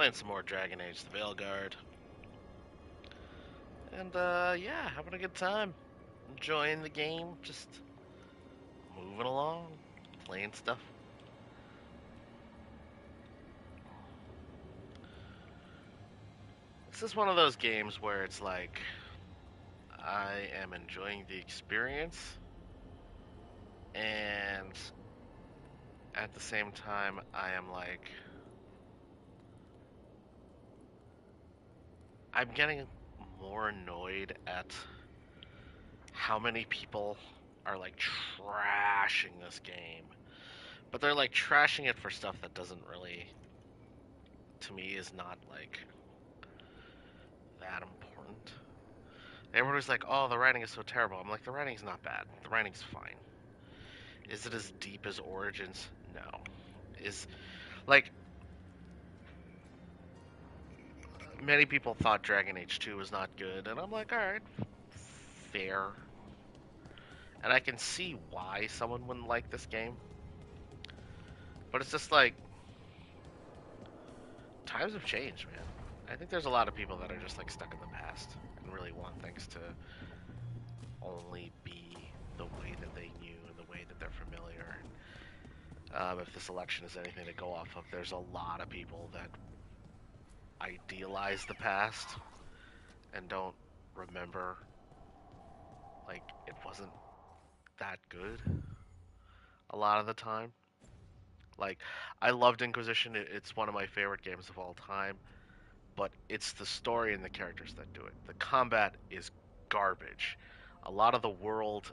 Playing some more Dragon Age the Veilguard. And, yeah, having a good time. Enjoying the game, just moving along, playing stuff. This is one of those games where it's like, I am enjoying the experience, and at the same time, I am like, I'm getting more annoyed at how many people are like trashing this game. But they're like trashing it for stuff that doesn't really, to me, is not like that important. Everybody's like, oh, the writing is so terrible. I'm like, the writing's not bad. The writing's fine. Is it as deep as Origins? No. Is, like, many people thought Dragon Age 2 was not good, and I'm like, alright, fair. And I can see why someone wouldn't like this game. But it's just like, times have changed, man. I think there's a lot of people that are just like stuck in the past and really want things to only be the way that they knew and the way that they're familiar. If this election is anything to go off of, there's a lot of people that idealize the past and don't remember, like, it wasn't that good a lot of the time. Like, I loved Inquisition. It's one of my favorite games of all time, but it's the story and the characters that do it. The combat is garbage. A lot of the world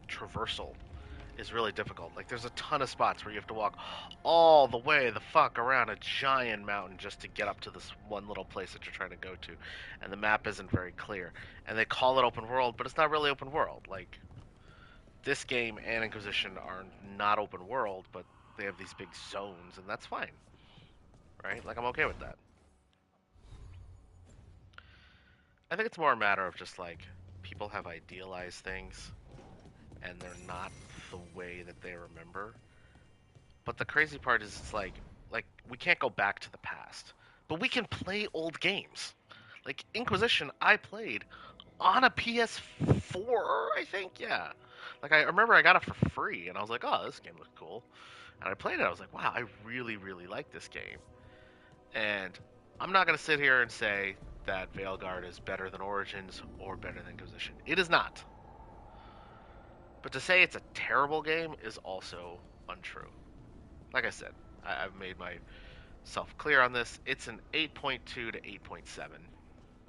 traversal is really difficult. Like, there's a ton of spots where you have to walk all the way the fuck around a giant mountain just to get up to this one little place that you're trying to go to, and the map isn't very clear. And they call it open world, but it's not really open world. Like, this game and Inquisition are not open world, but they have these big zones, and that's fine, right? Like, I'm okay with that. I think it's more a matter of just like people have idealized things and they're not the way that they remember. But the crazy part is it's like we can't go back to the past, but we can play old games. Like Inquisition, I played on a PS4, I think, yeah. Like I remember I got it for free, and I was like, oh, this game looks cool. And I played it. I was like, wow, I really, really like this game. And I'm not gonna sit here and say that Veilguard is better than Origins or better than Inquisition. It is not. But to say it's a terrible game is also untrue. Like I said, I've made myself clear on this. It's an 8.2 to 8.7,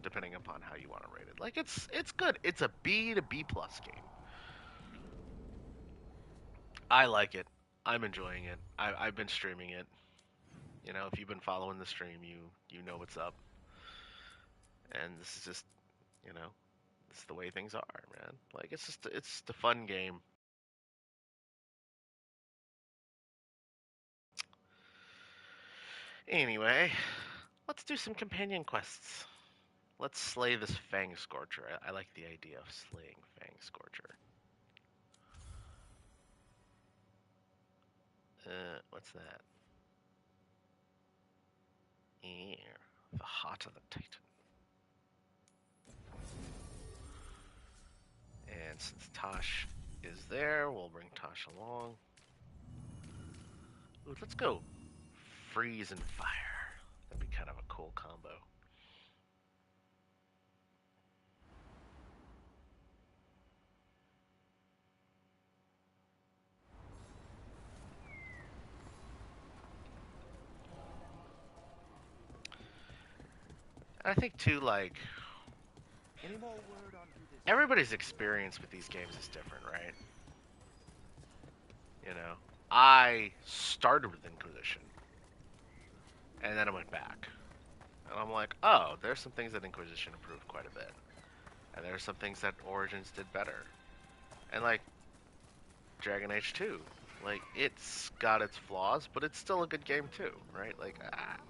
depending upon how you want to rate it. Like it's good. It's a B to B plus game. I like it. I'm enjoying it. I've been streaming it. You know, if you've been following the stream, you know what's up. And this is just, you know, it's the way things are, man. Like it's the fun game. Anyway, let's do some companion quests. Let's slay this Fang Scorcher. I like the idea of slaying Fang Scorcher. What's that? Here, the heart of the Titan. And since Tosh is there, we'll bring Tosh along. Ooh, let's go freeze and fire. That'd be kind of a cool combo. And I think too, like everybody's experience with these games is different, right? You know, I started with Inquisition, and then I went back, and I'm like, oh, there's some things that Inquisition improved quite a bit, and there's some things that Origins did better, and like Dragon Age 2, like it's got its flaws, but it's still a good game too, right? Like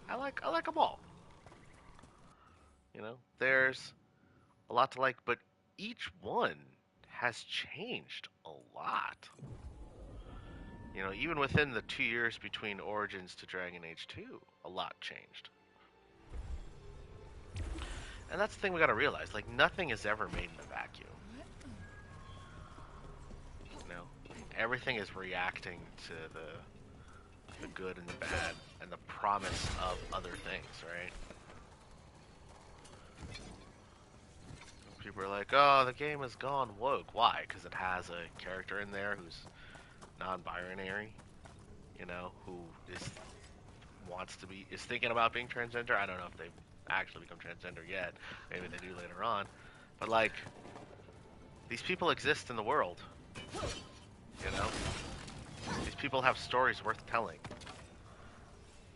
I like them all. You know, there's a lot to like, but each one has changed a lot. You know, even within the 2 years between Origins to Dragon Age 2, a lot changed. And that's the thing we gotta realize. Like, nothing is ever made in a vacuum. You know? Everything is reacting to the good and the bad and the promise of other things, right? People are like, oh, the game has gone woke. Why? Because it has a character in there who's non-binary, you know, who is thinking about being transgender. I don't know if they've actually become transgender yet. Maybe they do later on. But like, these people exist in the world, you know? These people have stories worth telling.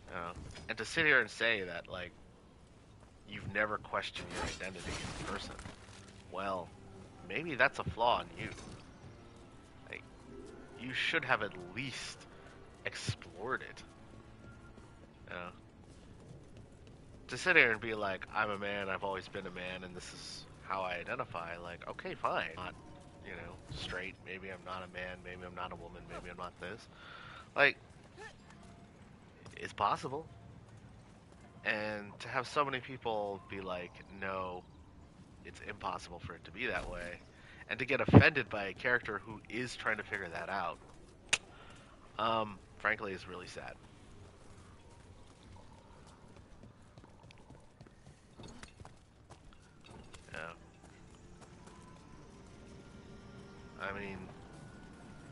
You know? And to sit here and say that, like, you've never questioned your identity as a person, well, maybe that's a flaw in you. Like, you should have at least explored it. You know? To sit here and be like, I'm a man, I've always been a man, and this is how I identify, like, okay, fine. I'm not, you know, straight, maybe I'm not a man, maybe I'm not a woman, maybe I'm not this. Like, it's possible. And to have so many people be like, no, it's impossible for it to be that way, and to get offended by a character who is trying to figure that out, frankly, is really sad. Yeah. I mean,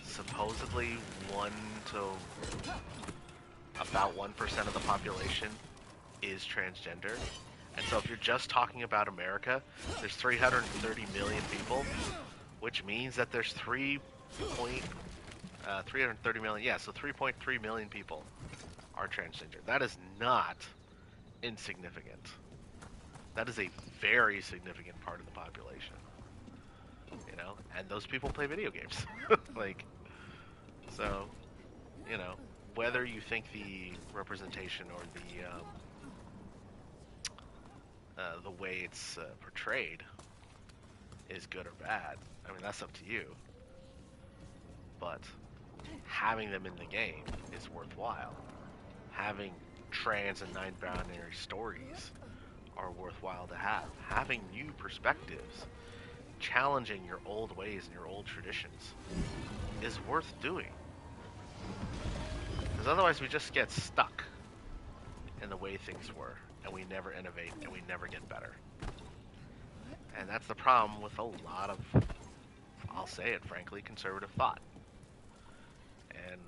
supposedly about 1% of the population is transgender. And so if you're just talking about America, there's 330 million people, which means that there's 330 million, yeah, so 3.3 million people are transgender. That is not insignificant. That is a very significant part of the population. You know, and those people play video games. Like, so, you know, whether you think the representation or the way it's portrayed is good or bad, I mean, that's up to you. But having them in the game is worthwhile. Having trans and non-binary stories are worthwhile to have. Having new perspectives, challenging your old ways and your old traditions is worth doing. Because otherwise we just get stuck in the way things were, and we never innovate, and we never get better. And that's the problem with a lot of, I'll say it frankly, conservative thought. And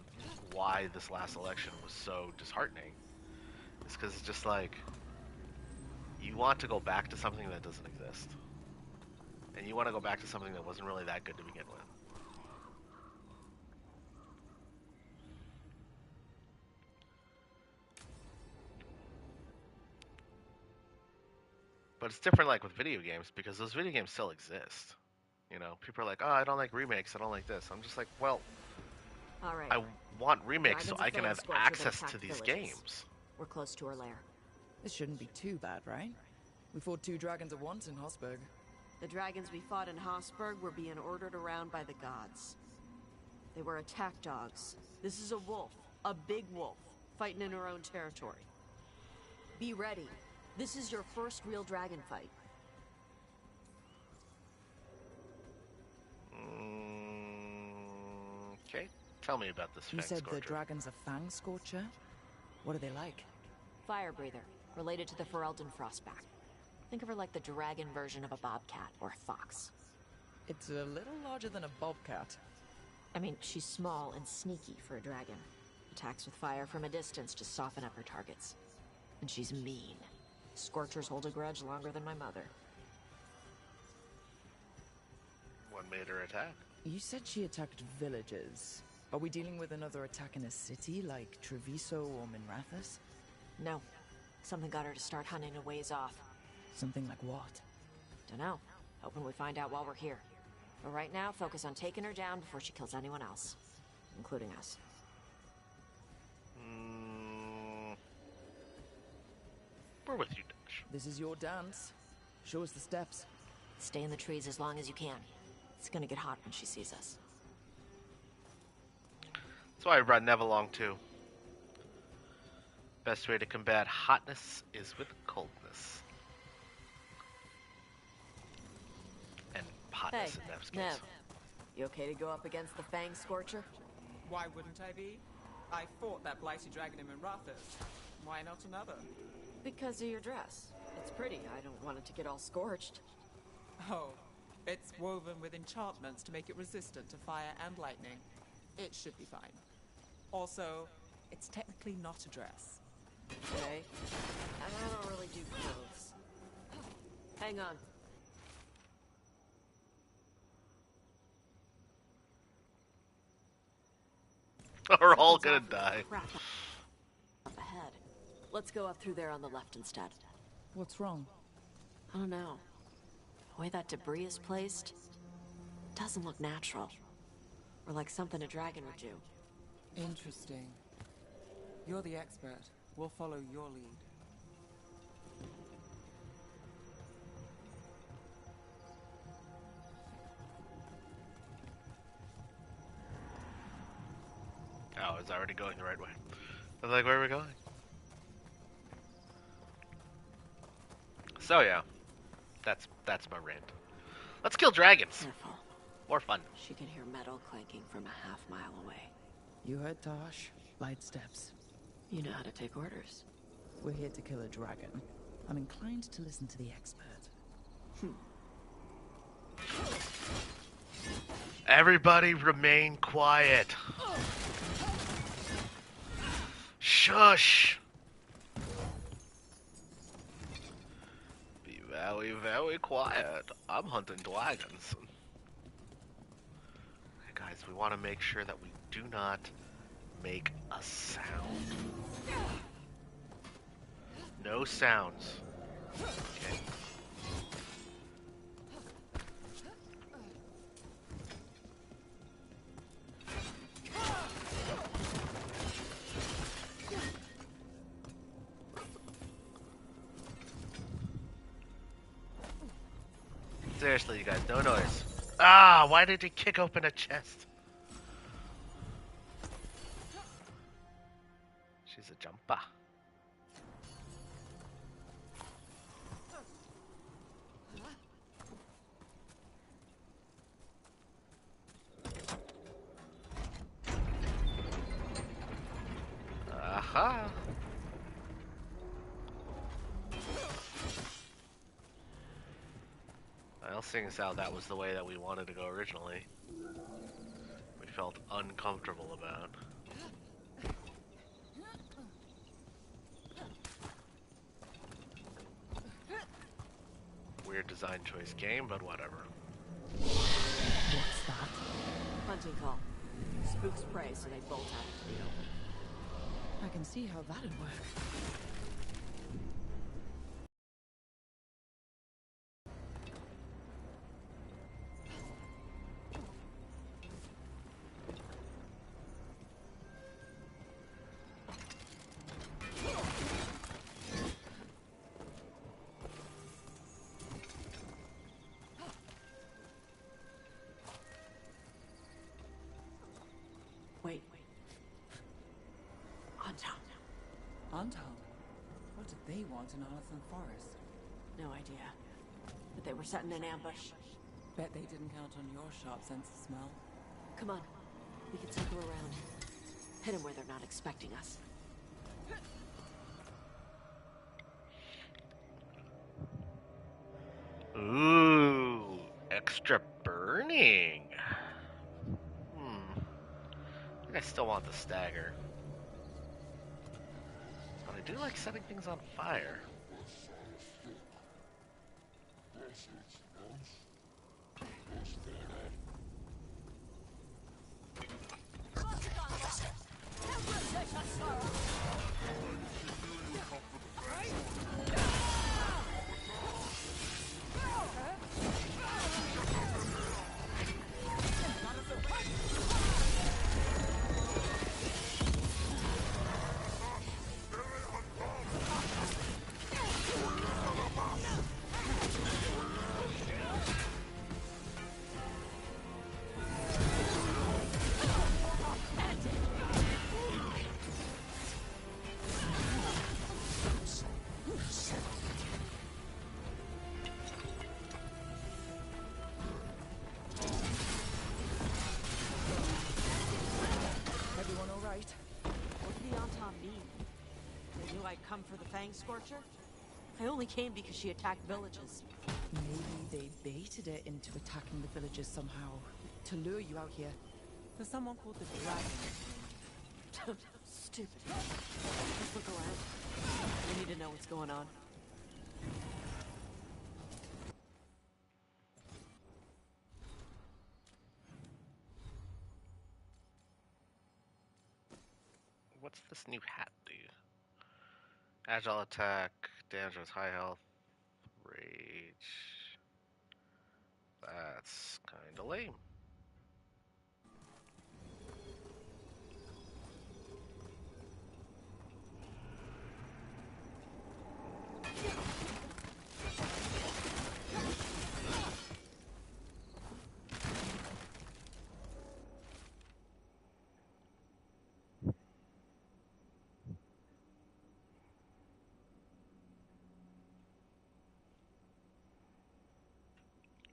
why this last election was so disheartening is because it's just like, you want to go back to something that doesn't exist. And you want to go back to something that wasn't really that good to begin with. But it's different, like, with video games, because those video games still exist. You know, people are like, oh, I don't like remakes, I don't like this. I'm just like, well, all right. I want remakes so I can have access to these games. We're close to her lair. This shouldn't be too bad, right? We fought 2 dragons at once in Hosberg. The dragons we fought in Hosberg were being ordered around by the gods. They were attack dogs. This is a wolf, a big wolf, fighting in her own territory. Be ready. This is your first real dragon fight. Okay, tell me about this Fang You said Scorcher. the dragon's a Fang Scorcher? What are they like? Fire breather, related to the Ferelden Frostback. Think of her like the dragon version of a bobcat or a fox. It's a little larger than a bobcat. I mean, she's small and sneaky for a dragon. Attacks with fire from a distance to soften up her targets. And she's mean. Scorchers hold a grudge longer than my mother. What made her attack? You said she attacked villages. Are we dealing with another attack in a city like Treviso or Minrathous? No. Something got her to start hunting a ways off. Something like what? Dunno. Hoping we find out while we're here. But right now, focus on taking her down before she kills anyone else. Including us. We're with you, Dutch. This is your dance. Show us the steps. Stay in the trees as long as you can. It's gonna get hot when she sees us. That's why I brought Nev along too. Best way to combat hotness is with coldness. And hotness Hey, in Nev's Nev. case. You okay to go up against the Fang Scorcher? Why wouldn't I be? I fought that blighty dragon in Rathos. Why not another? Because of your dress. It's pretty. I don't want it to get all scorched. Oh, it's woven with enchantments to make it resistant to fire and lightning. It should be fine. Also, it's technically not a dress. Okay. And I don't really do clothes. Hang on. We're all gonna Something's die. crap up ahead. Let's go up through there on the left instead. What's wrong? I don't know. The way that debris is placed doesn't look natural. Or like something a dragon would do. Interesting. You're the expert. We'll follow your lead. Oh, it's already going the right way. I was like, where are we going? So yeah, that's my rant. Let's kill dragons. Careful. More fun. She can hear metal clanking from a half-mile away. You heard Tosh. Light steps. You know how to take orders. We're here to kill a dragon. I'm inclined to listen to the expert. Everybody remain quiet. Shush. Be very, very quiet. I'm hunting dragons. Hey guys, we want to make sure that we do not make a sound. No sounds. Okay. Seriously, you guys, no noise. Ah, why did he kick open a chest? She's a jumper. Aha. Well, seeing as how that was the way that we wanted to go originally, we felt uncomfortable about. Weird design choice game, but whatever. What's that? Hunting call. Spooks prey, so they bolt out into the open. I can see how that'd work. Wait. Untown. Untold? What did they want in Arthur Forest? No idea. But they were setting an ambush. Bet they didn't count on your sharp sense of smell. Come on. We can circle around. Hit them where they're not expecting us. Ooh, extra burning. I think I still want the stagger. But I do like setting things on fire. mean? They knew I'd come for the Fang Scorcher? I only came because she attacked villages. Maybe they baited it into attacking the villagers somehow, to lure you out here. There's someone called the Dragon. Stupid. Let's look around. We need to know what's going on. What's this new hat do? Agile attack, damage with high health, rage. That's kinda lame.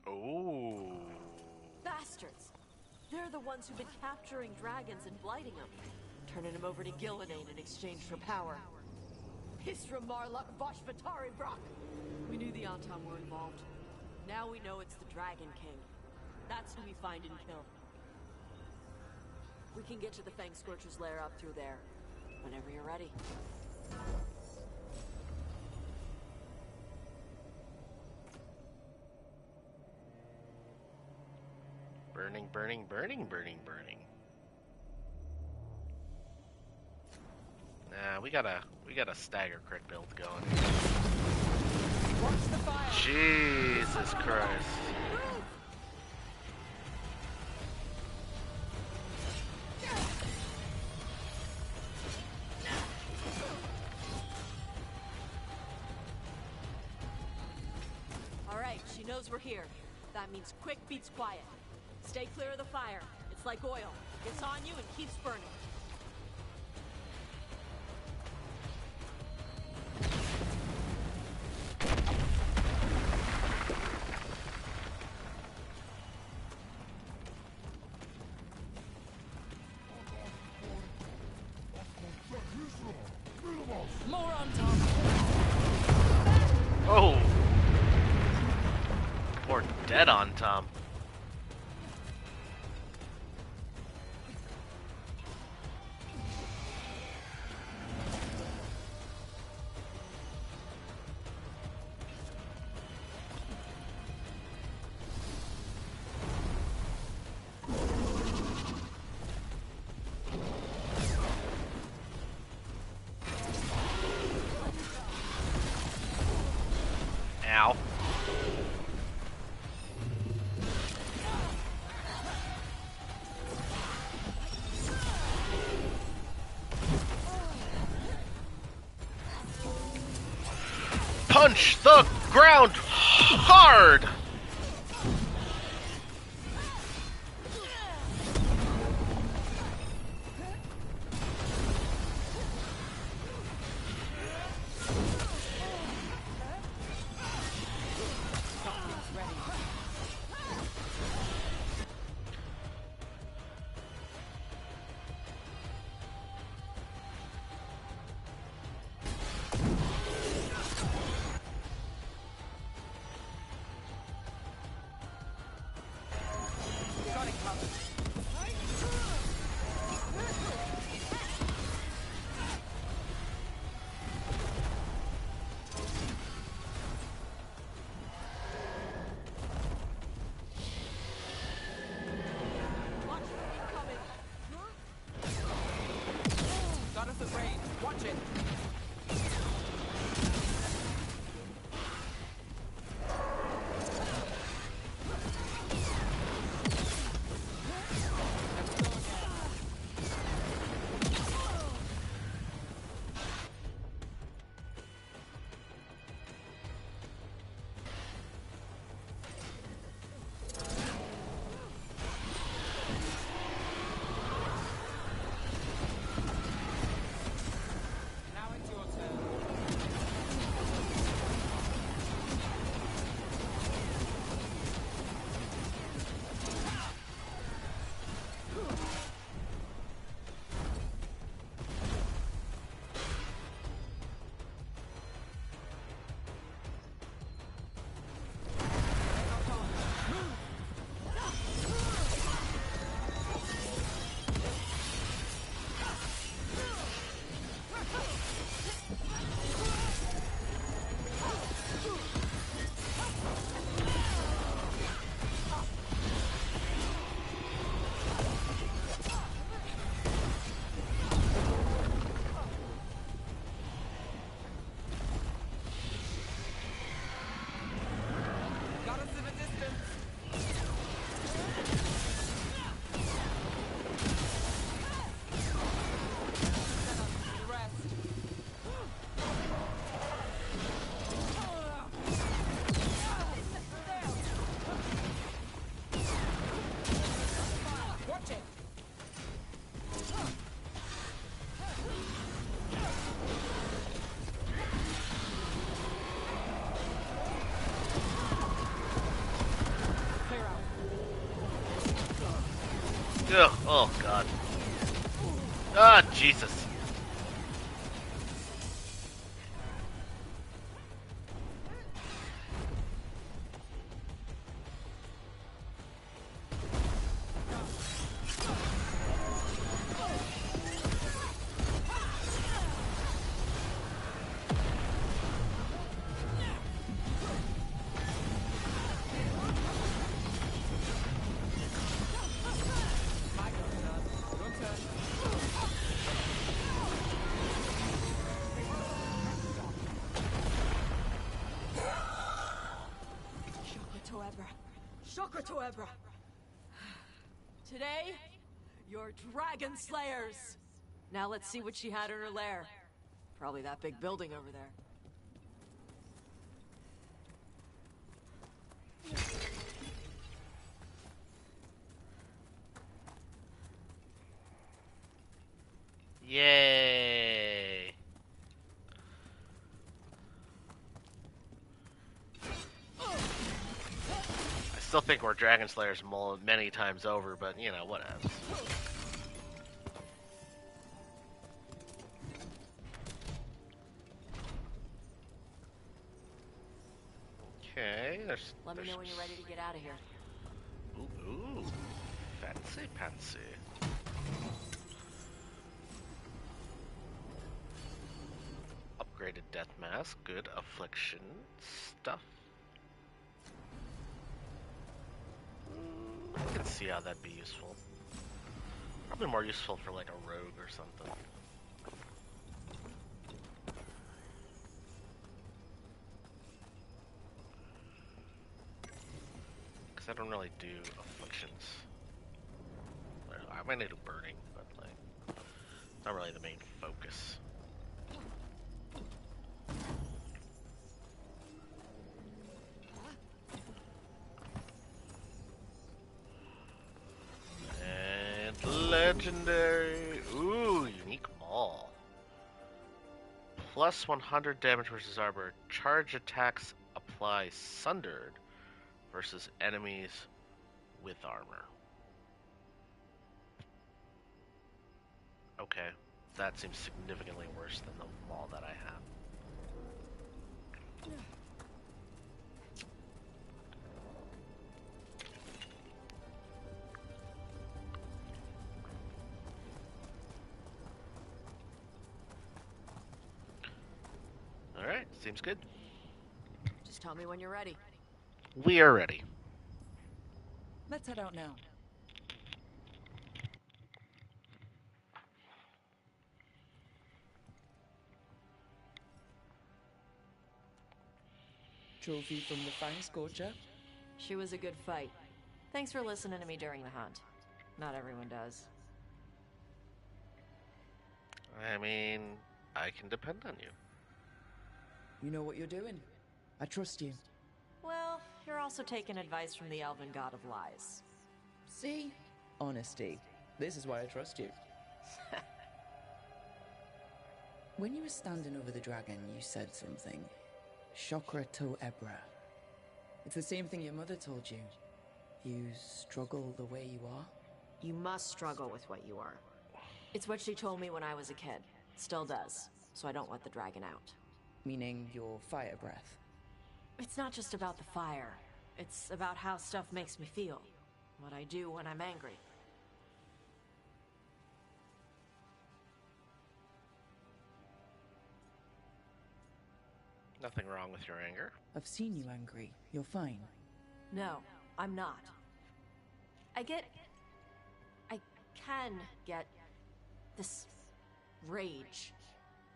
Ooh. Bastards! They're the ones who've been capturing dragons and blighting them. Turning them over to Gillidan in exchange for power. Hisra Marluk Vashvatari Brock! We knew the Antam were involved. Now we know it's the Dragon King. That's who we find and kill. We can get to the Fang Scorcher's lair up through there. Whenever you're ready. Burning, burning, burning, burning, burning. Nah, we got a stagger crit build going. Watch the fire! Jesus Christ. Alright, she knows we're here. That means quick beats quiet. Stay clear of the fire. It's like oil. Gets on you and keeps burning. More on top! Oh! Or dead on Tom. Ow. Punch the ground hard! Got us at range. Watch it! Now Ugh, oh god. Ah, Jesus. Chakra to Ebra. Today, you're Dragon Slayers. Now let's see what she had in her lair. Probably that big building over there. Yay. I still think we're Dragon Slayers many times over, but you know, whatever. Okay, Let me know when you're ready to get out of here. Ooh, fancy pantsy. Upgraded death mask, good affliction stuff. I can see how that'd be useful. Probably more useful for like a rogue or something. Because I don't really do afflictions. I might do burning, but like, not really the main focus. And legendary, ooh, unique maul. Plus 100 damage versus armor. Charge attacks apply sundered versus enemies with armor. Okay, that seems significantly worse than the maul that I have. Alright, seems good. Just tell me when you're ready. We are ready. Let's head out now. Trophy from the Fang Scorcher. She was a good fight. Thanks for listening to me during the hunt. Not everyone does. I mean, I can depend on you. You know what you're doing. I trust you. Well, you're also taking advice from the elven god of lies. See? Honesty. This is why I trust you. When you were standing over the dragon, you said something. Chakra to Ebra. It's the same thing your mother told you. You struggle the way you are. You must struggle with what you are. It's what she told me when I was a kid. Still does. So I don't let the dragon out. Meaning your fire breath. It's not just about the fire. It's about how stuff makes me feel. What I do when I'm angry. Nothing wrong with your anger. I've seen you angry. You're fine. No, I'm not. I can get this rage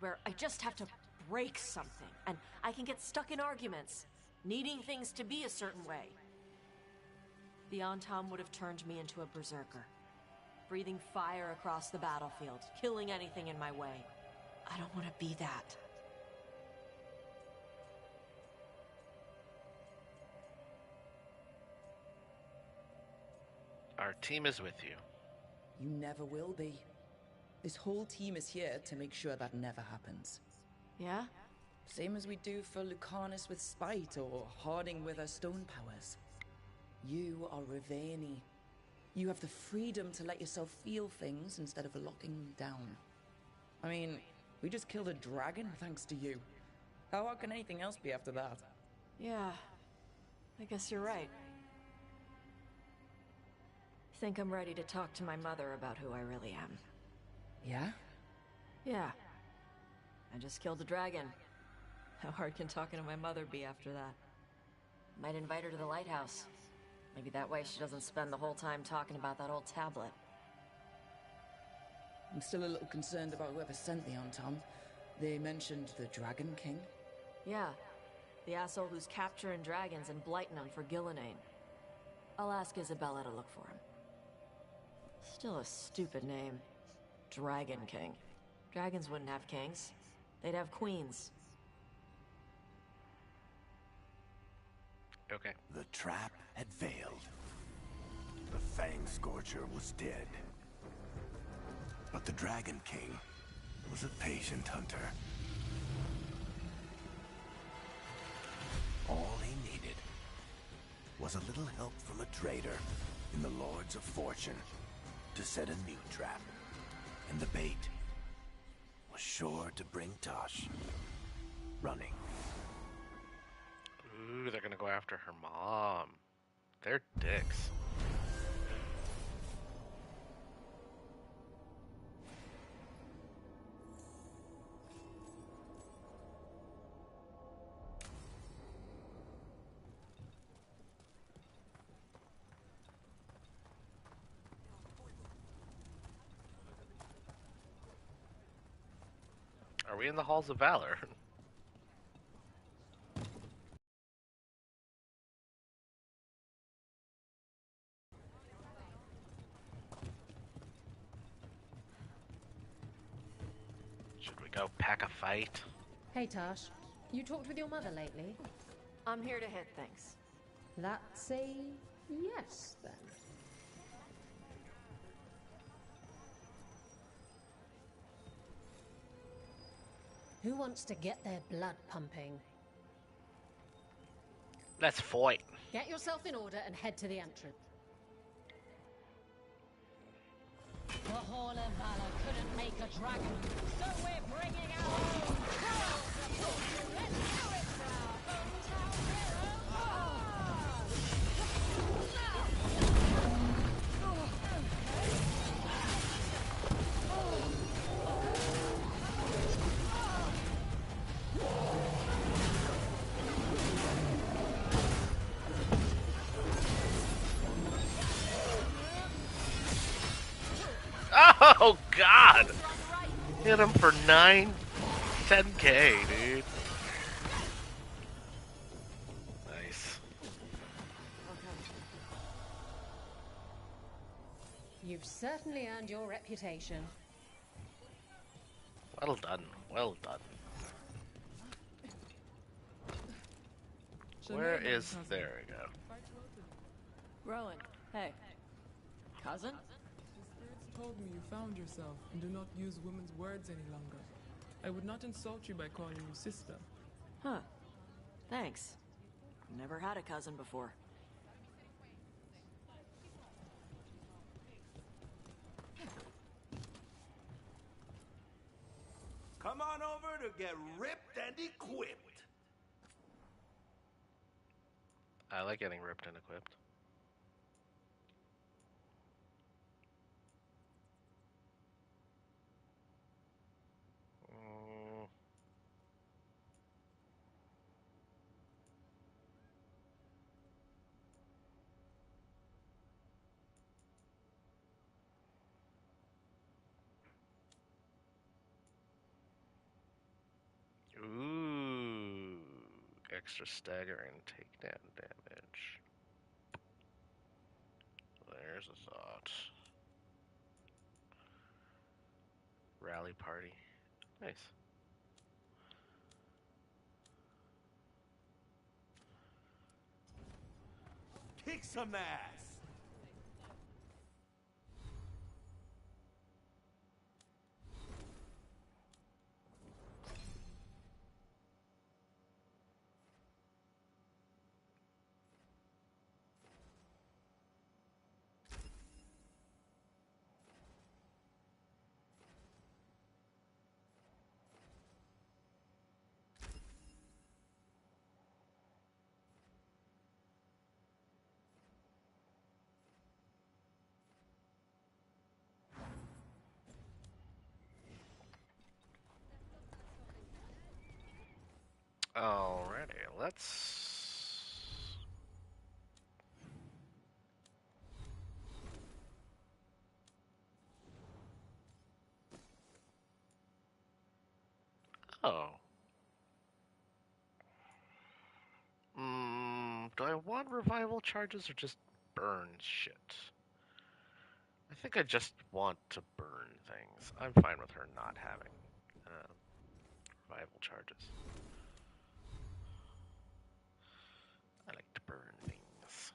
where I just have to break something, and I can get stuck in arguments, needing things to be a certain way. The Antam would have turned me into a berserker, breathing fire across the battlefield, killing anything in my way. I don't want to be that. Our team is with you. You never will be. This whole team is here to make sure that never happens. Yeah? Same as we do for Lucanus with spite or Harding with her stone powers. You are Ravani. You have the freedom to let yourself feel things instead of locking them down. I mean, we just killed a dragon thanks to you. How hard can anything else be after that? Yeah, I guess you're right. Think I'm ready to talk to my mother about who I really am. Yeah? Yeah. I just killed a dragon. How hard can talking to my mother be after that? Might invite her to the lighthouse. Maybe that way she doesn't spend the whole time talking about that old tablet. I'm still a little concerned about whoever sent the Tom. They mentioned the Dragon King. Yeah. The asshole who's capturing dragons and blighting them for Gillenane. I'll ask Isabella to look for him. Still a stupid name. Dragon King. Dragons wouldn't have kings. They'd have queens. Okay. The trap had failed. The Fang Scorcher was dead. But the Dragon King was a patient hunter. All he needed was a little help from a trader in the Lords of Fortune to set a new trap. And the bait was sure to bring Tosh running. Ooh, they're gonna go after her mom. They're dicks. Are we in the Halls of Valor? Should we go pack a fight? Hey Tash, you talked with your mother lately? I'm here to hit things. That's a yes, then. Who wants to get their blood pumping? Let's fight. Get yourself in order and head to the entrance. The Hall of Valor couldn't make a dragon, so we're bringing our own. Let's do it for our hometown hero. Oh God! Hit him for 10K, dude. Nice. You've certainly earned your reputation. Well done. Well done. Where is... There we go. Rowan, hey. Cousin? The spirits told me you found yourself and do not use women's words any longer. I would not insult you by calling you sister. Huh. Thanks. Never had a cousin before. Come on over to get ripped and equipped. I like getting ripped and equipped. Ooh, extra stagger and takedown damage. There's a thought. Rally party. Nice. Kick some ass. Alrighty, let's... Oh. Do I want revival charges or just burn shit? I think I just want to burn things. I'm fine with her not having revival charges. I like to burn things.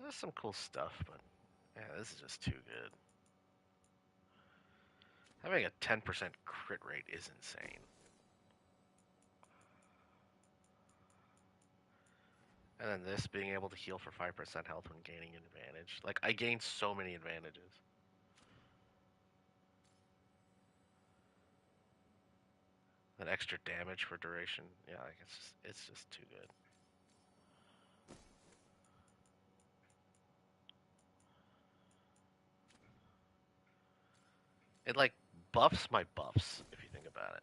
There's some cool stuff, but yeah, this is just too good. Having a 10% crit rate is insane. And then this being able to heal for 5% health when gaining an advantage. Like, I gained so many advantages. That extra damage for duration. Yeah, like it's just too good. It like buffs my buffs, if you think about it.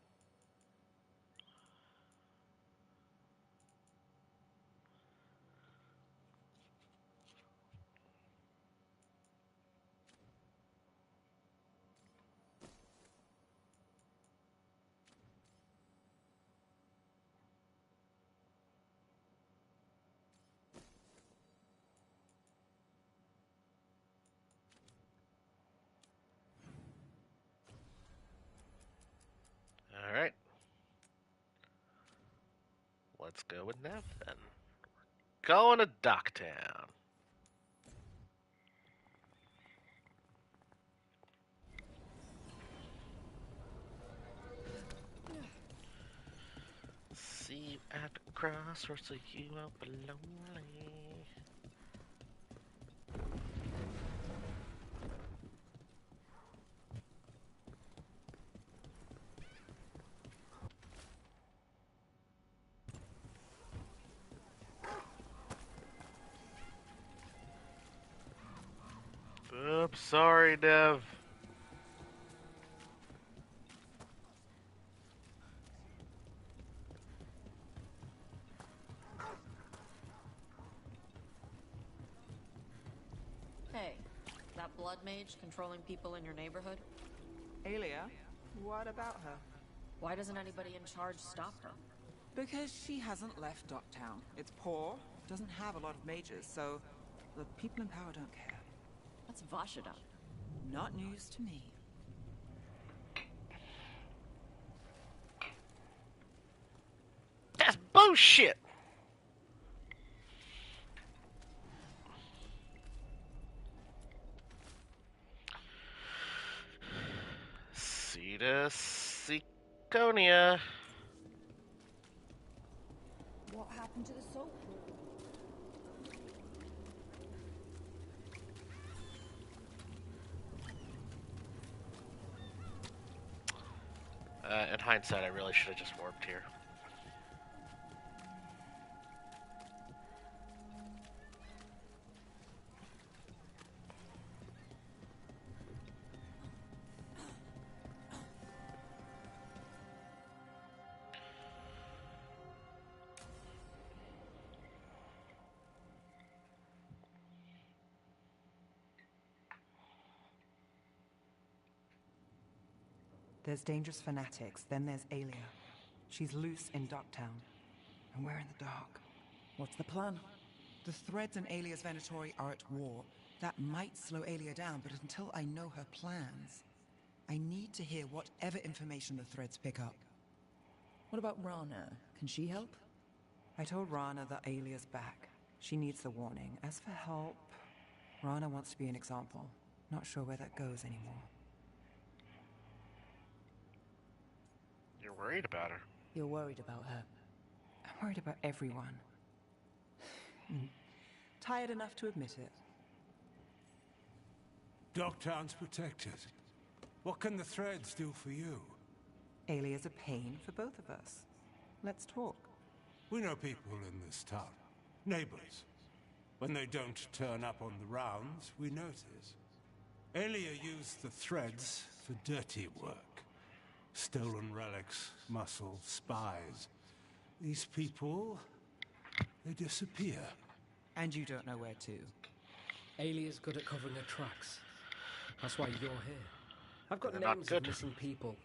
Alright. Let's go with Nev then. Going to Docktown. See you at the crossroads so you won't be lonely. Oops, sorry, Nev. Hey, that blood mage controlling people in your neighborhood? Alia, what about her? Why doesn't anybody in charge stop her? Because she hasn't left Docktown. It's poor, doesn't have a lot of mages, so the people in power don't care. That's Vashida. Not news to me. That's bullshit! Cetus Ciconia. What happened to the soap pool? In hindsight, I really should have just warped here. There's dangerous fanatics, then there's Alia. She's loose in Docktown, and we're in the dark. What's the plan? The Threads and Alia's Venatori are at war. That might slow Alia down, but until I know her plans, I need to hear whatever information the Threads pick up. What about Rana? Can she help? I told Rana that Alia's back. She needs the warning. As for help, Rana wants to be an example. Not sure where that goes anymore. You're worried about her. You're worried about her. I'm worried about everyone. Tired enough to admit it. Docktown's protected. What can the Threads do for you? Alia's a pain for both of us. Let's talk. We know people in this town. Neighbors. When they don't turn up on the rounds, we notice. Alia used the Threads for dirty work. Stolen relics, muscle, spies. These people, they disappear. And you don't know where to. Alia's good at covering her tracks. That's why you're here. I've got They're not names good. of missing people,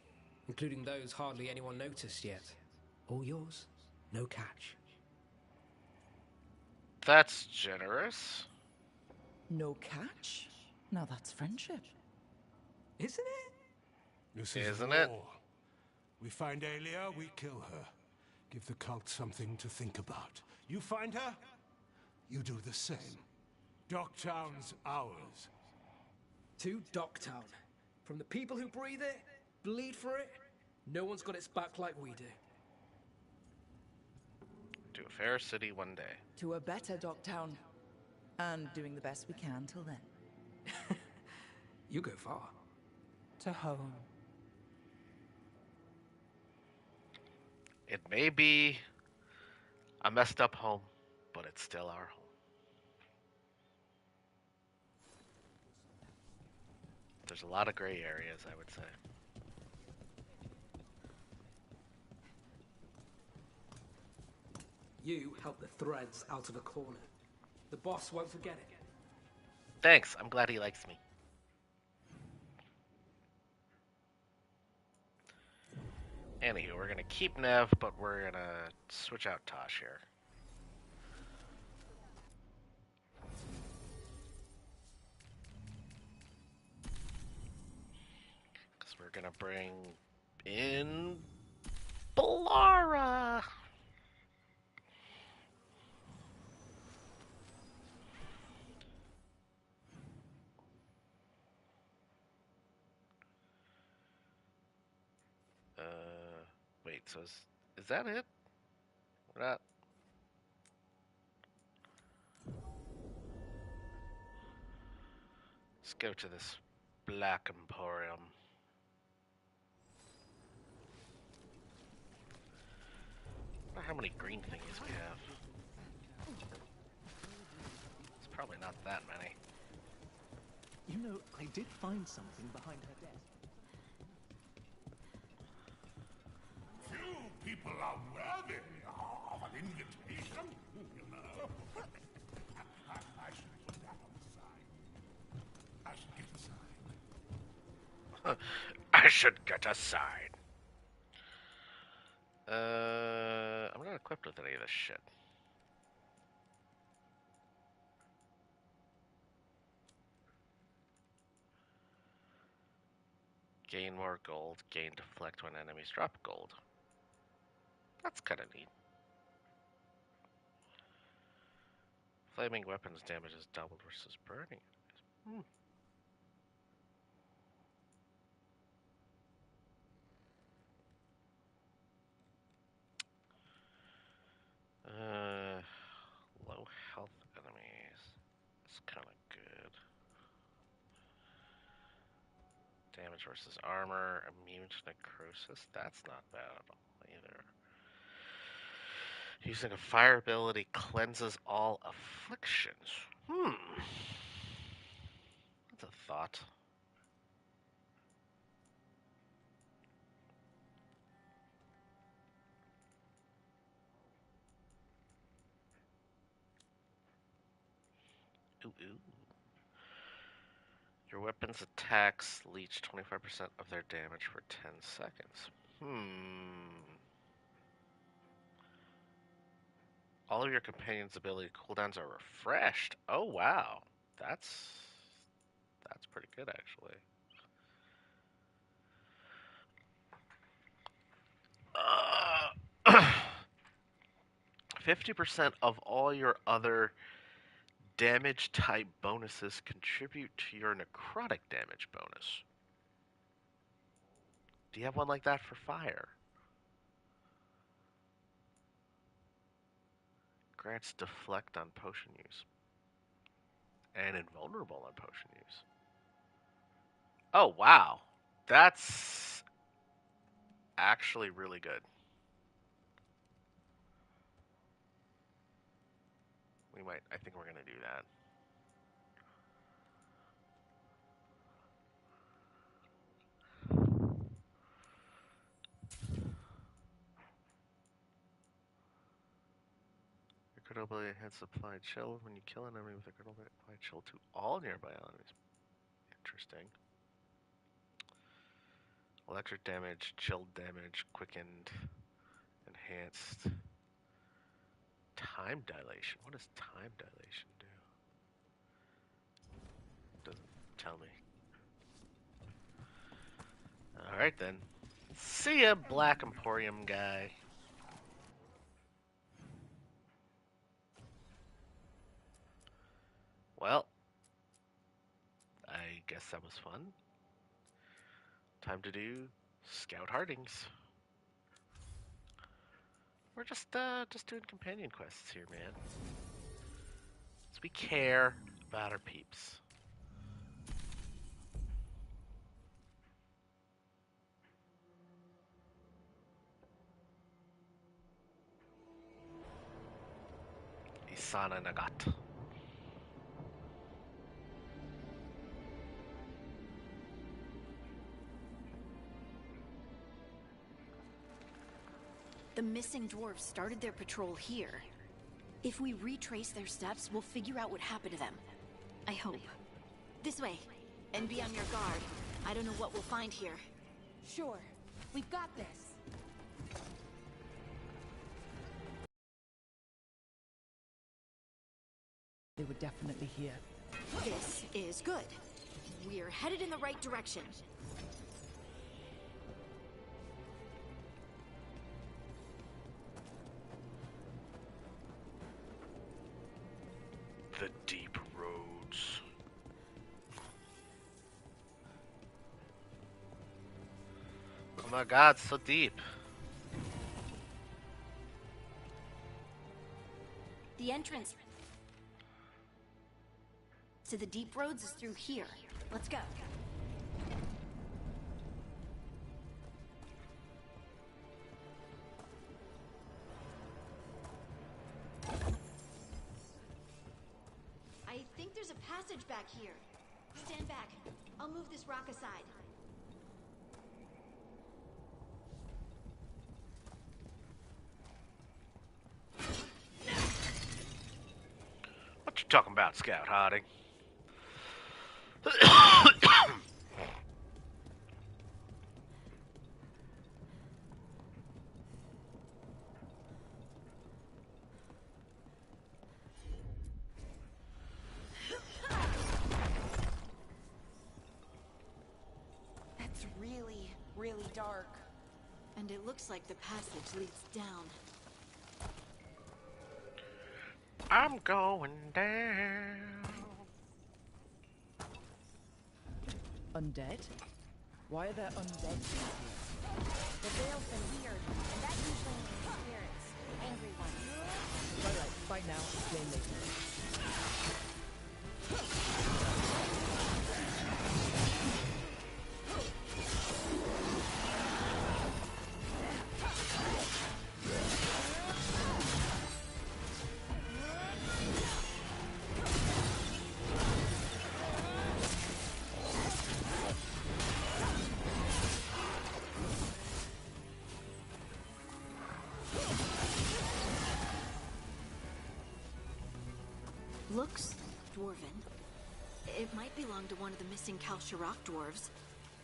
including those hardly anyone noticed yet. All yours, no catch. That's generous. No catch? Now that's friendship. Isn't it? This is Isn't war. it? We find Alia, we kill her. Give the cult something to think about. You find her, you do the same. Docktown's ours. To Docktown. From the people who breathe it, bleed for it, no one's got its back like we do. To a fair city one day. To a better Docktown. And doing the best we can till then. You go far. To home. It may be a messed up home, but it's still our home. There's a lot of gray areas, I would say. You help the Threads out of a corner. The boss won't forget it. Thanks, I'm glad he likes me. Anywho, we're gonna keep Nev, but we're gonna switch out Tosh here. Because we're gonna bring in Balara. Wait, so is that it? We're not... Let's go to this Black Emporium. I wonder how many green thingies we have. It's probably not that many. You know, I did find something behind her desk. Few people are worthy of an invitation, you know. I should put that on the side. I should get aside. I should get a sign. I'm not equipped with any of this shit. Gain more gold. Gain deflect when enemies drop gold. That's kind of neat. Flaming weapons damage is doubled versus burning. Low health enemies. It's kind of good. Damage versus armor. Immune to necrosis. That's not bad at all either. Using a fire ability cleanses all afflictions. That's a thought. Ooh. Your weapon's attacks leech 25% of their damage for 10 seconds. All of your companion's ability cooldowns are refreshed. Oh wow. That's pretty good actually. 50% of all your other damage type bonuses contribute to your necrotic damage bonus. Do you have one like that for fire? Grants deflect on potion use. And invulnerable on potion use. Oh wow. That's actually really good. I think we're gonna do that. critical ability enhances applied chill when you kill an enemy with a critical ability applied chill to all nearby enemies. Interesting. Electric damage, chilled damage, quickened, enhanced. Time dilation. What does time dilation do? Doesn't tell me. Alright then. See ya, Black Emporium guy. Well, I guess that was fun. Time to do Scout Hardings. We're just doing companion quests here, man. So we care about our peeps. Isana Nagat. The missing dwarves started their patrol here. If we retrace their steps, we'll figure out what happened to them. I hope. This way. And be on your guard. I don't know what we'll find here. Sure. We've got this. They were definitely here. This is good. We're headed in the right direction. The deep roads. Oh my god, so deep. The entrance to the deep roads is through here. Let's go. I think there's a passage back here. Stand back. I'll move this rock aside. What you talking about, Scout Harding? That's really dark. And it looks like the passage leads down. I'm going down. Undead? Why are there undead here? The veil's been weird, and that usually means spirits. Angry ones. Right, fight now, explain later. Looks dwarven. It might belong to one of the missing Kalsharok dwarves.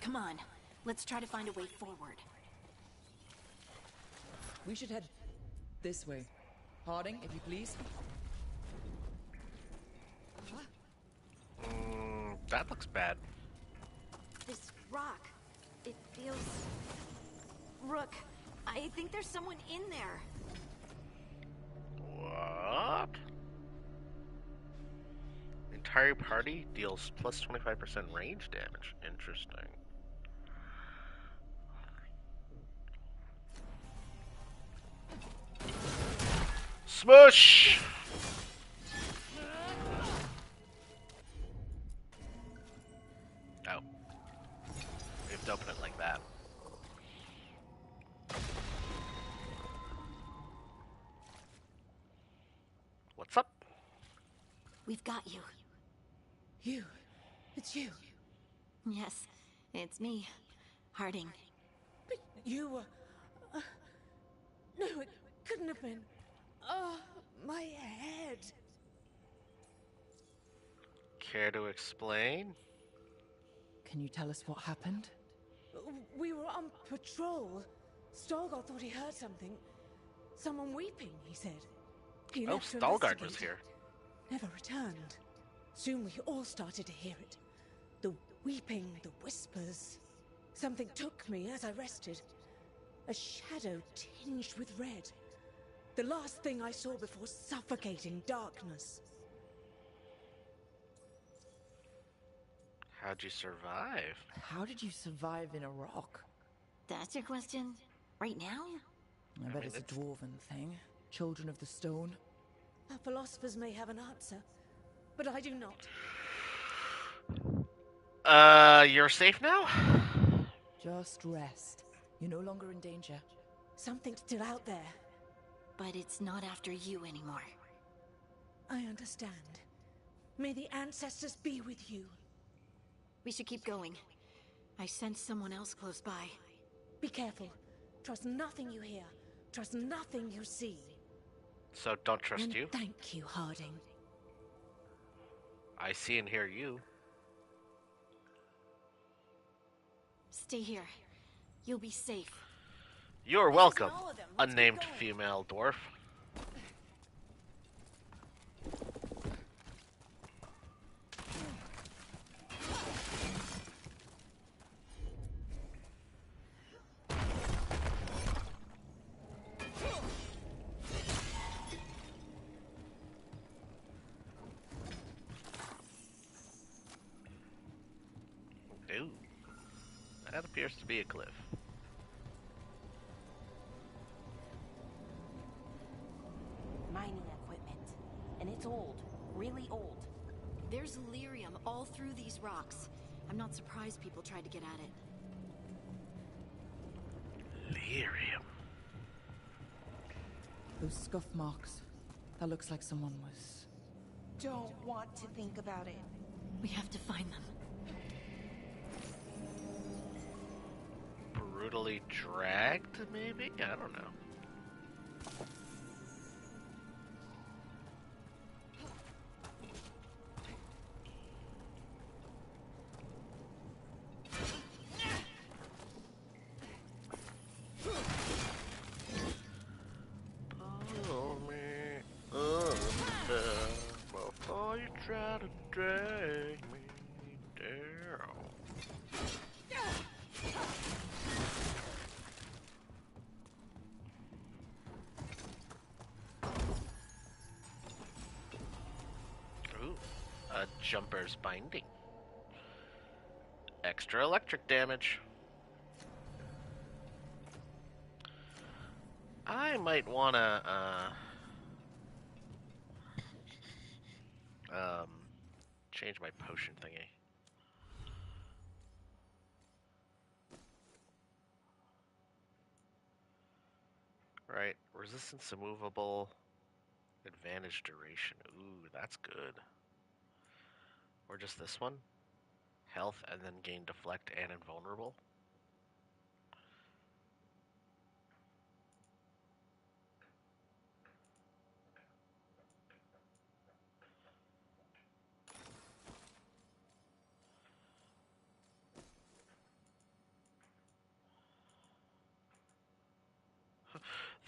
Come on, let's try to find a way forward. We should head this way. Harding, if you please. That looks bad. This rock, it feels... Rook, I think there's someone in there. What? Entire party deals plus 25% range damage. Interesting. Smush! Oh. We have to open it like that. What's up? We've got you. You. It's you. Yes, it's me, Harding. But you were... no, it couldn't have been. Oh, My head. Care to explain? Can you tell us what happened? We were on patrol. Stalgar thought he heard something. Someone weeping, he said. He Oh, left to Stalgard was investigate. here. Never returned. Soon we all started to hear it. The weeping, the whispers. Something took me as I rested. A shadow tinged with red. The last thing I saw before suffocating darkness. How'd you survive? How did you survive in a rock? That's your question? Right now? I bet it's a dwarven thing. Children of the stone. Our philosophers may have an answer, but I do not. You're safe now? Just rest. You're no longer in danger. Something's still out there. But it's not after you anymore. I understand. May the ancestors be with you. We should keep going. I sense someone else close by. Be careful. Trust nothing you hear. Trust nothing you see. So don't trust And you? thank you, Harding. I see and hear you. Stay here. You'll be safe. You're welcome, unnamed female dwarf. Ooh, that appears to be a cliff. Mining equipment. And it's old. Really old. There's lyrium all through these rocks. I'm not surprised people tried to get at it. Lyrium. Those scuff marks. That looks like someone was... Don't want to think about it. We have to find them. Brutally dragged, maybe? I don't know. Pull me under before you try to drag me down. Ooh, a jumper's binding. Extra electric damage. I might wanna, change my potion thingy. Right, resistance immovable, advantage duration. Ooh, that's good. Or just this one? Health and then gain deflect and invulnerable.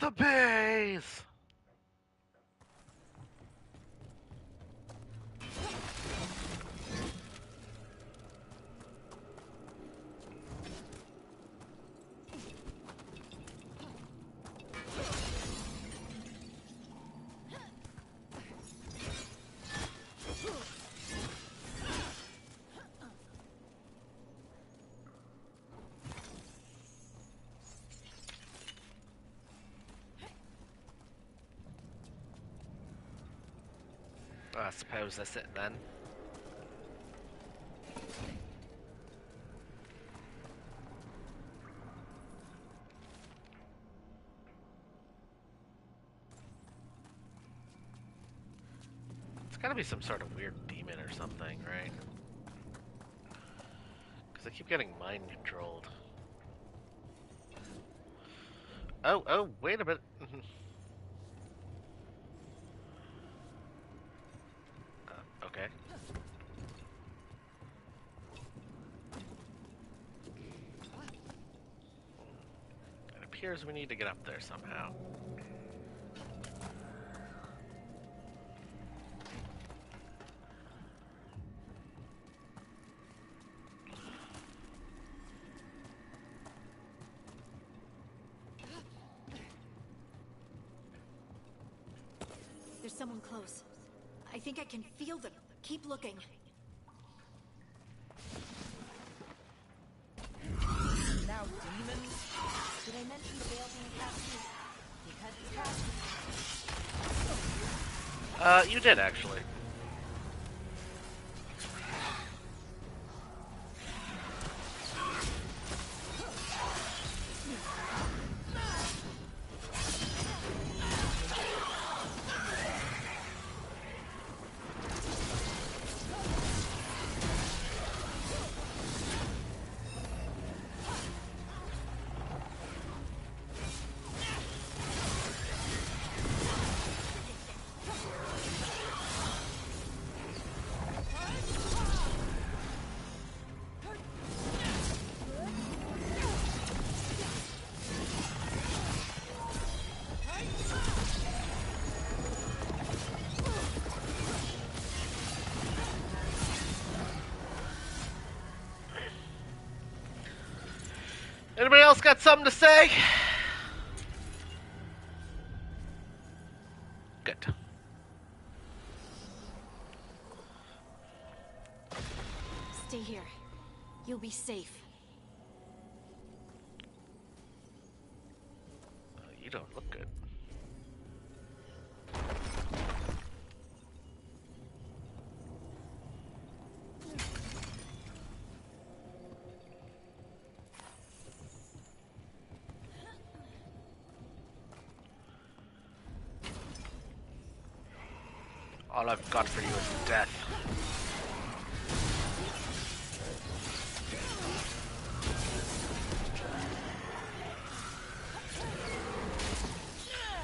The base! I suppose that's it then. It's gotta be some sort of weird demon or something, right? Because I keep getting mind controlled. Oh, wait a minute. appears we need to get up there somehow. There's someone close. I think I can feel them. Keep looking. Now, demons. Did I mention the veil being captured? Because it's captured. You did actually. Anybody else got something to say? Good. Stay here. You'll be safe. You don't look good. All I've got for you is death.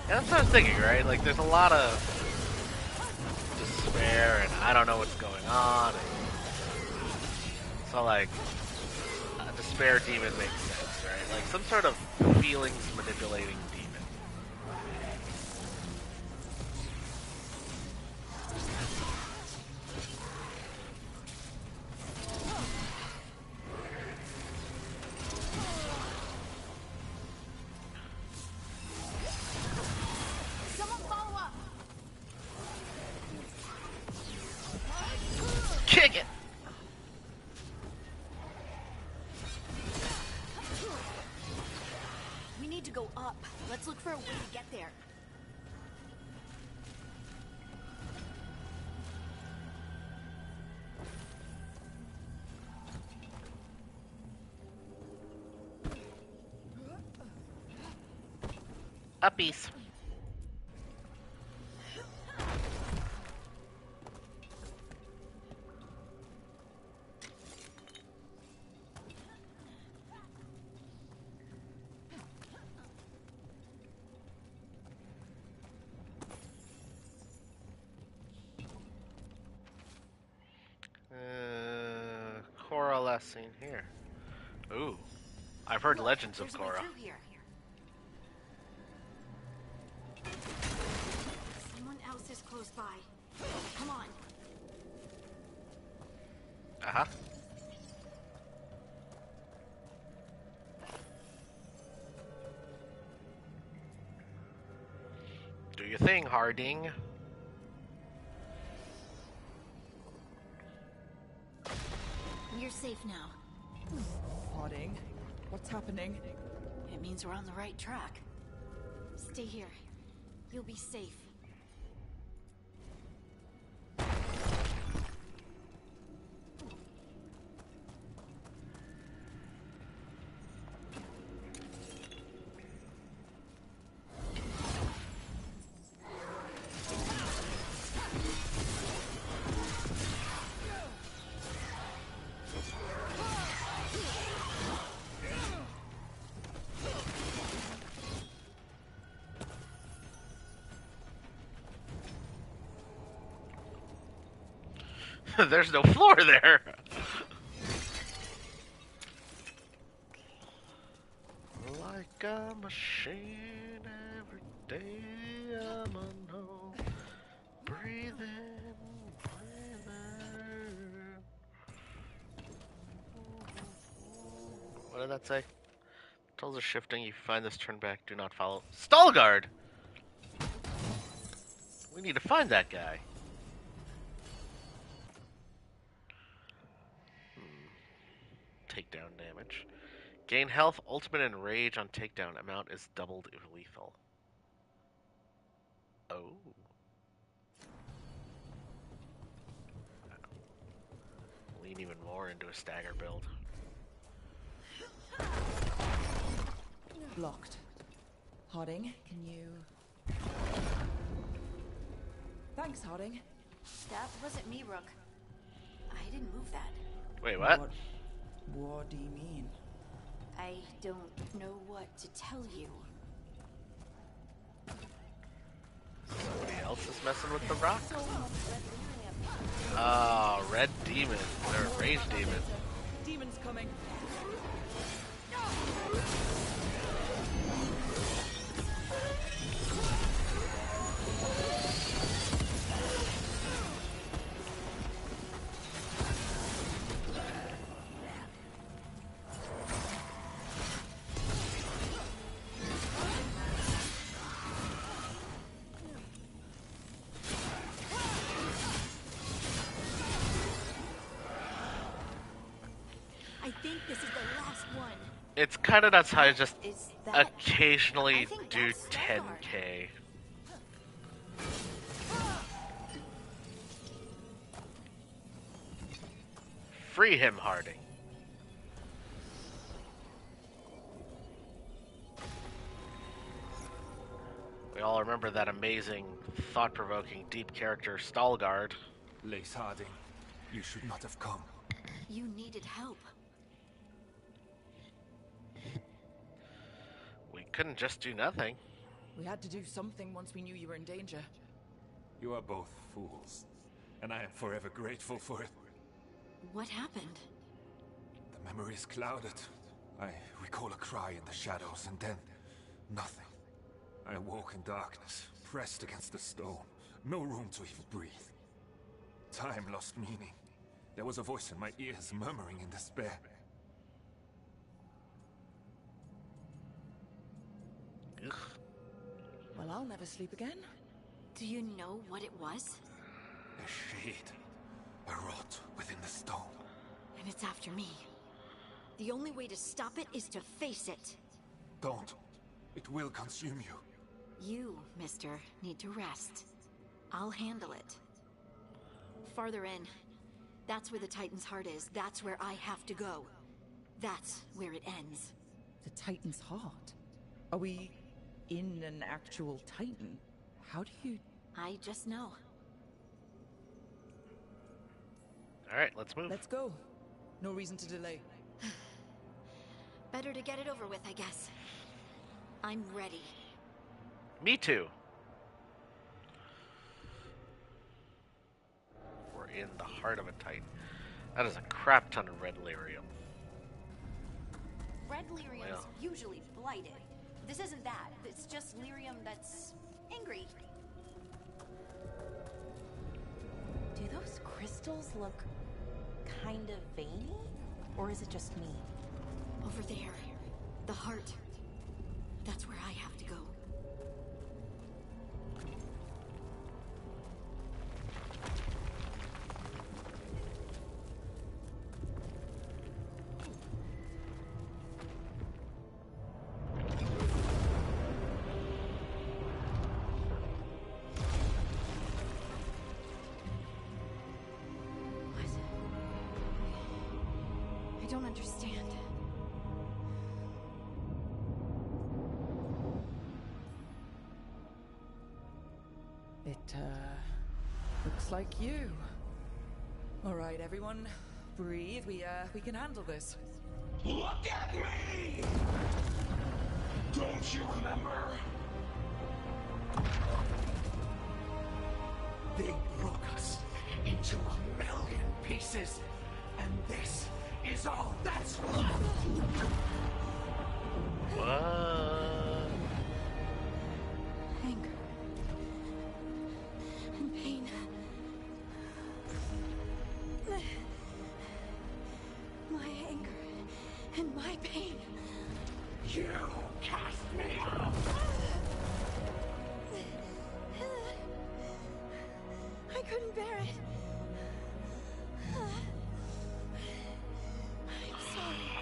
And that's what I was thinking, right? Like, there's a lot of despair, and I don't know what's going on. So, like, a despair demon makes sense, right? Like, some sort of feelings manipulating demon. Kick it! We need to go up. Let's look for a way to get there. Uppies. Coalescing here. Ooh. I've heard legends of There's a way Korra. through here. Someone else is close by. Come on. Uh-huh. Do your thing, Harding. You're safe now. Harding, what's happening? It means we're on the right track. Stay here. You'll be safe. There's no floor there. Like a machine every day. I'm a no. Breathe in, breathe in. What did that say? Controls are shifting. You find this turn back. Do not follow. Veilguard! We need to find that guy. Takedown damage. Gain health, ultimate, and rage on takedown. Amount is doubled if lethal. Oh. Lean even more into a stagger build. Blocked. Harding, can you... Thanks, Harding. That wasn't me, Rook. I didn't move that. Wait, what? What do you mean? I don't know what to tell you. Somebody else is messing with the rock? Ah, red demon. Or rage demon. Demon's coming. It's kind of nuts how I just occasionally do 10k. Free him, Harding. We all remember that amazing, thought-provoking, deep character, Veilguard. Lace Harding, you should not have come. You needed help. We couldn't just do nothing. We had to do something once we knew you were in danger. You are both fools, and I am forever grateful for it. What happened? The memory is clouded. I recall a cry in the shadows, and then nothing. I awoke in darkness, pressed against the stone. No room to even breathe. Time lost meaning. There was a voice in my ears murmuring in despair. Ugh. Well, I'll never sleep again. Do you know what it was? A shade. A rot within the stone. And it's after me. The only way to stop it is to face it. Don't. It will consume you. You, mister, need to rest. I'll handle it. Farther in. That's where the Titan's heart is. That's where I have to go. That's where it ends. The Titan's heart? Are we in an actual Titan? How do you... I just know. Alright, let's move. Let's go. No reason to delay. Better to get it over with, I guess. I'm ready. Me too. We're in the heart of a Titan. That is a crap ton of red lyrium. Red lyrium's Well. usually blighted. This isn't that. It's just lyrium that's angry. Do those crystals look kind of veiny? Or is it just me? Over there. The heart. That's where I have to go. I don't understand. It, looks like you. All right, everyone. Breathe. We can handle this. Look at me! Don't you remember? They broke us into 1,000,000 pieces, and this is all that's left. What?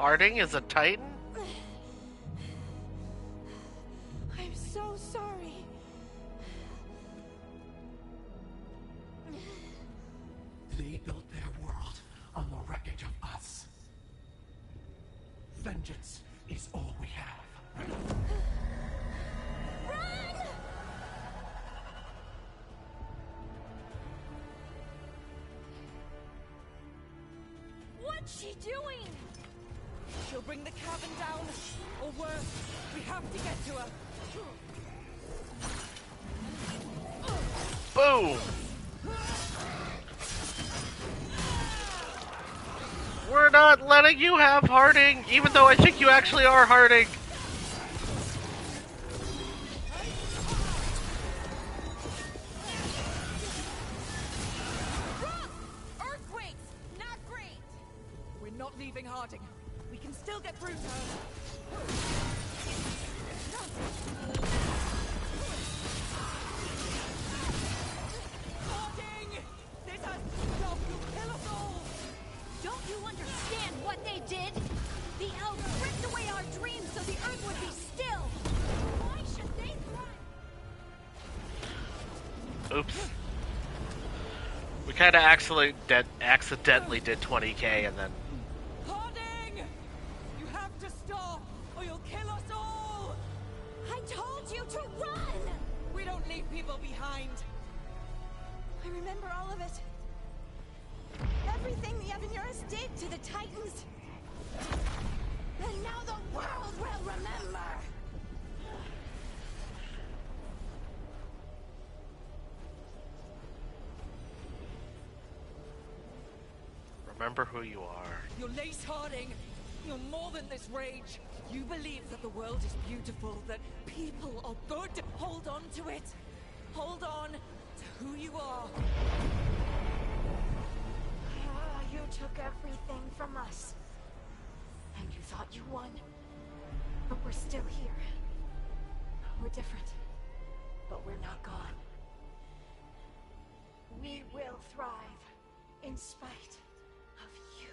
Harding is a Titan? I'm so sorry. They built their world on the wreckage of us. Vengeance is all we have. Run! What's she doing? She'll bring the cavern down, or worse, we have to get to her. Boom! We're not letting you have Harding, even though I think you actually are Harding. Earthquakes! Not great! We're not leaving Harding. We can still get through to her. Harding! This has to stop! You'll kill us all! Don't you understand what they did? The elves ripped away our dreams so the earth would be still. Why should they thrive? Oops. We kind of accidentally did 20k and then... Harding! You have to stop, or you'll kill us all! I told you to run! We don't leave people behind. I remember all of it. Everything the Avenuras did to the Titans. And now the world will remember. Remember who you are. You're Lace Harding. You're more than this rage. You believe that the world is beautiful, that people are good. Hold on to it. Hold on to who you are. You took everything from us. And you thought you won. But we're still here. We're different. But we're not gone. We will thrive in spite of you.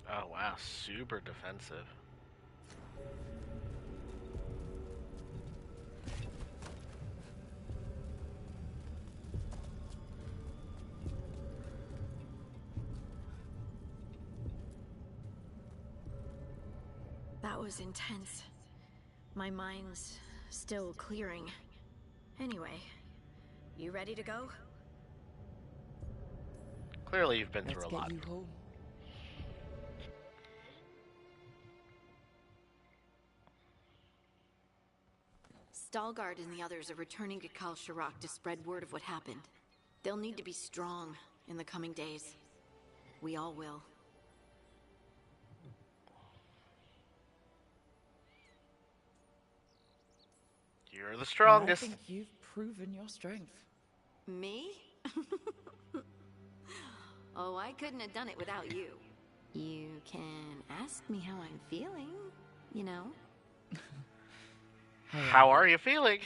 Oh wow, super defensive. That was intense. My mind's still clearing. Anyway, you ready to go? Clearly you've been through Let's a get lot. you home. Stalgard and the others are returning to Kal Shirak to spread word of what happened. They'll need to be strong in the coming days. We all will. You're the strongest. I think you've proven your strength. Me? Oh, I couldn't have done it without you. You can ask me how I'm feeling, you know? How are you feeling?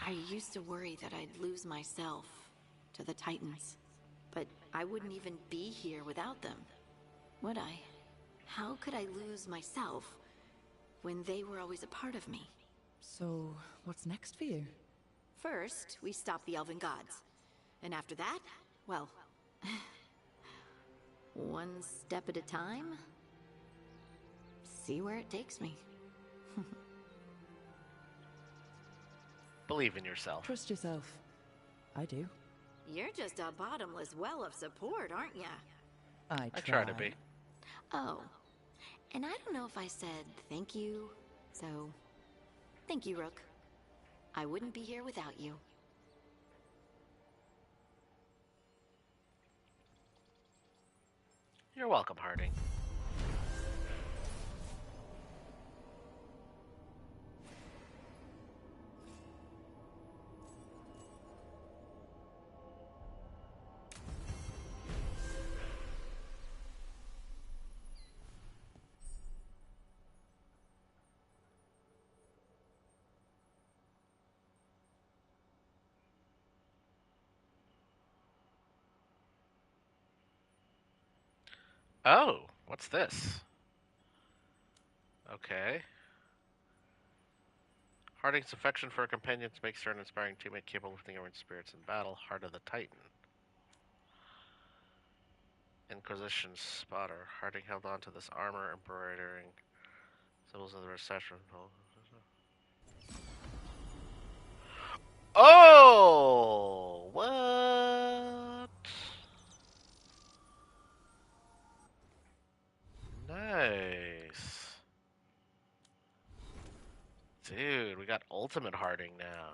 I used to worry that I'd lose myself to the Titans. But I wouldn't even be here without them, would I? How could I lose myself when they were always a part of me? So, what's next for you? First, we stop the Elven Gods. And after that, well... one step at a time. See where it takes me. Believe in yourself. Trust yourself. I do. You're just a bottomless well of support, aren't ya? I try to be. Oh, and I don't know if I said thank you, so thank you, Rook. I wouldn't be here without you. You're welcome, Harding. Oh, what's this? Okay. Harding's affection for her companions makes her an inspiring teammate capable of lifting everyone's spirits in battle. Heart of the Titan. Inquisition spotter. Harding held on to this armor, embroidering symbols of the recession. Oh! What? Nice. Dude, we got Ultimate Harding now.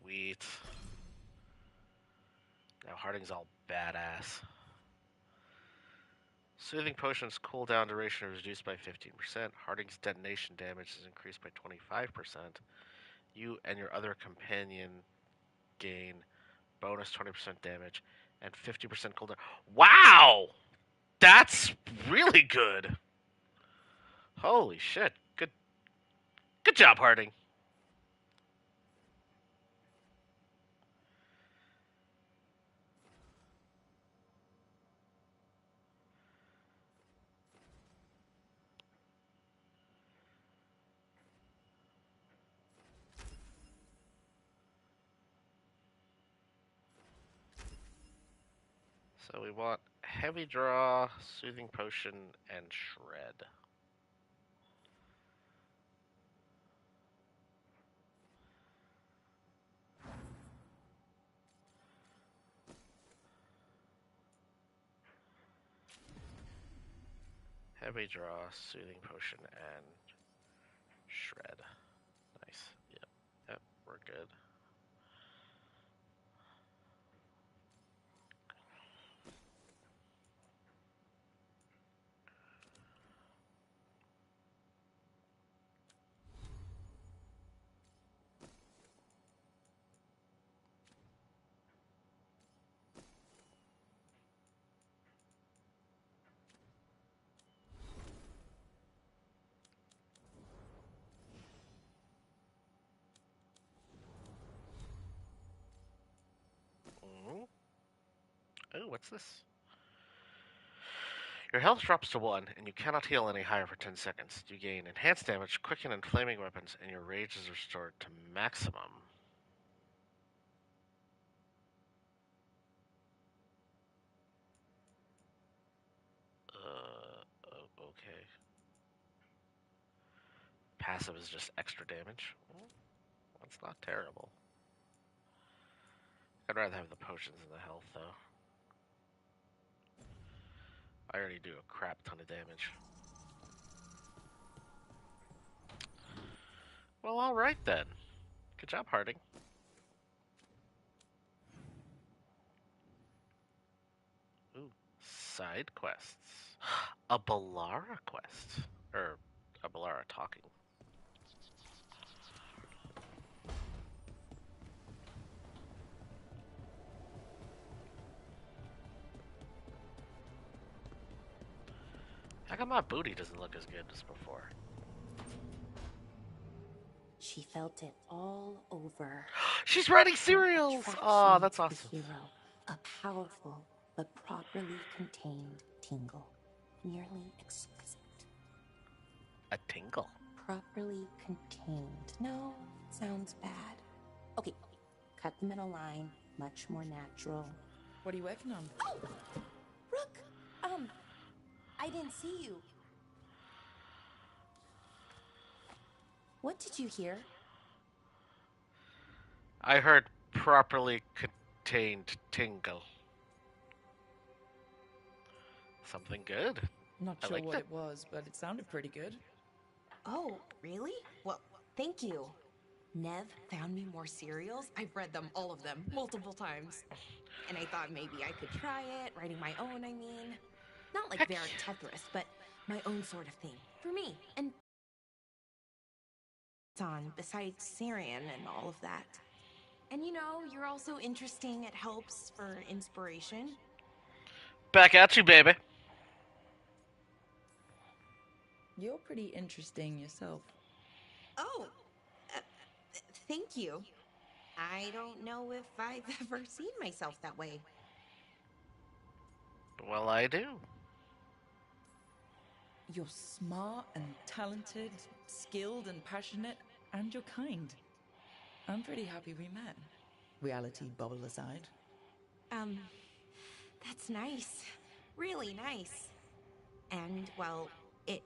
Sweet. Now Harding's all badass. Soothing Potion's cooldown duration is reduced by 15%. Harding's detonation damage is increased by 25%. You and your other companion gain bonus 20% damage and 50% cooldown. Wow! That's really good. Holy shit. Good job, Harding. So we want Heavy Draw, Soothing Potion, and Shred. Heavy Draw, Soothing Potion, and Shred. Nice. Yep, we're good. Oh, what's this? Your health drops to 1, and you cannot heal any higher for 10 seconds. You gain enhanced damage, quicken, and flaming weapons, and your rage is restored to maximum. Okay. Passive is just extra damage. Well, that's not terrible. I'd rather have the potions than the health, though. I already do a crap ton of damage. Well, alright then. Good job, Harding. Ooh, side quests. A Balara quest. Or, a Balara talking. How come my booty doesn't look as good as before? She felt it all over. She's writing cereals! Oh, that's awesome. Hero, a powerful but properly contained tingle. Nearly exquisite. A tingle? Properly contained. No, sounds bad. Okay, cut the middle line. Much more natural. What are you working on? Oh! Rook! I didn't see you. What did you hear? I heard properly contained tingle. Something good. Not sure what it was, but it sounded pretty good. Oh, really? Well, thank you. Nev found me more cereals. I've read them, all of them, multiple times. And I thought maybe I could try it, writing my own, I mean. Not like Varric Tetris, but my own sort of thing. For me. And on, besides Syrian and all of that. And you know, you're also interesting. It helps for inspiration. Back at you, baby. You're pretty interesting yourself. Oh, uh, thank you. I don't know if I've ever seen myself that way. Well, I do. You're smart and talented, skilled and passionate, and you're kind. I'm pretty happy we met. Reality bubble aside. That's nice. Really nice. And, well, it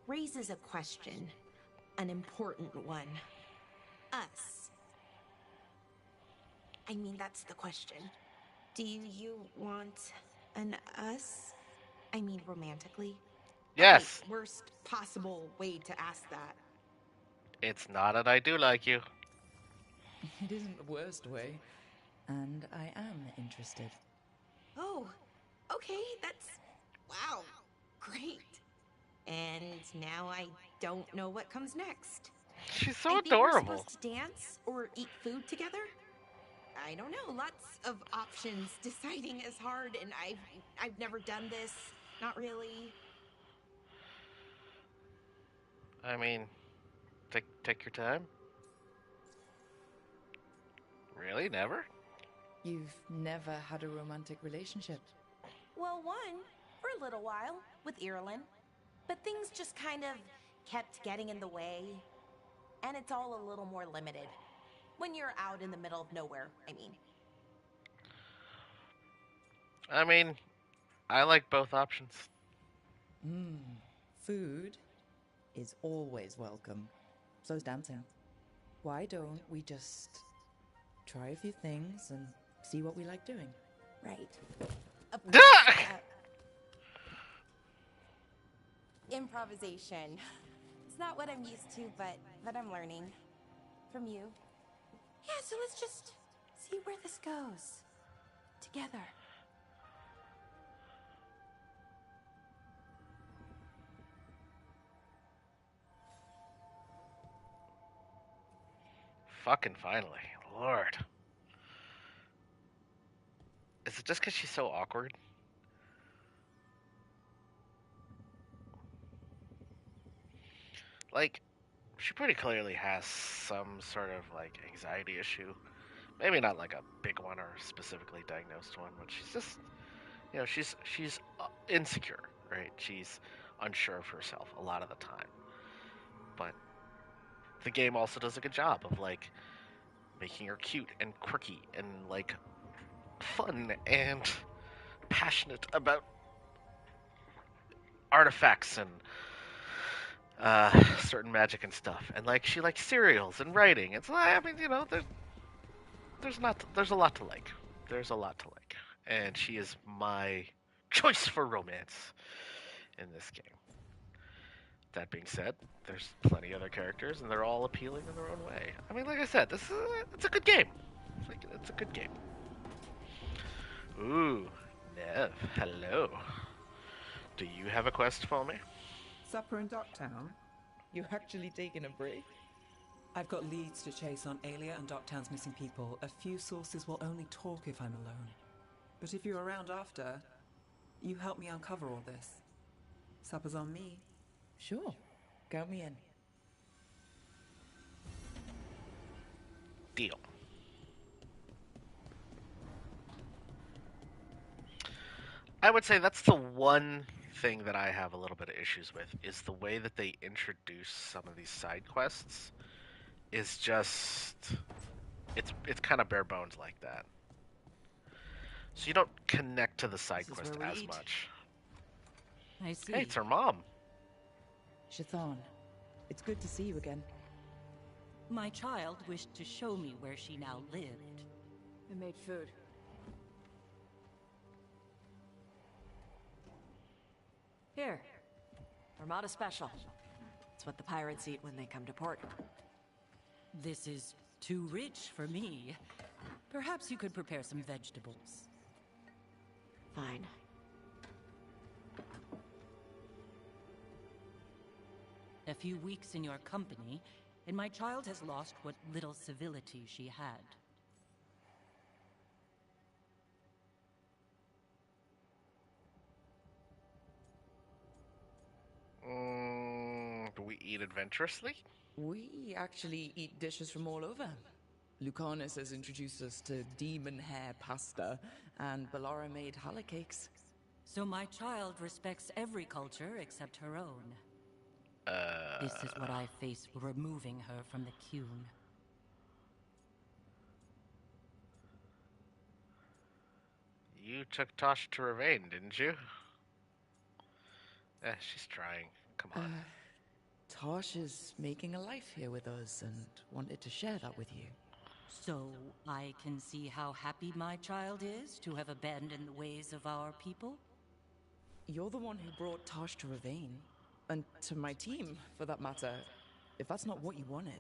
raises a question. An important one. Us. I mean, that's the question. Do you want an us? I mean, romantically? Yes. Okay, worst possible way to ask that. It's not that I do like you. It isn't the worst way. And I am interested. Oh, okay, that's... Wow, great. And now I don't know what comes next. She's so I think we're adorable. supposed to dance or eat food together? I don't know, lots of options. Deciding is hard, and I've never done this. Not really. I mean, take your time. Really? Never? You've never had a romantic relationship? Well, one, for a little while, with Ireland. But things just kind of kept getting in the way. And it's all a little more limited. When you're out in the middle of nowhere, I mean. I like both options. Food is always welcome. So's dancing. Why don't we just try a few things and see what we like doing? Right. Improvisation. It's not what I'm used to, but I'm learning. From you. Yeah, so let's just see where this goes. Together. Fucking finally. Lord. Is it just because she's so awkward? Like, she pretty clearly has some sort of, like, anxiety issue. Maybe not like a big one or specifically diagnosed one, but she's just, she's insecure, right? She's unsure of herself a lot of the time. But the game also does a good job of, like, making her cute and quirky and, like, fun and passionate about artifacts and certain magic and stuff. And, like, she likes cereals and writing. It's like, there's a lot to like. There's a lot to like. And she is my choice for romance in this game. That being said, there's plenty of other characters, and they're all appealing in their own way. I mean, like I said, it's a good game. It's a good game. Ooh, Nev, hello. Do you have a quest for me? Supper in Docktown? You're actually taking a break? I've got leads to chase on Alia and Docktown's missing people. A few sources will only talk if I'm alone. But if you're around after, you help me uncover all this. Supper's on me. Sure. Count me in. Deal. I would say that's the one thing that I have a little bit of issues with, is the way that they introduce some of these side quests is just... It's kind of bare bones like that. So you don't connect to the side quest as much. I see. Hey, it's her mom. Shathan, it's good to see you again. My child wished to show me where she now lived. I made food. Here. Armada Special. It's what the pirates eat when they come to port. This is too rich for me. Perhaps you could prepare some vegetables. Fine. A few weeks in your company, and my child has lost what little civility she had. we eat adventurously? We actually eat dishes from all over. Lucanus has introduced us to demon hair pasta, and Bellara made challah cakes. So my child respects every culture except her own. This is what I face removing her from the Qun. You took Tasha to Ravain, didn't you? She's trying. Come on. Tosh is making a life here with us and wanted to share that with you. So I can see how happy my child is to have abandoned the ways of our people? You're the one who brought Tosh to Ravain. And to my team, for that matter. If that's not what you wanted.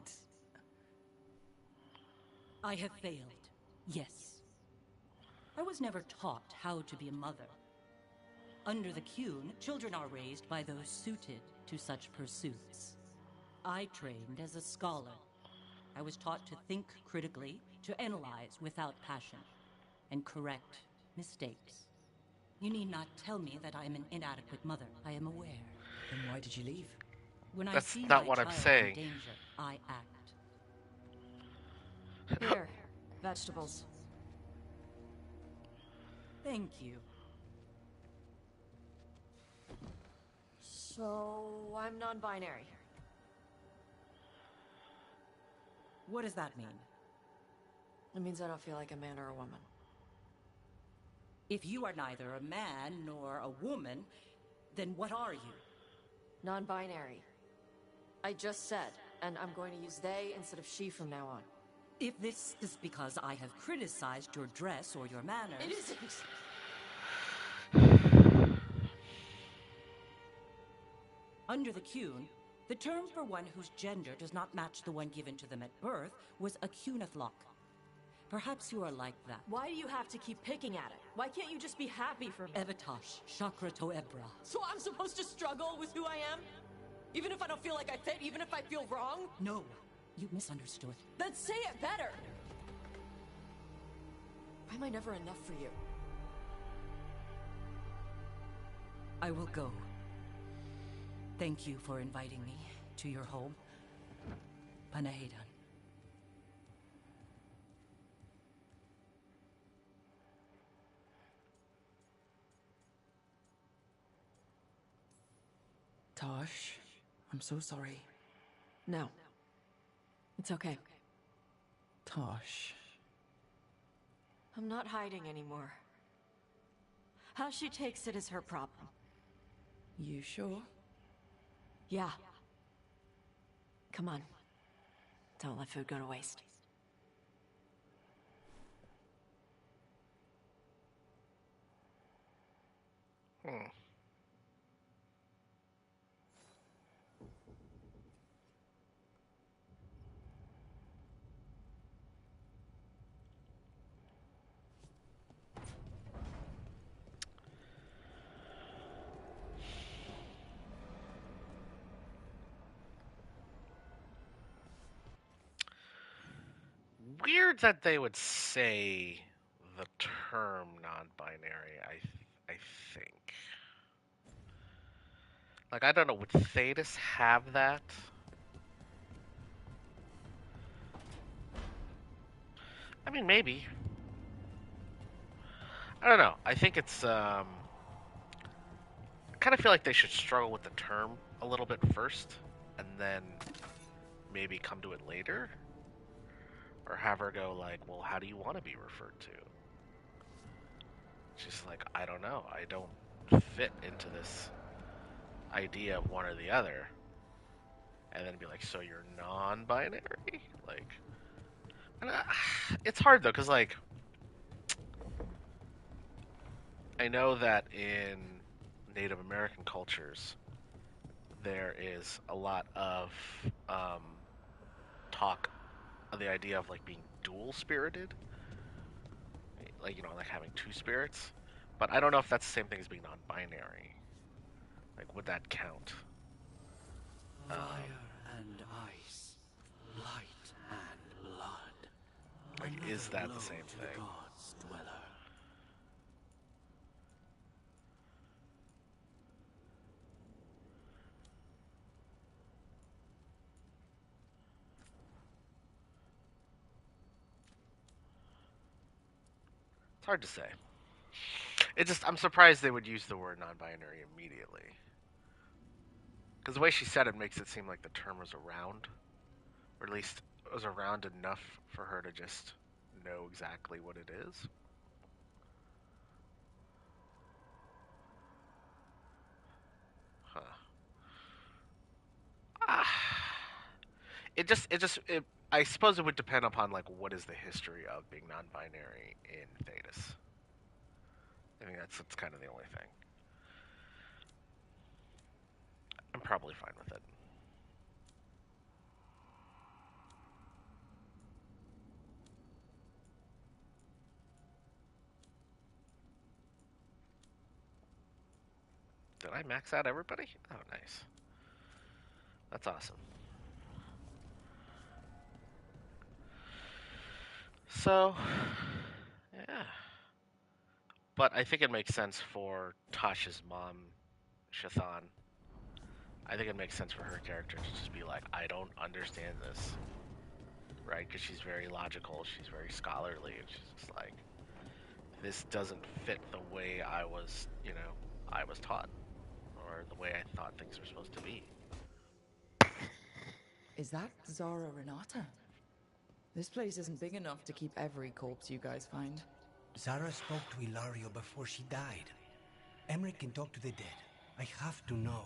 I have failed, yes. I was never taught how to be a mother. Under the Qun, children are raised by those suited to such pursuits. I trained as a scholar. I was taught to think critically, to analyze without passion, and correct mistakes. You need not tell me that I am an inadequate mother. I am aware. Then why did you leave? When I That's see not my what I'm child saying. in danger, I act. Here, vegetables. Thank you. So, I'm non-binary. What does that mean? It means I don't feel like a man or a woman. If you are neither a man nor a woman, then what are you? Non-binary. I just said, and I'm going to use they instead of she from now on. If this is because I have criticized your dress or your manners... It isn't! Under the Qun, the term for one whose gender does not match the one given to them at birth was a Qunathlok. Perhaps you are like that. Why do you have to keep picking at it? Why can't you just be happy for me? Evatosh, Chakra to Ebra. So I'm supposed to struggle with who I am? Even if I don't feel like I fit, even if I feel wrong? No, you misunderstood. Then say it better! Why am I never enough for you? I will go. Thank you for inviting me to your home. Panahedan. Tosh, I'm so sorry. No. It's okay. Tosh. I'm not hiding anymore. How she takes it is her problem. You sure? Yeah. Come on. Don't let food go to waste. Weird that they would say the term non-binary. I think. Like, I don't know. Would Thetis have that? I mean, maybe. I don't know. I think it's I kind of feel like they should struggle with the term a little bit first, and then maybe come to it later. Or have her go like, well, how do you want to be referred to? She's like, I don't know. I don't fit into this idea of one or the other. And then be like, so you're non-binary? Like, and, it's hard though, because like, I know that in Native American cultures, there is a lot of talk of the idea of like being dual-spirited, like, you know, like having two spirits. But I don't know if that's the same thing as being non-binary. Like, would that count? Fire and ice, light and blood. Like, is that the same To thing? the gods' dweller. It's hard to say. It's just I'm surprised they would use the word non-binary immediately. Because the way she said it makes it seem like the term was around, or at least was around enough for her to just know exactly what it is. Huh. Ah. I suppose it would depend upon like what is the history of being non-binary in Thetis. I think that's kind of the only thing. I'm probably fine with it. Did I max out everybody? Oh, nice. That's awesome. So, yeah. But I think it makes sense for Tasha's mom, Shathan. I think it makes sense for her character to just be like, I don't understand this. Right? Because she's very logical, she's very scholarly, and she's just like, this doesn't fit the way I was taught, or the way I thought things were supposed to be. Is that Zara Renata? This place isn't big enough to keep every corpse you guys find. Zara spoke to Ilario before she died. Emmerich can talk to the dead. I have to know.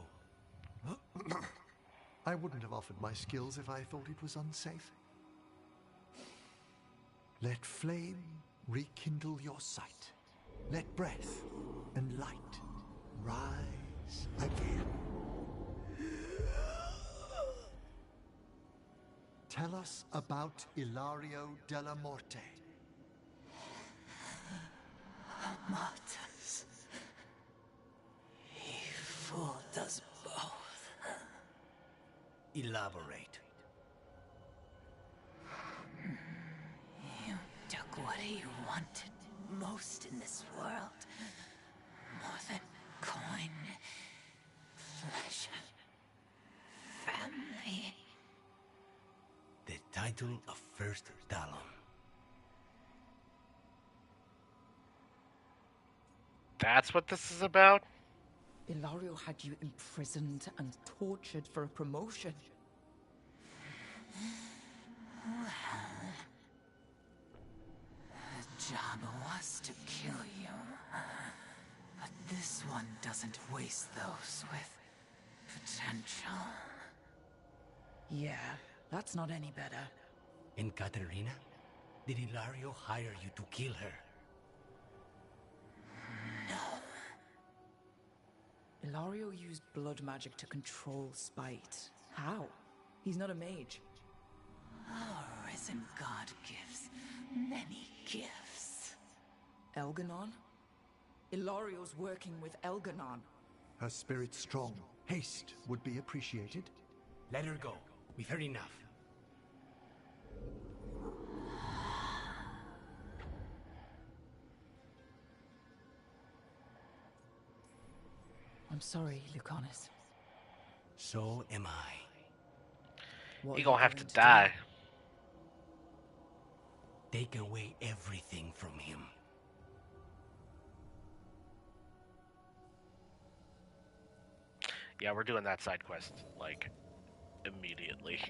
I wouldn't have offered my skills if I thought it was unsafe. Let flame rekindle your sight. Let breath and light rise again. Tell us about Ilario della Morte. Martyrs. He fooled us both. Elaborate. You took what he wanted most in this world. More than coin, pleasure, family. The title of First Talon. That's what this is about? Ilario had you imprisoned and tortured for a promotion. Well, the job was to kill you. But this one doesn't waste those with potential. Yeah, that's not any better. And Katerina? Did Ilario hire you to kill her? Ilario used blood magic to control spite. How? He's not a mage. Our risen god gives many gifts. Elganon? Ilario's working with Elganon. Her spirit strong. Haste would be appreciated. Let her go. We've heard enough. I'm sorry, Lucanus. So am I. You're gonna have to die. Take away everything from him. Yeah, we're doing that side quest, like, immediately.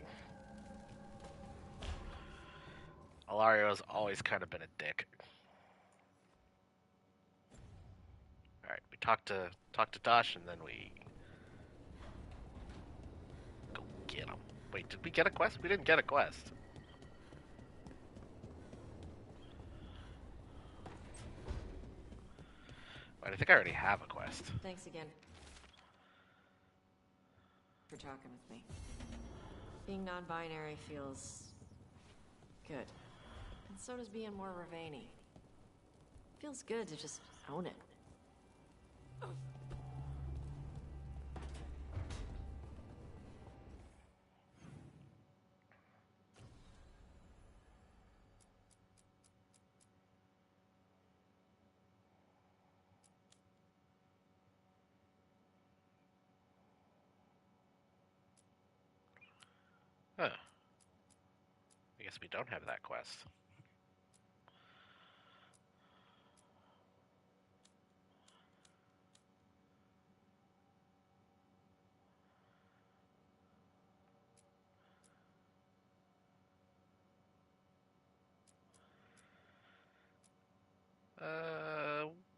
Alario's always kind of been a dick. Alright, we talk to Tosh, and then we go get him. Wait, did we get a quest? We didn't get a quest. Wait, I think I already have a quest. Thanks again for talking with me. Being non-binary feels good. And so does being more Ravani. Feels good to just own it. Huh. I guess we don't have that quest.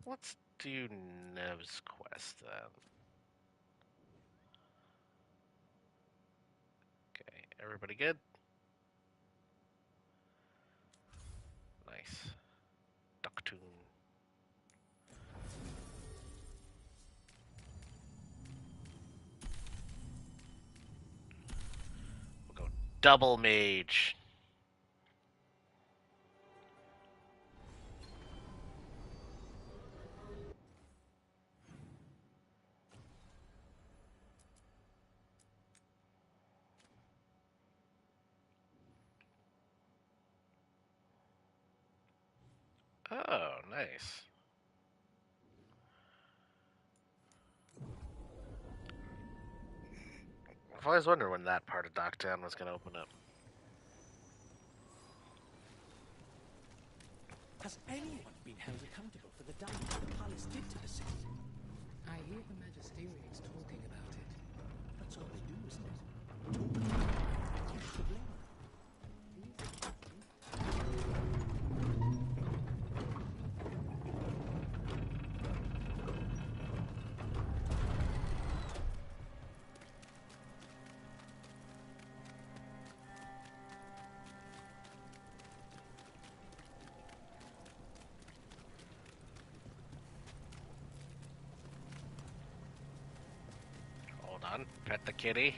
Let's do Nev's quest then. Okay, everybody good? Nice. Ducktoon. We'll go double mage. Oh, nice. I've always wondered when that part of Docktown was going to open up. Has anyone been held accountable for the damage the palace did to the city? I hear the Magisterians talking about it. That's all they do, isn't it? Talk about it. Who's to blame? Hold on, pet the kitty.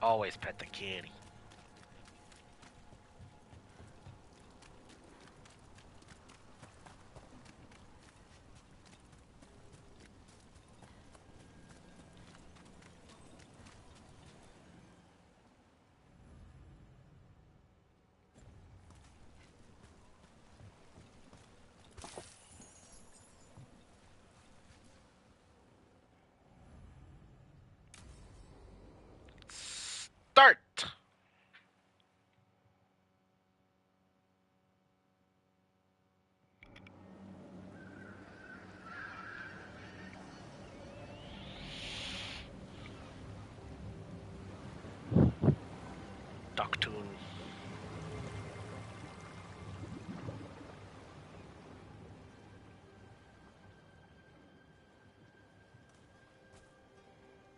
Always pet the kitty. Start! Ducktoon.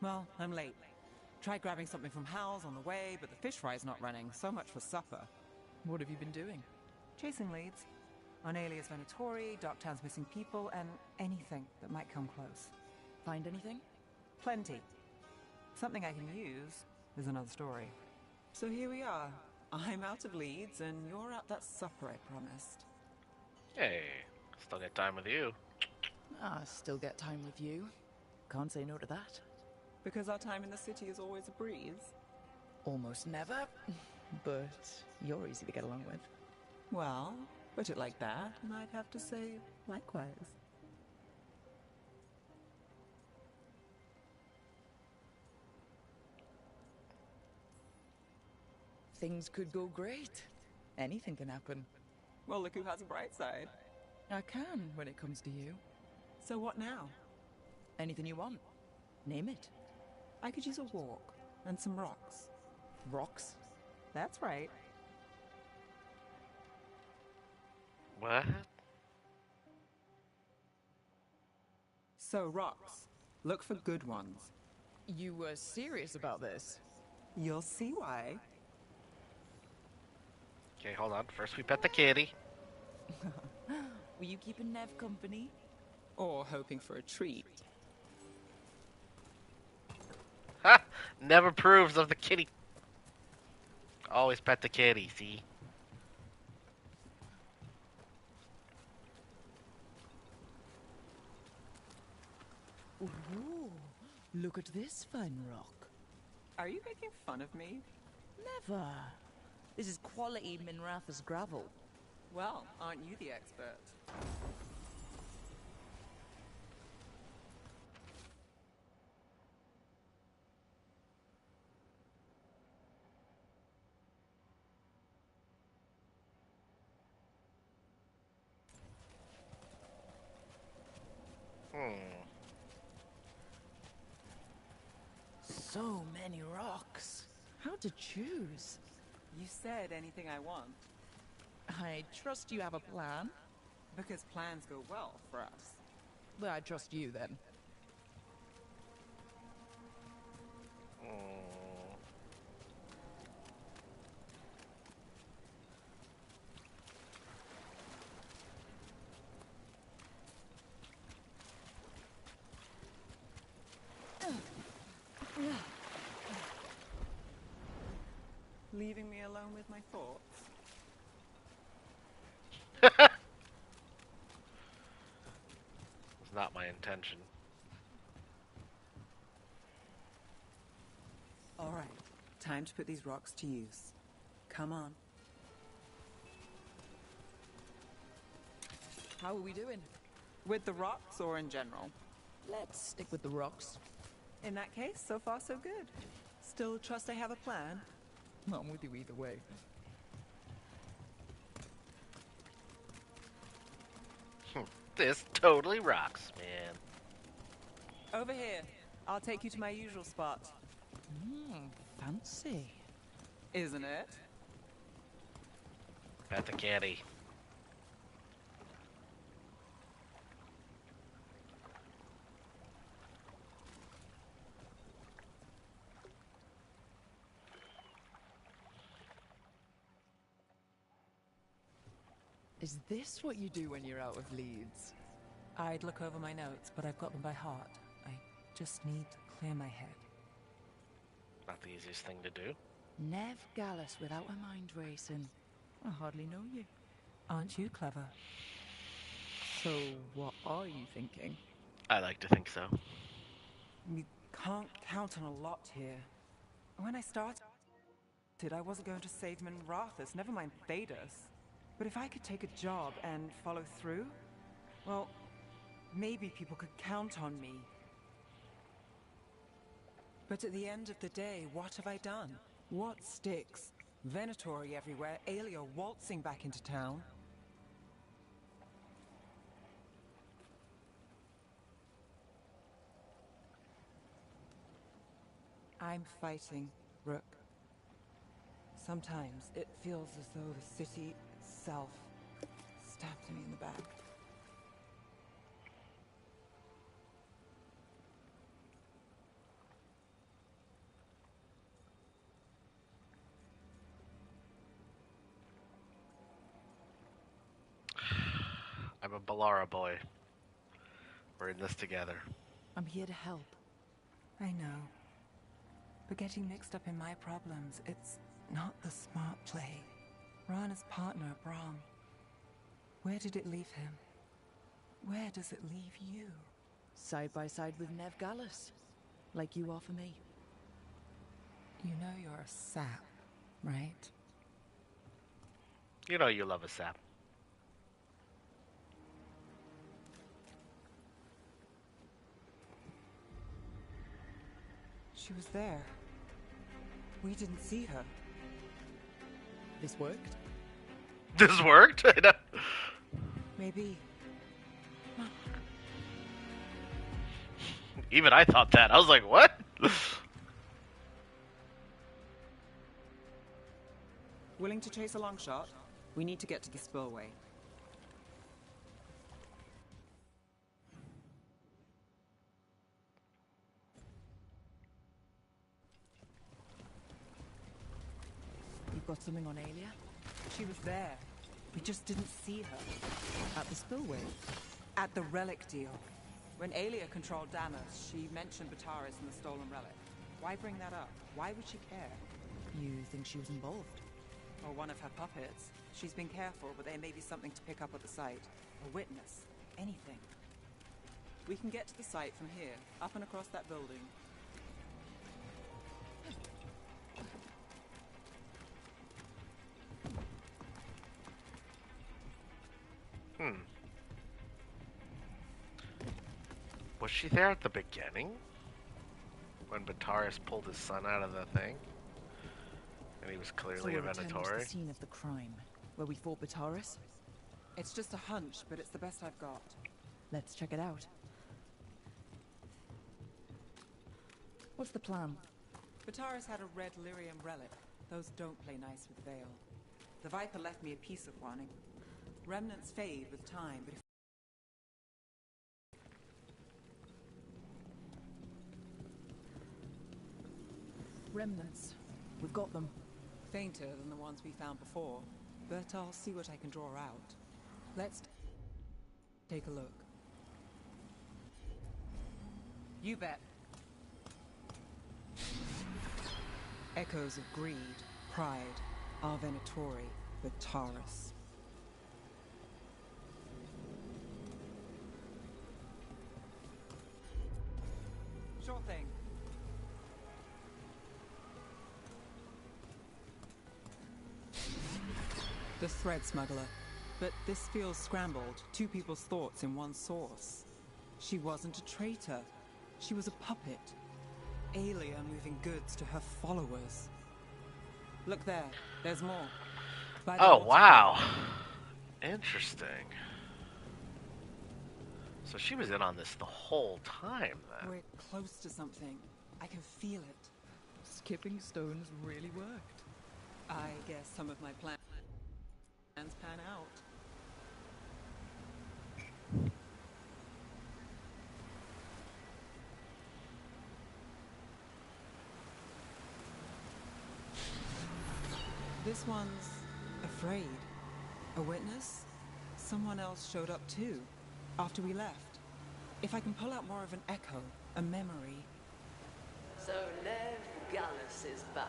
Well, I'm late. Tried grabbing something from Hal's on the way, but the fish fry's not running. So much for supper. What have you been doing? Chasing leads. On Alias Venatori, Docktown's missing people, and anything that might come close. Find anything? Plenty. Something I can use is another story. So here we are. I'm out of leads, and you're at that supper I promised. Hey, still got time with you. Ah, still get time with you. Can't say no to that. Because our time in the city is always a breeze. Almost never, but you're easy to get along with. Well, put it like that, and I'd have to say likewise. Things could go great. Anything can happen. Well, look who has a bright side. I can when it comes to you. So what now? Anything you want. Name it. I could use a walk and some rocks. Rocks? That's right. What? So, rocks. Look for good ones. You were serious about this? You'll see why. Okay, hold on. First we pet the kitty. Were you keeping Nev company? Or hoping for a treat. Ha! Never approves of the kitty. Always pet the kitty, see? Ooh, look at this fine rock. Are you making fun of me? Never. This is quality Minratha's gravel. Well, aren't you the expert? So many rocks. How to choose? You said anything I want. I trust you have a plan. Because plans go well for us. Well, I trust you then. Leaving me alone with my thoughts? It's not my intention. All right, time to put these rocks to use. Come on. How are we doing? With the rocks or in general? Let's stick with the rocks. In that case, so far so good. Still trust I have a plan? I'm with you either way. This totally rocks, man. Over here. I'll take you to my usual spot. Fancy. Isn't it? At the caddy. Is this what you do when you're out of leads? I'd look over my notes, but I've got them by heart. I just need to clear my head. Not the easiest thing to do. Nev Gallus without a mind racing. I hardly know you. Aren't you clever? So, what are you thinking? I like to think so. We can't count on a lot here. When I started, I wasn't going to save Minrathus, never mind Thedas. But if I could take a job and follow through, well, maybe people could count on me. But at the end of the day, what have I done? What sticks? Venatori everywhere, Aelia waltzing back into town. I'm fighting, Rook. Sometimes it feels as though the city itself stabbed me in the back. I'm a Balara boy. We're in this together. I'm here to help. I know. But getting mixed up in my problems, it's not the smart play. Rana's partner, Brahm. Where did it leave him? Where does it leave you? Side by side with Nev Gallus. Like you are for me. You know you're a sap, right? You know you love a sap. She was there. We didn't see her. This worked? This worked? Maybe. Even I thought that. I was like, what? Willing to chase a long shot? We need to get to the spillway. You've got something on Aelia? She was there. We just didn't see her. At the spillway? At the relic deal. When Aelia controlled Damas, she mentioned Bataris and the stolen relic. Why bring that up? Why would she care? You think she was involved? Or one of her puppets. She's been careful, but there may be something to pick up at the site. A witness. Anything. We can get to the site from here, up and across that building. Was she there at the beginning? When Bataris pulled his son out of the thing? And he was clearly a return to the Venatori? scene of the crime, where we fought Bataris? It's just a hunch, but it's the best I've got. Let's check it out. What's the plan? Vitaris had a red lyrium relic. Those don't play nice with Veil. The Viper left me a piece of one. Remnants fade with time, but if... Remnants. We've got them. Fainter than the ones we found before, but I'll see what I can draw out. Let's take a look. You bet. Echoes of greed, pride, our Venatori, with Taurus. Sure thing. The thread smuggler. But this feels scrambled. Two people's thoughts in one source. She wasn't a traitor. She was a puppet. Aelia moving goods to her followers. Look there. There's more. Oh, wow. Interesting. So she was in on this the whole time, then. We're close to something. I can feel it. Skipping stones really worked. I guess some of my plans pan out. This one's afraid. A witness? Someone else showed up too, after we left. If I can pull out more of an echo, a memory. So Nev Gallus is back.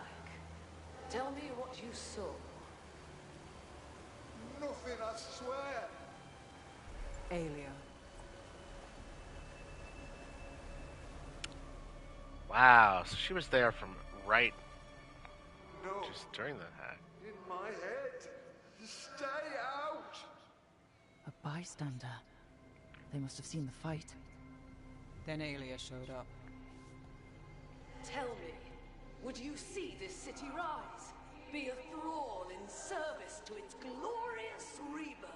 Tell me what you saw. Nothing, I swear. Aelia. Wow, so she was there from right No. just during the hack. In my head. Stay out. A bystander. They must have seen the fight. Then Aelia showed up. Tell me, would you see this city rise? Be a thrall in service to its glorious rebirth?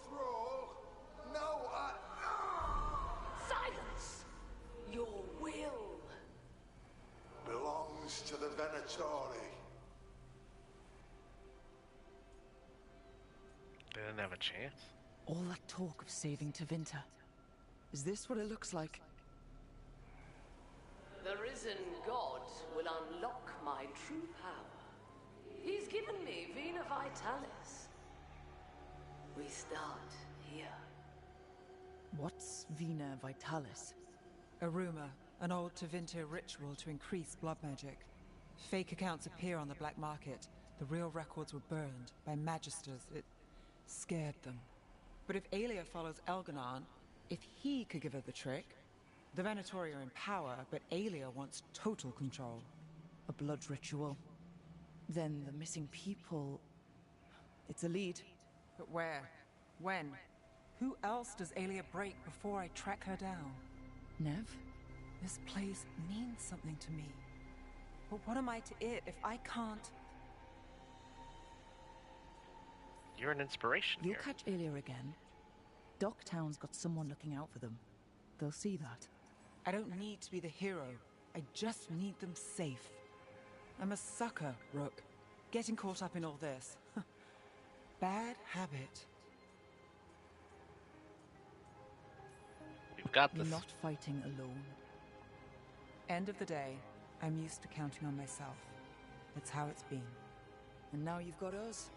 Thrall? No, Silence! Your will belongs to the Venatori. They didn't have a chance. All that talk of saving Tevinter. Is this what it looks like? The risen god will unlock my true power. He's given me Vena Vitalis. We start here. What's Vena Vitalis? A rumor, an old Tevinter ritual to increase blood magic. Fake accounts appear on the black market. The real records were burned by magisters. It scared them. But if Aelia follows Elganon, if he could give her the trick, the Venatori are in power, but Aelia wants total control. A blood ritual. Then the missing people... It's a lead. But where? When? Who else does Aelia break before I track her down? Nev? This place means something to me. But what am I to it if I can't... You're an inspiration You'll here. catch Aelia again. Docktown's got someone looking out for them. They'll see that. I don't need to be the hero. I just need them safe. I'm a sucker, Rook. Getting caught up in all this. Bad habit. You've got this. You're not fighting alone. End of the day, I'm used to counting on myself. That's how it's been. And now you've got us.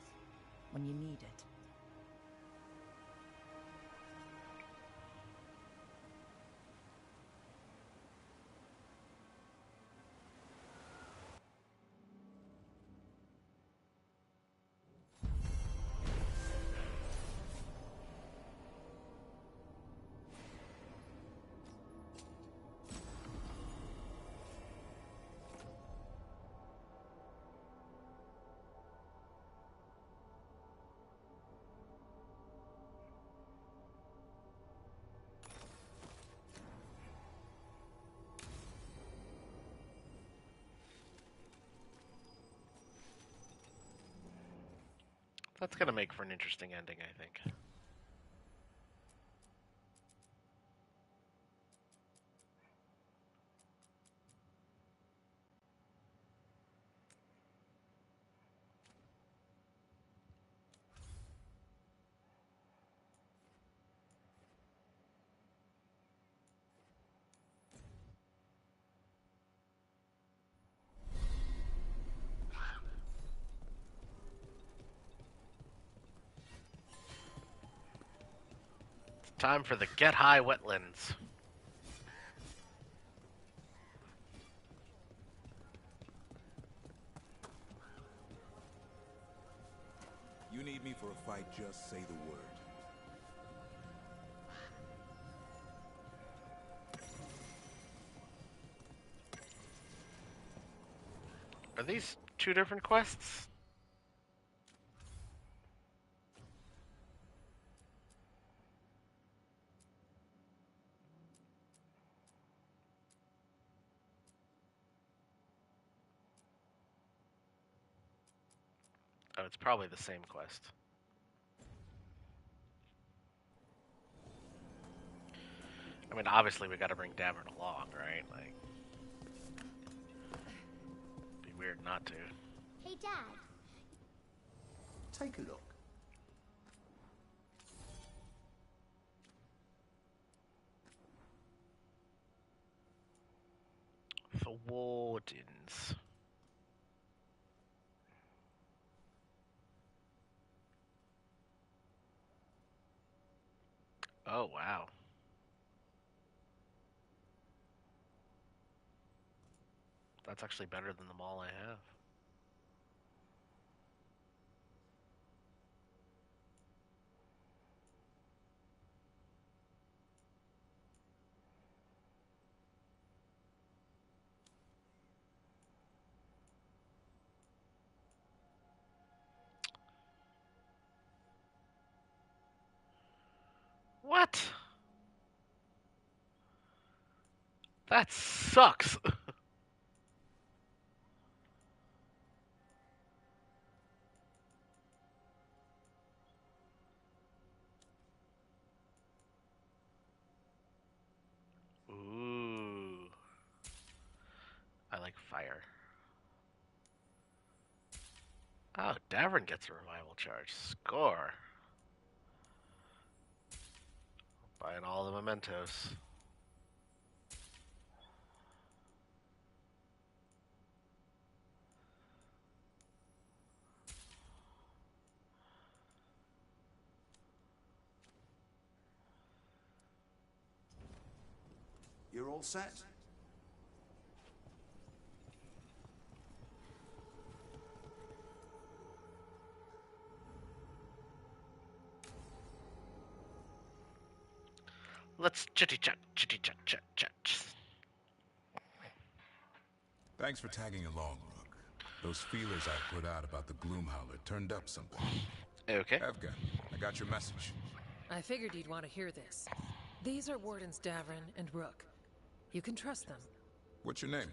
When you need it. That's gonna make for an interesting ending, I think. Time for the Get High Wetlands. You need me for a fight, just say the word. Are these two different quests? Oh, it's probably the same quest. I mean, obviously we gotta bring Davern along, right? Like, be weird not to. Hey, Dad. Take a look. The Wardens. Oh, wow. That's actually better than the mall I have. What? That sucks. Ooh. I like fire. Oh, Davern gets a revival charge. Score. Buying all the mementos. You're all set? Let's chitty chat, chitty chat, chat, chat. Thanks for tagging along, Rook. Those feelers I put out about the Gloomhowler turned up something. Okay. Evgen, I got your message. I figured you'd want to hear this. These are Wardens Davern and Rook. You can trust them. What's your name?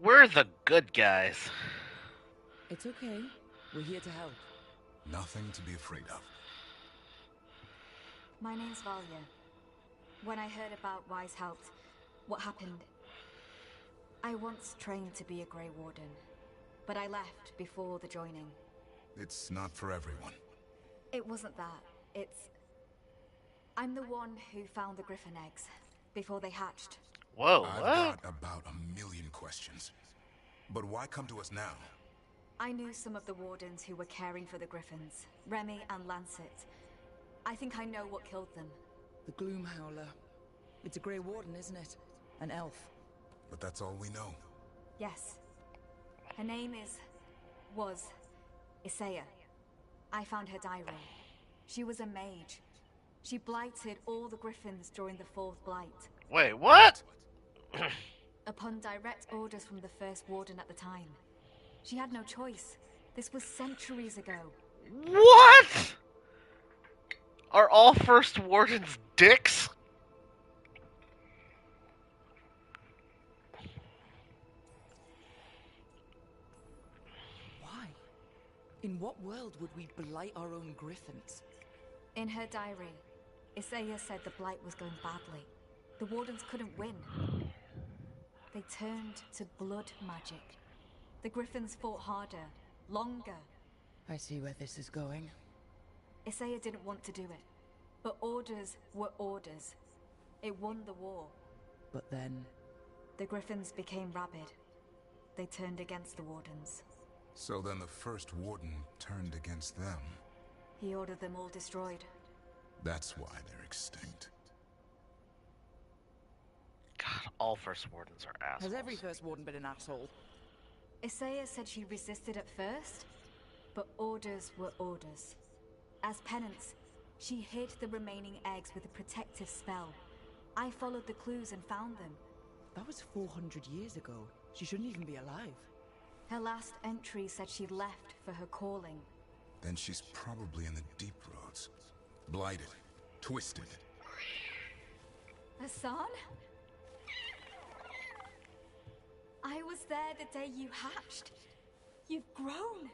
We're the good guys. It's okay. We're here to help. Nothing to be afraid of. My name's Valya. When I heard about Weishaupt, what happened, I once trained to be a Grey Warden, but I left before the joining. It's not for everyone. It wasn't that. I'm the one who found the Griffin eggs before they hatched. Whoa, I've got about 1,000,000 questions. But why come to us now? I knew some of the Wardens who were caring for the Griffins, Remy and Lancet. I think I know what killed them. The Gloomhowler. It's a Grey Warden, isn't it? An elf. But that's all we know. Yes. Her name was Isaiah. I found her diary. She was a mage. She blighted all the Griffins during the Fourth Blight. Wait, what? Upon direct orders from the First Warden at the time. She had no choice. This was centuries ago. What? Are all First Wardens dicks? Why? In what world would we blight our own Griffins? In her diary, Isaiah said the blight was going badly. The Wardens couldn't win. They turned to blood magic. The Griffins fought harder, longer. I see where this is going. Isaiah didn't want to do it, but orders were orders. It won the war. But then... The Griffins became rabid. They turned against the Wardens. So then the first warden turned against them. He ordered them all destroyed. That's why they're extinct. God, all First Wardens are assholes. Has every First Warden been an asshole? Isaiah said she resisted at first, but orders were orders. As penance, she hid the remaining eggs with a protective spell. I followed the clues and found them. That was 400 years ago. She shouldn't even be alive. Her last entry said she left for her calling. Then she's probably in the deep roads. Blighted. Twisted. Hassan? I was there the day you hatched. You've grown.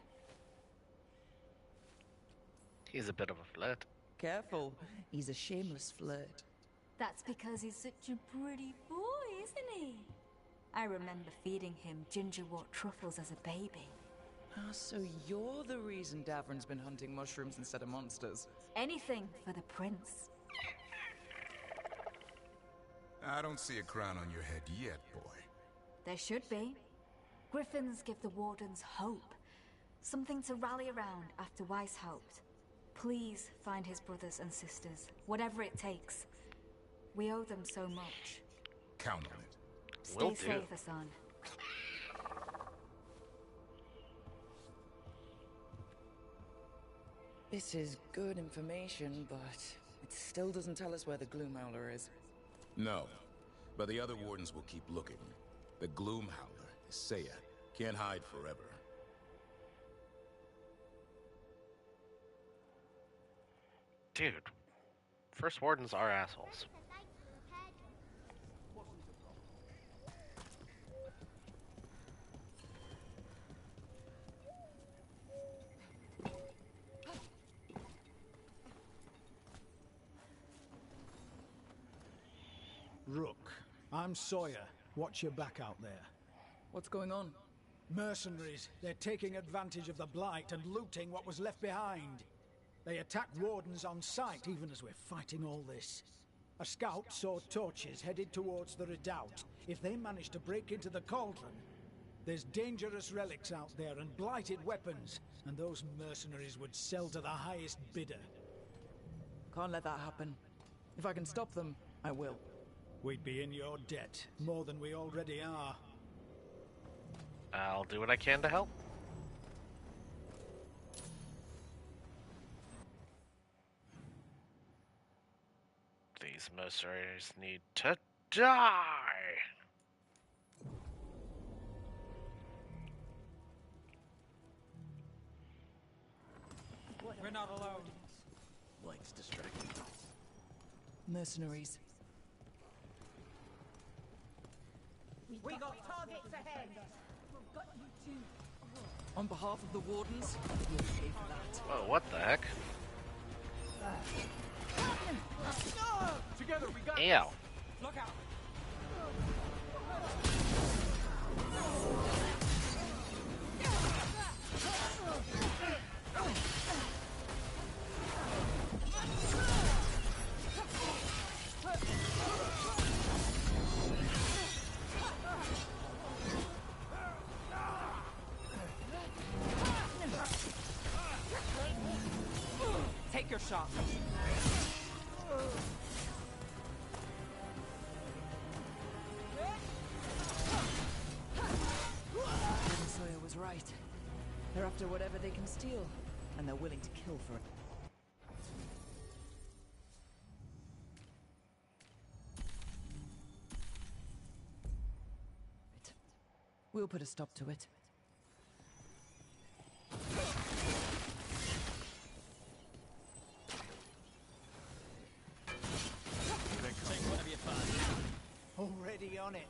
He's a bit of a flirt. Careful. He's a shameless flirt. That's because he's such a pretty boy, isn't he? I remember feeding him gingerwort truffles as a baby. Ah, so you're the reason Davron's been hunting mushrooms instead of monsters. Anything for the prince. I don't see a crown on your head yet, boy. There should be. Griffins give the Wardens hope. Something to rally around after Weishaupt. Please find his brothers and sisters, whatever it takes. We owe them so much. Count on it. Stay safe, Hassan. This is good information, but it still doesn't tell us where the Gloomhowler is. No, but the other wardens will keep looking. The Gloomhowler, Isaiah, can't hide forever. Dude, First Wardens are assholes. Rook, I'm Sawyer. Watch your back out there. What's going on? Mercenaries. They're taking advantage of the Blight and looting what was left behind. They attacked Wardens on sight, even as we're fighting all this. A scout saw torches headed towards the redoubt. If they manage to break into the cauldron, there's dangerous relics out there and blighted weapons, and those mercenaries would sell to the highest bidder. Can't let that happen. If I can stop them, I will. We'd be in your debt, more than we already are. I'll do what I can to help. These mercenaries need to die! We're not allowed. Light's distracting. Mercenaries. We got targets ahead. We've got you too. On behalf of the Wardens, we'll pay for that. Whoa, what the heck? Together we got Ew. this. Look out. Take your shot. Sawyer was right. They're after whatever they can steal, and they're willing to kill for it. We'll put a stop to it. Take whatever you find. Already on it.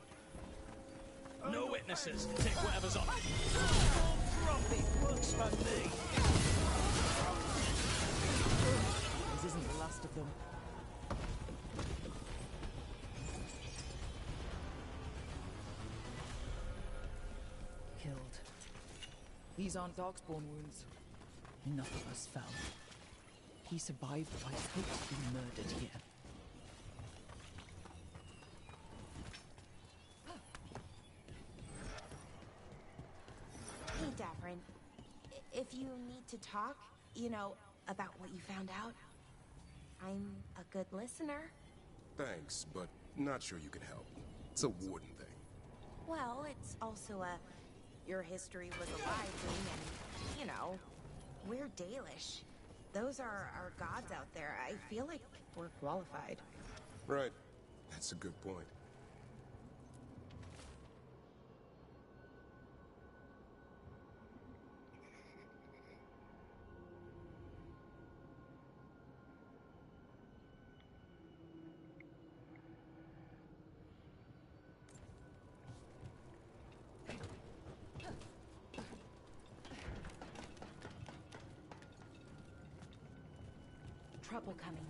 No witnesses. Take whatever's on. Profit works for me. This isn't the last of them. Killed. These aren't Darkspawn wounds. Enough of us fell. He survived by hoped to be murdered here. Hey, Davrin. if you need to talk, you know, about what you found out, I'm a good listener. Thanks, but not sure you can help. It's a warden thing. Well, it's also a your history was a lie thing, and, you know, we're Dalish. Those are our gods out there. I feel like we're qualified. Right. That's a good point. Trouble coming.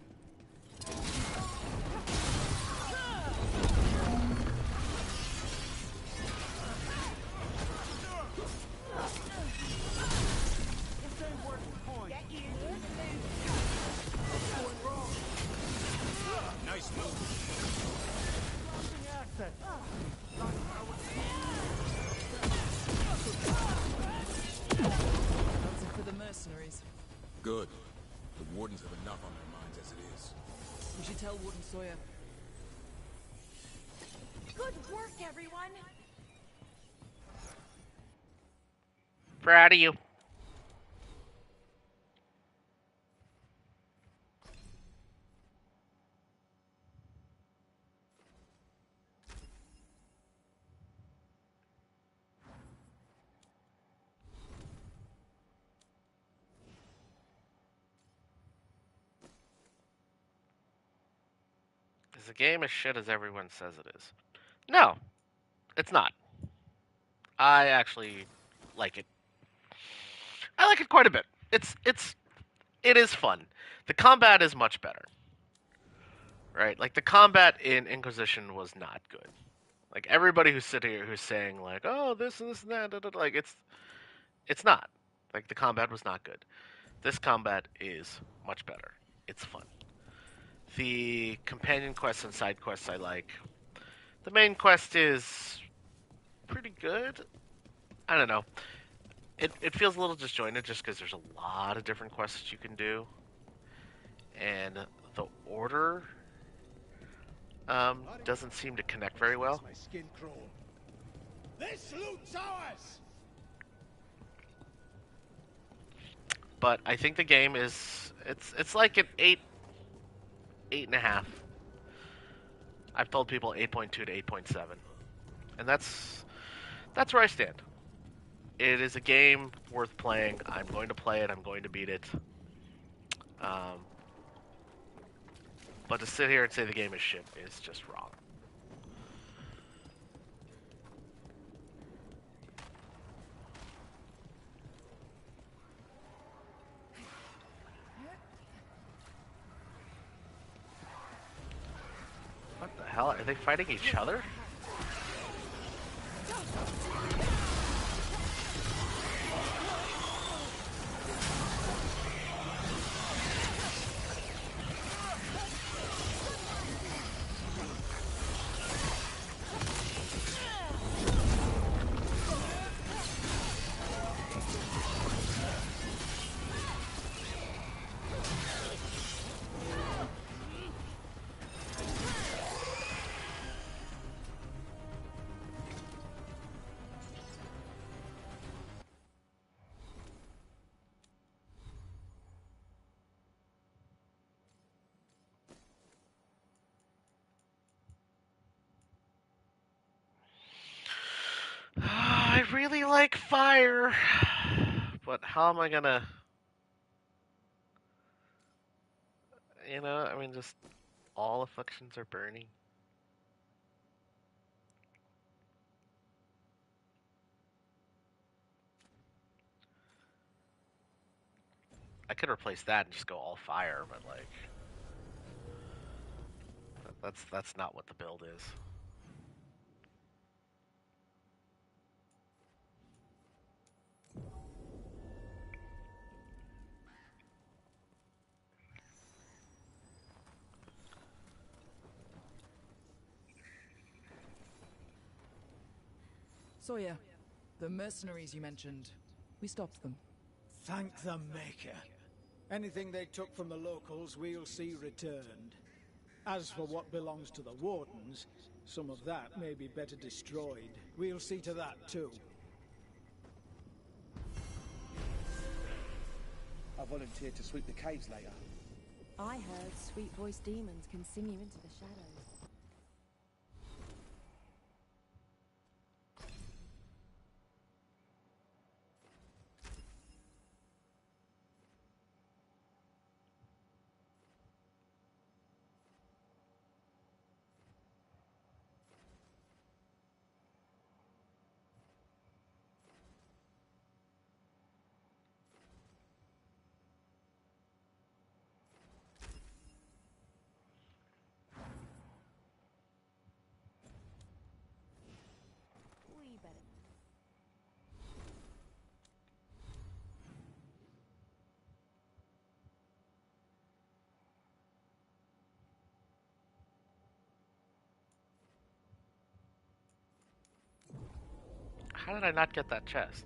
Nice move. That's it for the mercenaries. Good. The wardens have enough on their minds as it is. We should tell Warden Sawyer. Good work, everyone! Proud of you. Is the game as shit as everyone says it is? No, it's not. I actually like it. I like it quite a bit. It is fun. The combat is much better. Right? Like the combat in Inquisition was not good. Like everybody who's sitting here who's saying like, "Oh, this and this and that," like it's not. Like the combat was not good. This combat is much better. It's fun. The companion quests and side quests I like. The main quest is pretty good. I don't know. It feels a little disjointed just because there's a lot of different quests that you can do, and the order doesn't seem to connect very well. My skin crawl. This loot's ours! But I think the game is it's like an 8.5. I've told people 8.2 to 8.7, and that's where I stand. It is a game worth playing. I'm going to play it. I'm going to beat it. But to sit here and say the game is shit is just wrong. What the hell? Are they fighting each other? I really like fire, but how am I gonna, I mean, just all afflictions are burning. I could replace that and just go all fire, but like, that's not what the build is. Sawyer, the mercenaries you mentioned, we stopped them. Thank the Maker. Anything they took from the locals, we'll see returned. As for what belongs to the Wardens, some of that may be better destroyed. We'll see to that, too. I volunteered to sweep the caves later. I heard sweet-voiced demons can sing you into the shadows. We better. How did I not get that chest?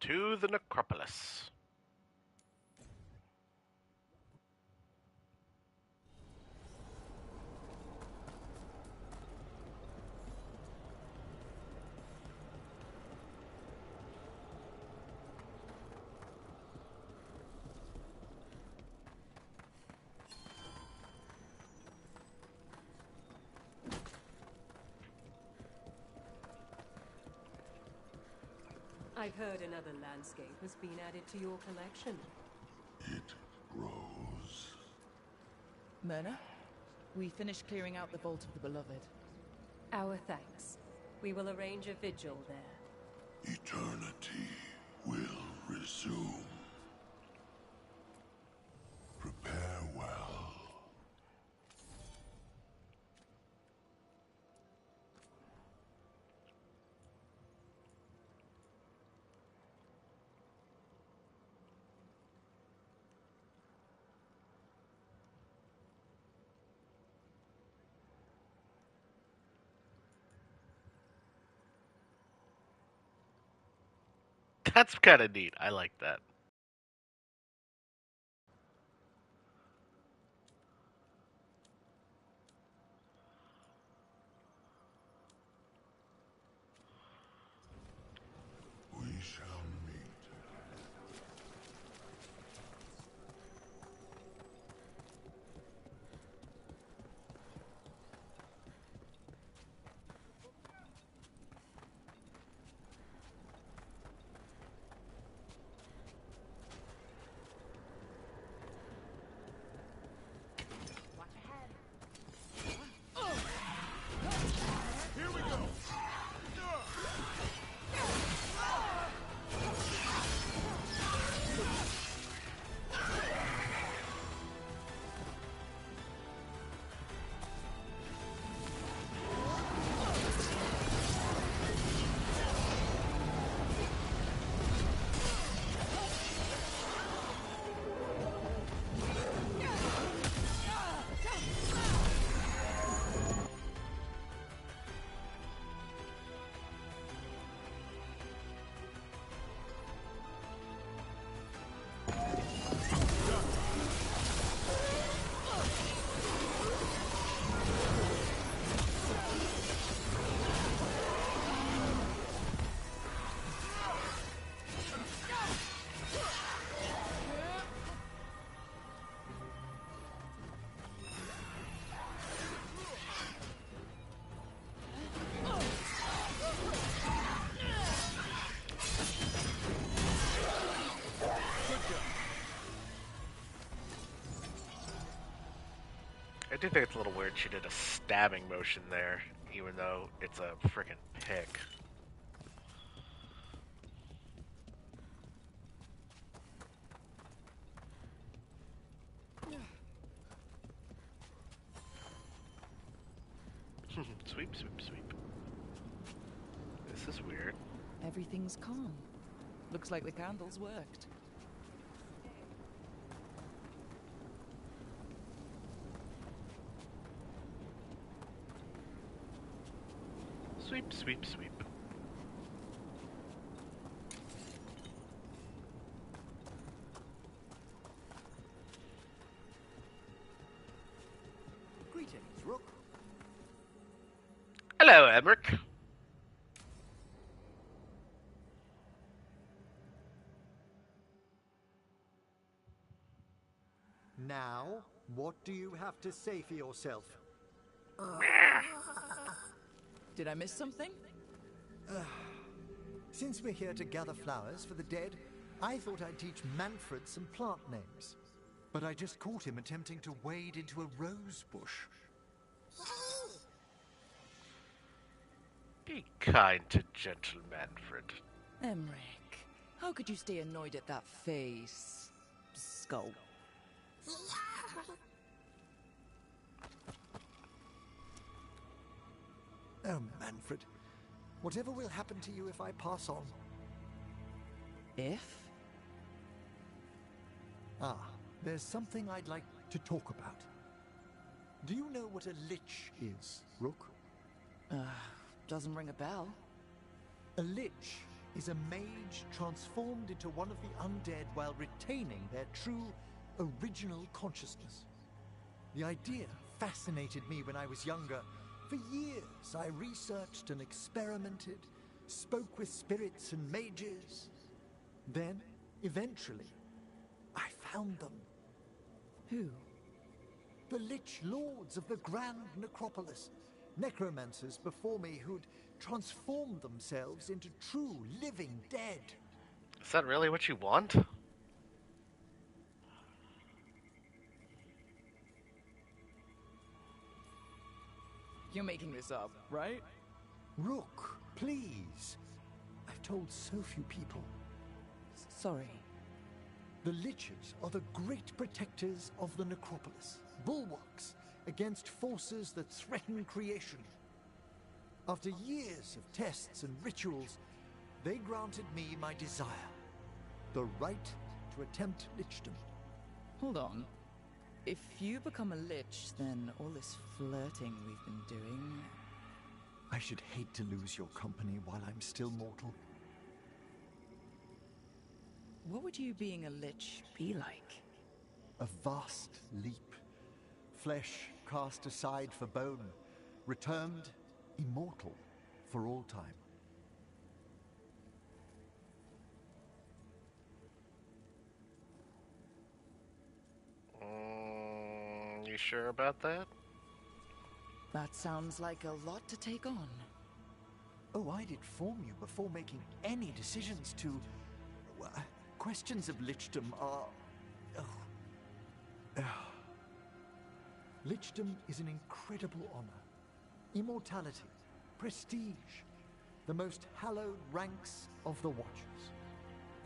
To the necropolis. I've heard another landscape has been added to your collection. It grows. Myrna, we finished clearing out the Vault of the Beloved. Our thanks. We will arrange a vigil there. Eternity will resume. Prepare well. That's kind of neat. I like that. We shall meet. do think it's a little weird she did a stabbing motion there, even though it's a freaking pick. Sweep, sweep, sweep. This is weird. Everything's calm. Looks like the candles worked. Sweep, sweep, sweep. Greetings, Rook. Hello, Emmerich. Now, what do you have to say for yourself? Did I miss something? Since we're here to gather flowers for the dead, I thought I'd teach Manfred some plant names. But I just caught him attempting to wade into a rose bush. Be kind to gentle Manfred. Emmerich, how could you stay annoyed at that face? Skull. Oh, Manfred. Whatever will happen to you if I pass on? If? Ah, there's something I'd like to talk about. Do you know what a lich is, Rook? Doesn't ring a bell. A lich is a mage transformed into one of the undead while retaining their true, original consciousness. The idea fascinated me when I was younger. For years, I researched and experimented, spoke with spirits and mages. Then, eventually, I found them. Who? The Lich Lords of the Grand Necropolis. Necromancers before me who'd transformed themselves into true living dead. Is that really what you want? You're making this up, right? Rook, please. I've told so few people. Sorry. The Liches are the great protectors of the Necropolis. Bulwarks against forces that threaten creation. After years of tests and rituals, they granted me my desire. The right to attempt lichdom. Hold on. If you become a lich, then all this flirting we've been doing... I should hate to lose your company while I'm still mortal. What would you being a lich be like? A vast leap. Flesh cast aside for bone, returned immortal for all time. You sure about that? That sounds like a lot to take on. Oh, I'd inform you before making any decisions to... questions of lichdom are... Lichdom is an incredible honor. Immortality, prestige, the most hallowed ranks of the Watchers,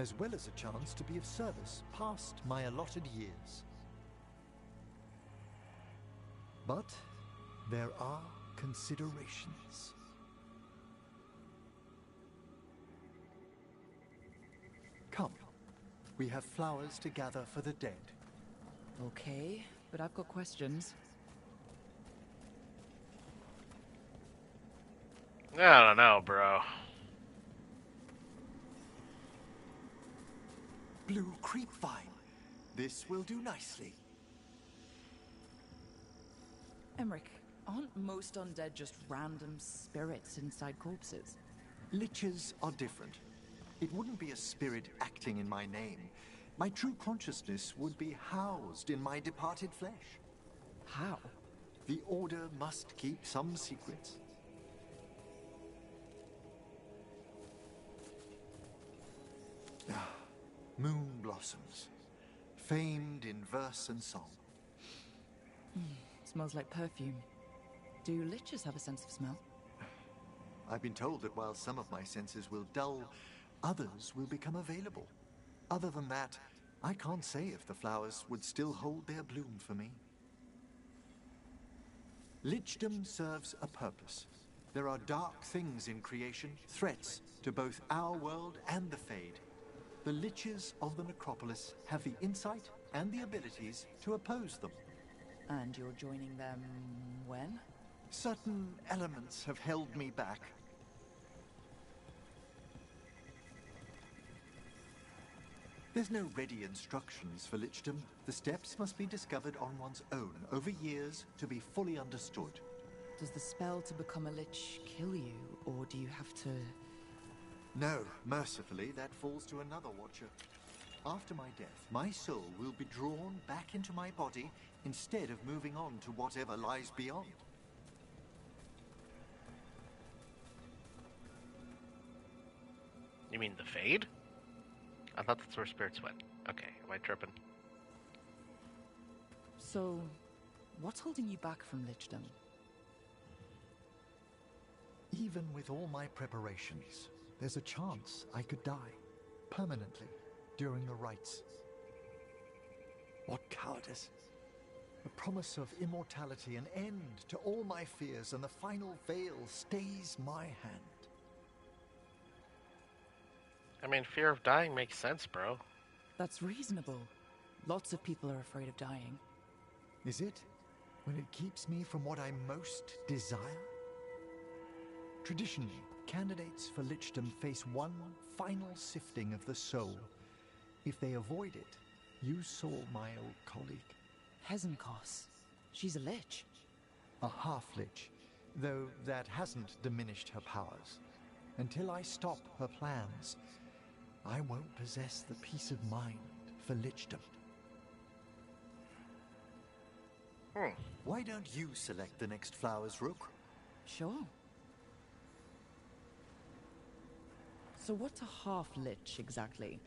as well as a chance to be of service past my allotted years. But there are considerations. Come, we have flowers to gather for the dead. Okay, but I've got questions. I don't know, bro. Blue creepvine. This will do nicely. Emmerich, aren't most undead just random spirits inside corpses? Liches are different. It wouldn't be a spirit acting in my name. My true consciousness would be housed in my departed flesh. How? The Order must keep some secrets. Moon blossoms, famed in verse and song. It's Smells like perfume. Do liches have a sense of smell? I've been told that while some of my senses will dull, others will become available. Other than that, I can't say if the flowers would still hold their bloom for me. Lichdom serves a purpose. There are dark things in creation, threats to both our world and the Fade. The Liches of the Necropolis have the insight and the abilities to oppose them. And you're joining them when? Certain elements have held me back. There's no ready instructions for Lichdom. The steps must be discovered on one's own, over years, to be fully understood. Does the spell to become a lich kill you, or do you have to... No, mercifully, that falls to another watcher. After my death, my soul will be drawn back into my body instead of moving on to whatever lies beyond. You mean the Fade? I thought that's where spirits went. Okay, am I tripping? So, what's holding you back from Lichdom? Even with all my preparations, there's a chance I could die, permanently, during the rites. What cowardice! The promise of immortality, an end to all my fears, and the final veil stays my hand. I mean, fear of dying makes sense, bro. That's reasonable. Lots of people are afraid of dying. Is it? When it keeps me from what I most desire? Traditionally, candidates for Lichdom face one final sifting of the soul. If they avoid it, you saw my old colleague. Hezenkos. She's a lich. A half-lich, though that hasn't diminished her powers. Until I stop her plans, I won't possess the peace of mind for Lichdom. Why don't you select the next flowers, Rook? Sure. So what's a half-lich exactly?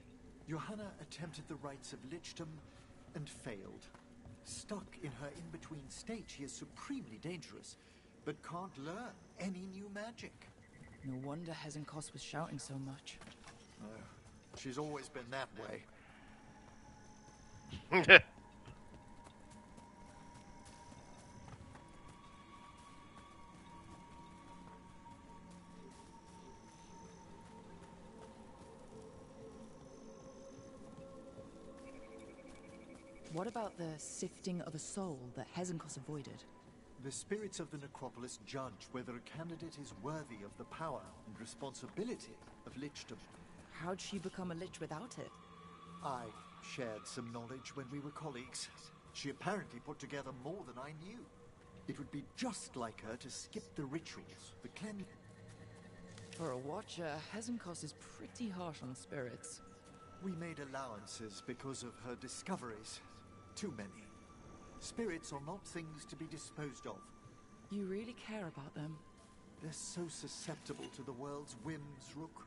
Johanna attempted the rites of Lichdom and failed. Stuck in her in-between state, she is supremely dangerous, but can't learn any new magic. No wonder Hezenkos was shouting so much. She's always been that way. What about the sifting of a soul that Hezenkos avoided? The spirits of the Necropolis judge whether a candidate is worthy of the power and responsibility of Lichdom. How'd she become a lich without it? I shared some knowledge when we were colleagues. She apparently put together more than I knew. It would be just like her to skip the rituals, the cleansing. For a watcher, Hezenkos is pretty harsh on spirits. We made allowances because of her discoveries. Too many. Spirits are not things to be disposed of. You really care about them? They're so susceptible to the world's whims, Rook.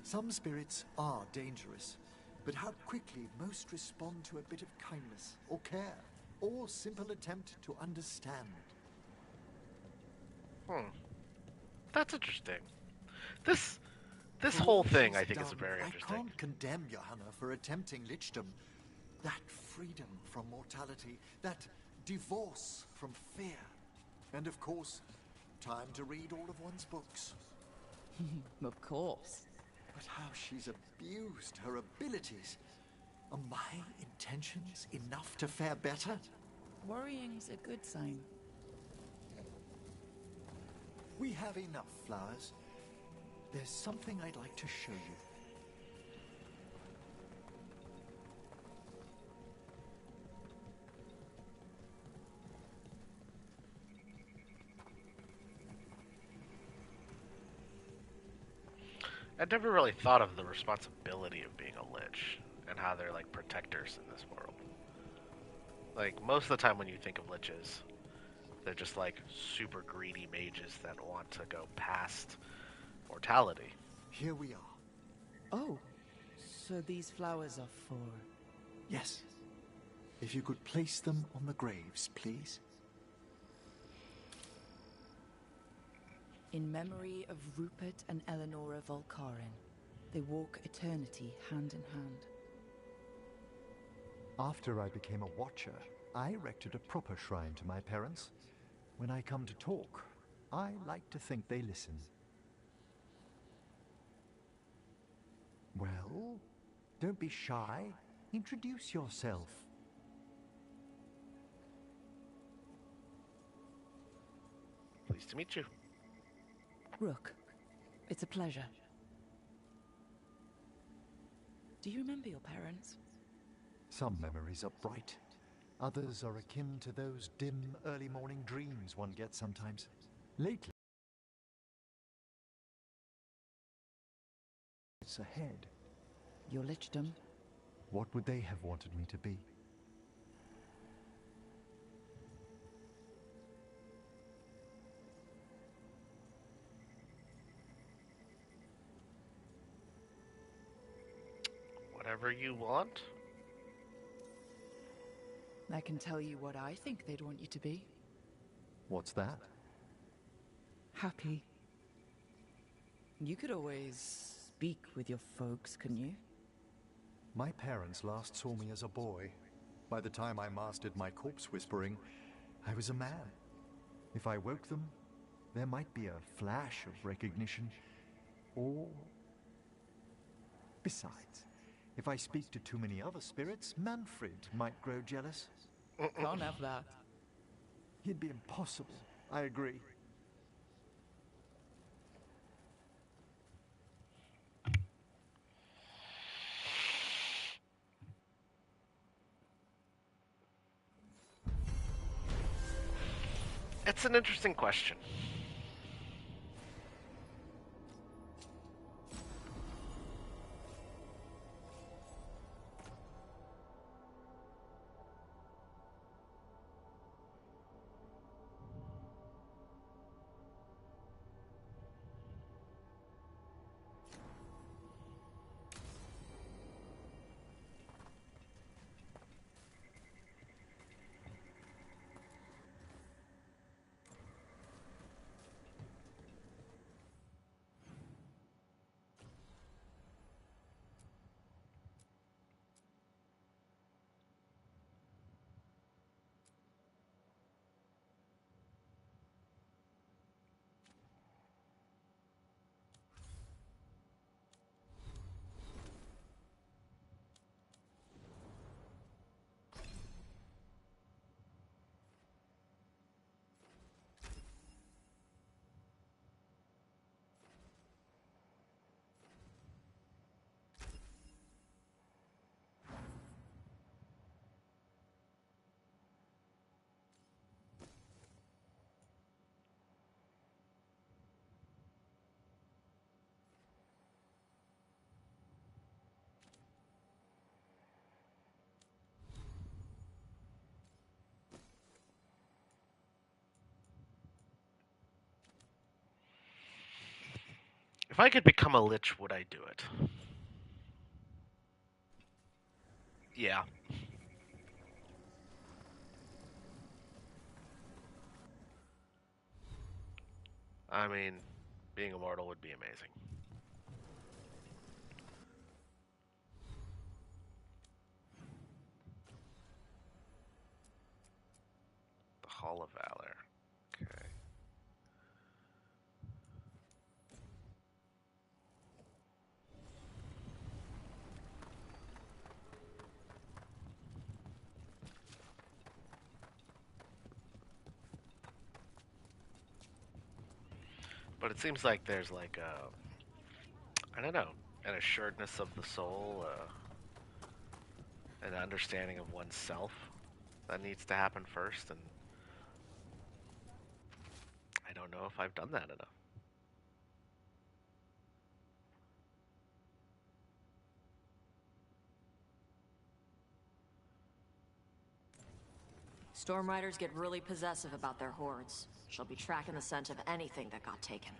Some spirits are dangerous, but how quickly most respond to a bit of kindness, or care, or simple attempt to understand. That's interesting. This whole thing, I think, is very interesting. I can't condemn Johanna for attempting Lichdom. That freedom from mortality, that divorce from fear. And of course, time to read all of one's books. Of course. But how she's abused her abilities. Are my intentions enough to fare better? Worrying's a good sign. We have enough flowers. There's something I'd like to show you. I'd never really thought of the responsibility of being a lich and how they're like protectors in this world. Like, most of the time when you think of liches, they're just like super greedy mages that want to go past mortality. Here we are. Oh, so these flowers are for... Yes. If you could place them on the graves, please. In memory of Rupert and Eleonora Volcarin, they walk eternity hand in hand. After I became a watcher, I erected a proper shrine to my parents. When I come to talk, I like to think they listen. Well, don't be shy. Introduce yourself. Pleased to meet you. Rook, it's a pleasure. Do you remember your parents? Some memories are bright. Others are akin to those dim, early morning dreams one gets sometimes. Lately, it's ahead. Your lichdom? What would they have wanted me to be? Whatever you want. I can tell you what I think they'd want you to be. What's that? Happy. You could always speak with your folks, couldn't you? My parents last saw me as a boy. By the time I mastered my corpse whispering, I was a man. If I woke them, there might be a flash of recognition, or... Besides, if I speak to too many other spirits, Manfred might grow jealous. Can't have that. It'd be impossible, I agree. It's an interesting question. If I could become a lich, would I do it? Yeah. I mean, being immortal would be amazing. The Hall of Valor. Okay. But it seems like there's like a, I don't know, an assuredness of the soul, an understanding of oneself that needs to happen first, and I don't know if I've done that enough. Storm Riders get really possessive about their hordes. She'll be tracking the scent of anything that got taken.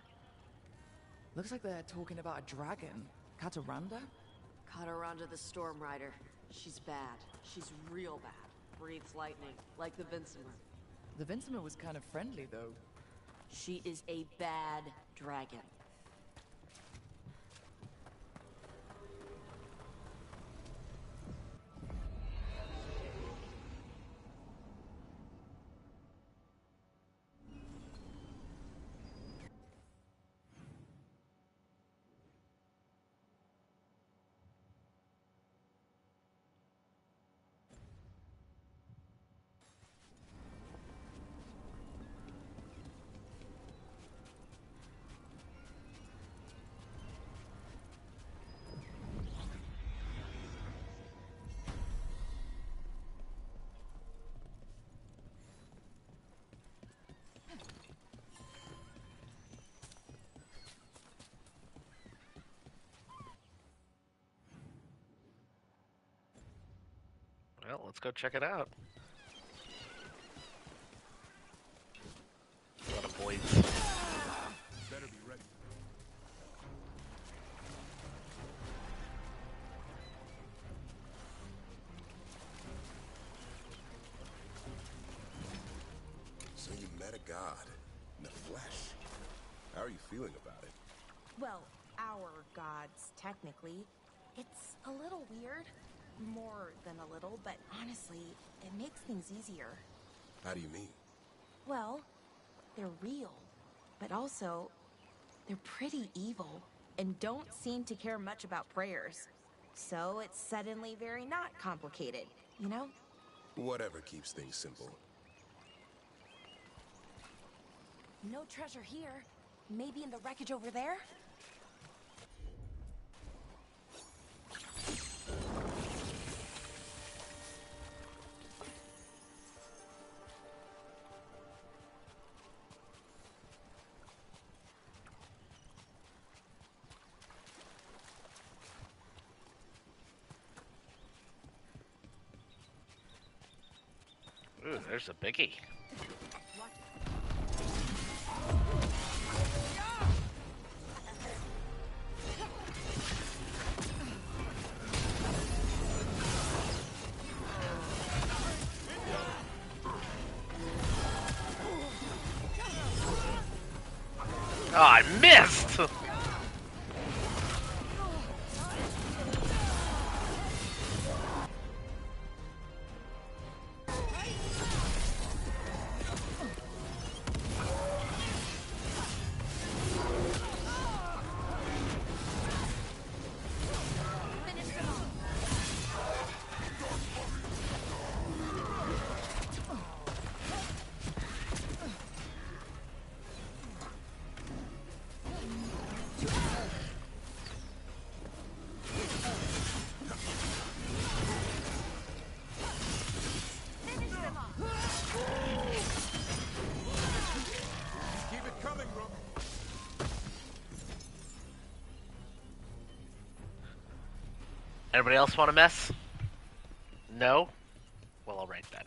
Looks like they're talking about a dragon. Kataranda? Kataranda the Storm Rider. She's bad. She's real bad. Breathes lightning, like the Vincimer. The Vincimer was kind of friendly, though. She is a bad dragon. Well, let's go check it out. A lot of boys. Better be ready. So you met a god in the flesh. How are you feeling about it? Well, our gods, technically. It's a little weird. More than a little, but honestly, it makes things easier. How do you mean? Well, they're real, but also, they're pretty evil and don't seem to care much about prayers. So it's suddenly very not complicated, you know? Whatever keeps things simple. No treasure here. Maybe in the wreckage over there? Ooh, there's a biggie. Oh, I missed! Everybody else want to mess? No? Well, alright then.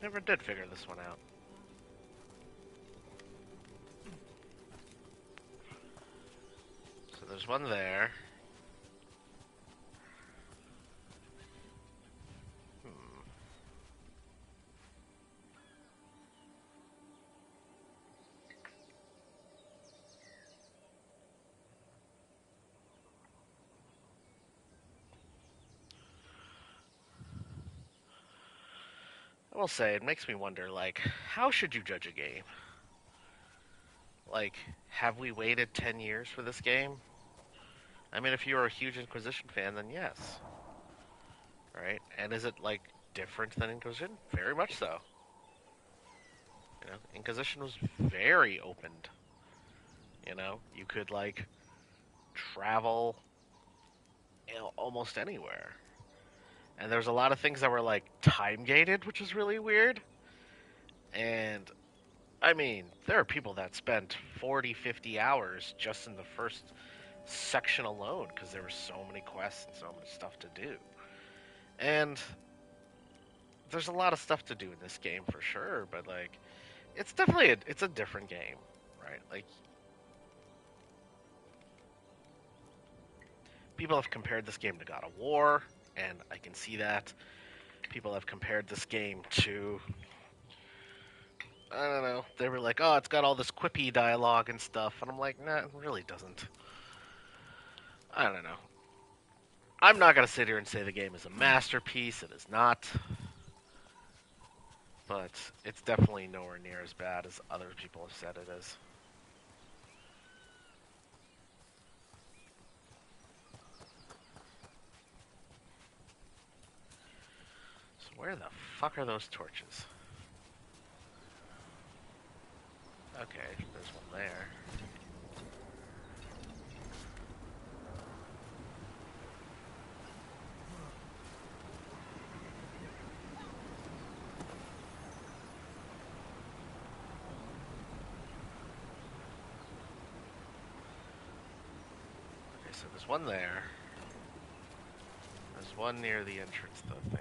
Never did figure this one out. So there's one there. I will say, it makes me wonder, like, how should you judge a game? Like, have we waited 10 years for this game? I mean, if you're a huge Inquisition fan, then yes. right? And is it like different than Inquisition? Very much so. You know, Inquisition was very opened. You know, you could like travel, you know, almost anywhere. And there's a lot of things that were like time gated, which is really weird. And I mean, there are people that spent 40, 50 hours just in the first section alone because there were so many quests and so much stuff to do. And there's a lot of stuff to do in this game for sure, but like it's definitely it's a different game, right? Like people have compared this game to God of War, and I can see that. People have compared this game to, I don't know, they were like, oh, it's got all this quippy dialogue and stuff, and I'm like, nah, it really doesn't. I don't know. I'm not going to sit here and say the game is a masterpiece. It is not. But it's definitely nowhere near as bad as other people have said it is. So where the fuck are those torches? Okay, there's one there. Okay, so there's one there. There's one near the entrance to the thingy.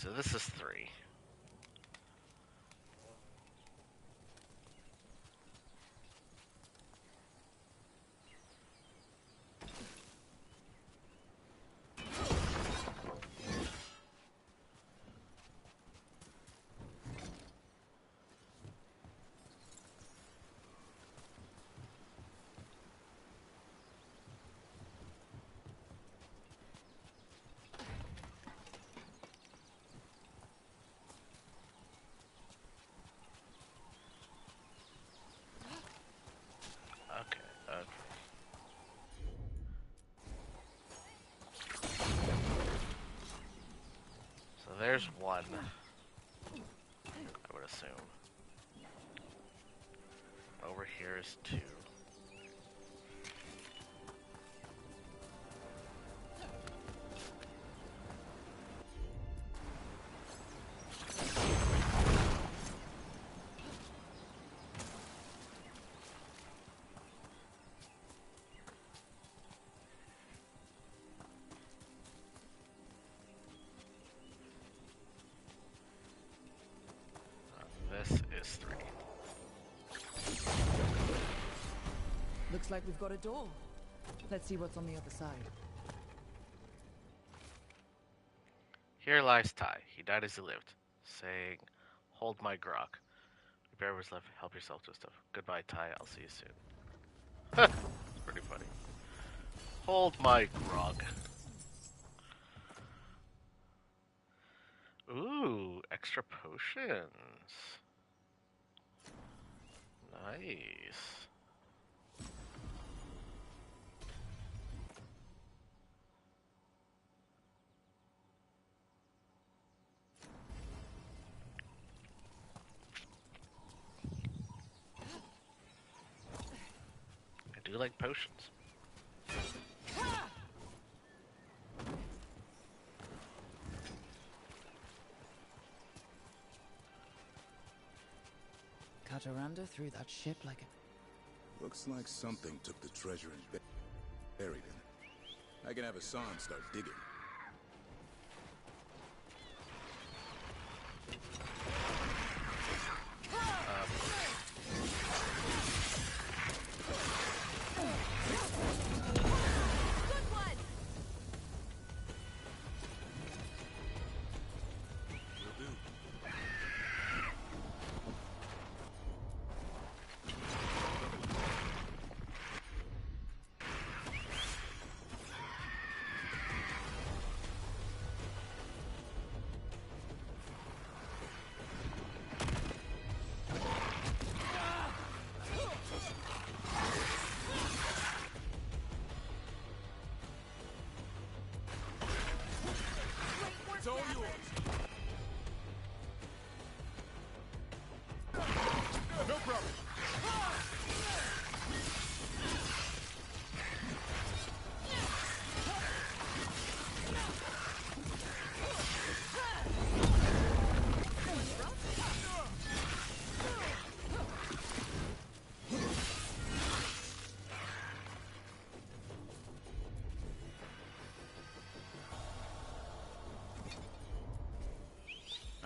So this is 3. There's one, I would assume. Over here is 2. This is 3. Looks like we've got a door. Let's see what's on the other side. Here lies Ty. He died as he lived, saying, hold my grog. Your bear was left, help yourself to stuff. Goodbye, Ty. I'll see you soon. It's pretty funny. Hold my grog. Ooh, extra potions. Nice. I do like potions. Cataranda threw that ship like a... Looks like something took the treasure and buried it. I can have Hassan start digging.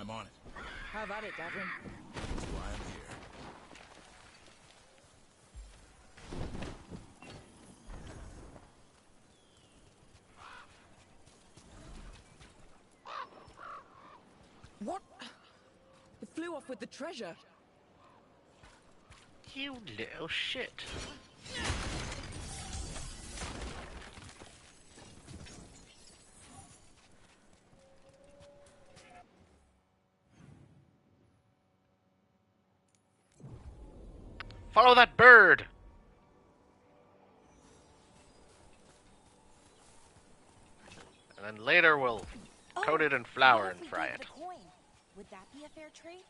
I'm on it. Have at it, Davrin. That's why I'm here. What? It flew off with the treasure. You little shit. Follow that bird! And then later we'll coat it in flour and fry it. Would that be a fair trade?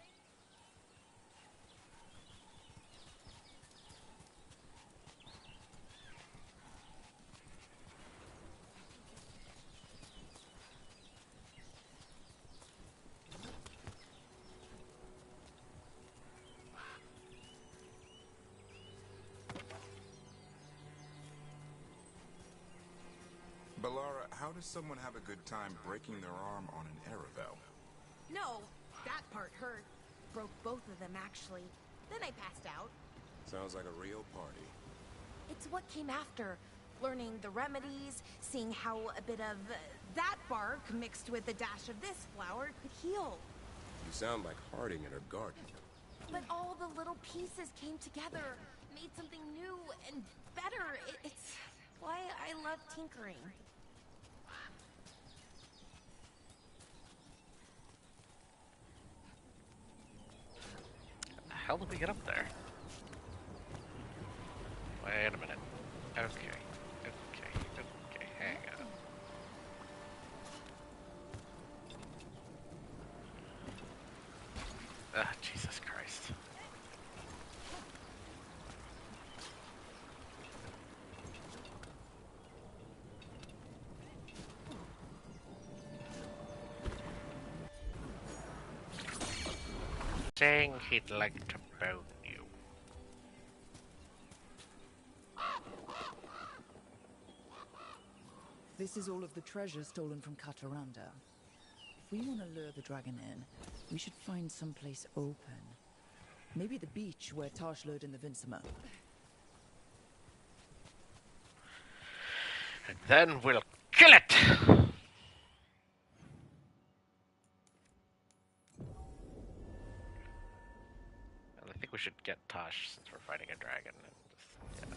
Balara, how does someone have a good time breaking their arm on an Aravel? No, that part hurt. Broke both of them, actually. Then I passed out. Sounds like a real party. It's what came after. Learning the remedies, seeing how a bit of that bark mixed with a dash of this flower could heal. You sound like Harding in her garden. But all the little pieces came together, made something new and better. It's why I love tinkering. How did we get up there? Wait a minute. Okay, hang on. Jesus Christ. Saying he'd like to bone you. This is all of the treasure stolen from Kataranda. If we want to lure the dragon in, we should find someplace open. Maybe the beach where Tash lured in the Vinsima. And then we'll kill it! And I think we should get Tash since we're fighting a dragon. And just, yeah.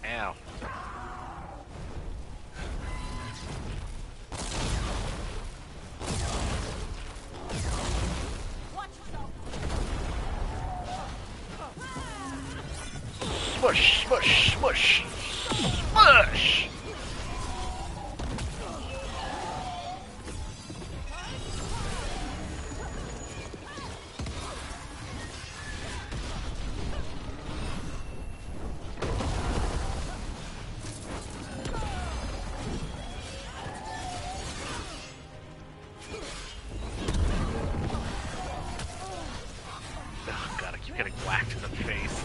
Ow. Smush, smush, smush, smush! Oh god, I keep getting whacked in the face.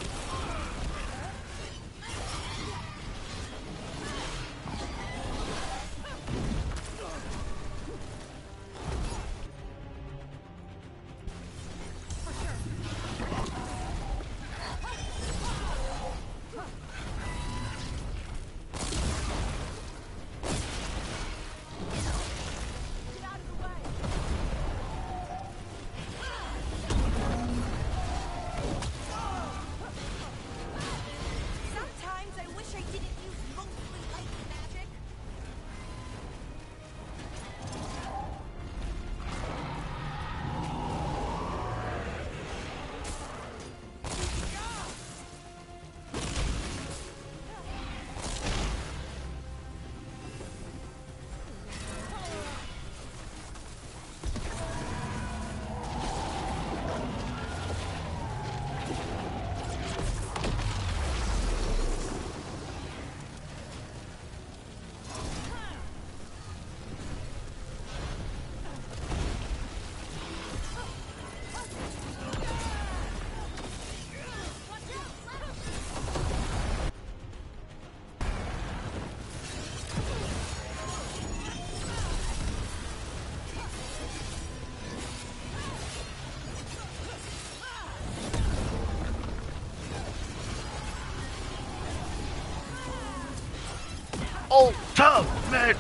Ultimate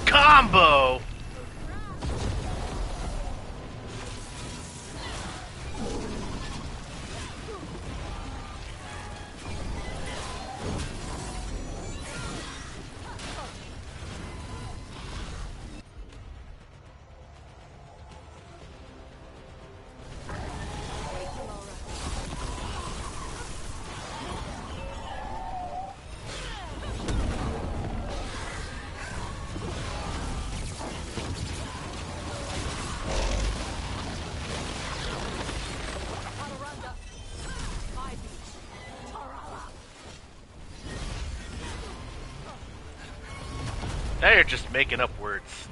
combo! Now you're just making up words.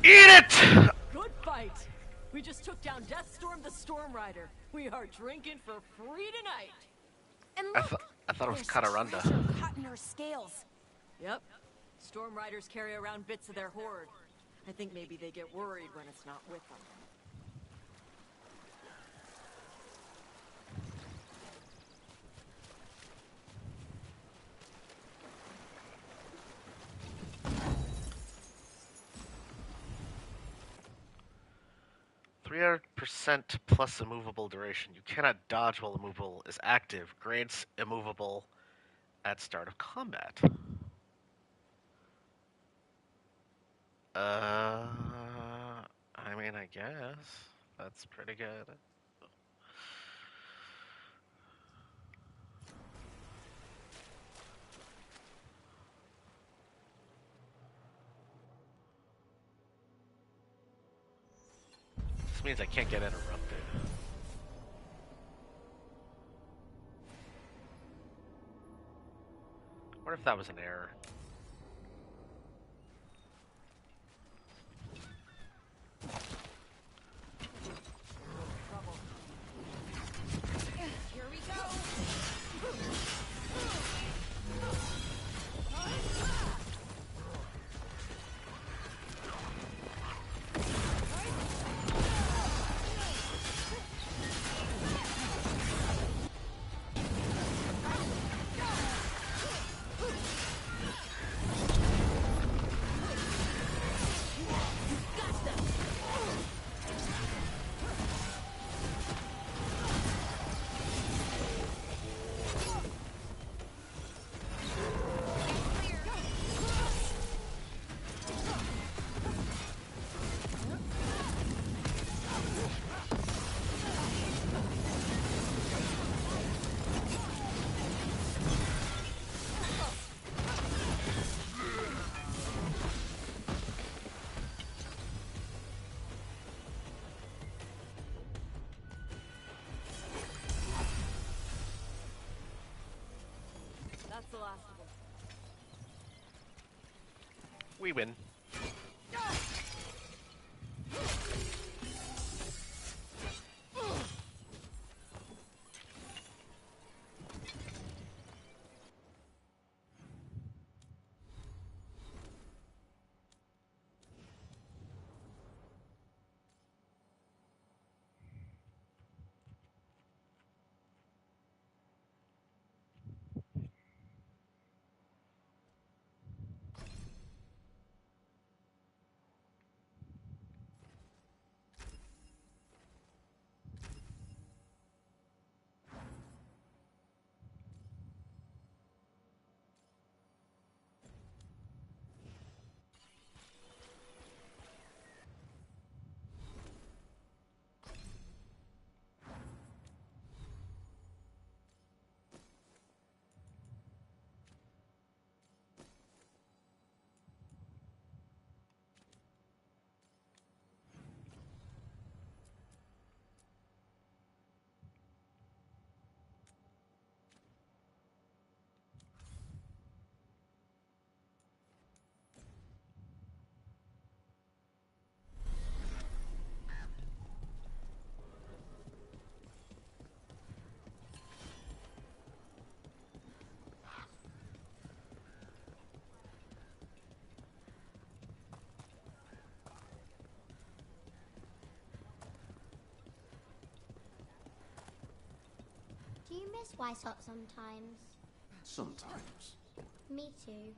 Eat it! Good fight. We just took down Deathstorm the Storm Rider. We are drinking for free tonight. And I thought it was there's Kataranda. treasure caught in her scales. Yep. Storm Riders carry around bits of their hoard. I think maybe they get worried when it's not with them. 300% plus immovable duration. You cannot dodge while immovable is active. Grants immovable at start of combat. I mean, I guess that's pretty good. This means I can't get interrupted. What if that was an error? Here we go. That's the last of them. We win. miss Weishaupt sometimes. Sometimes. Me too.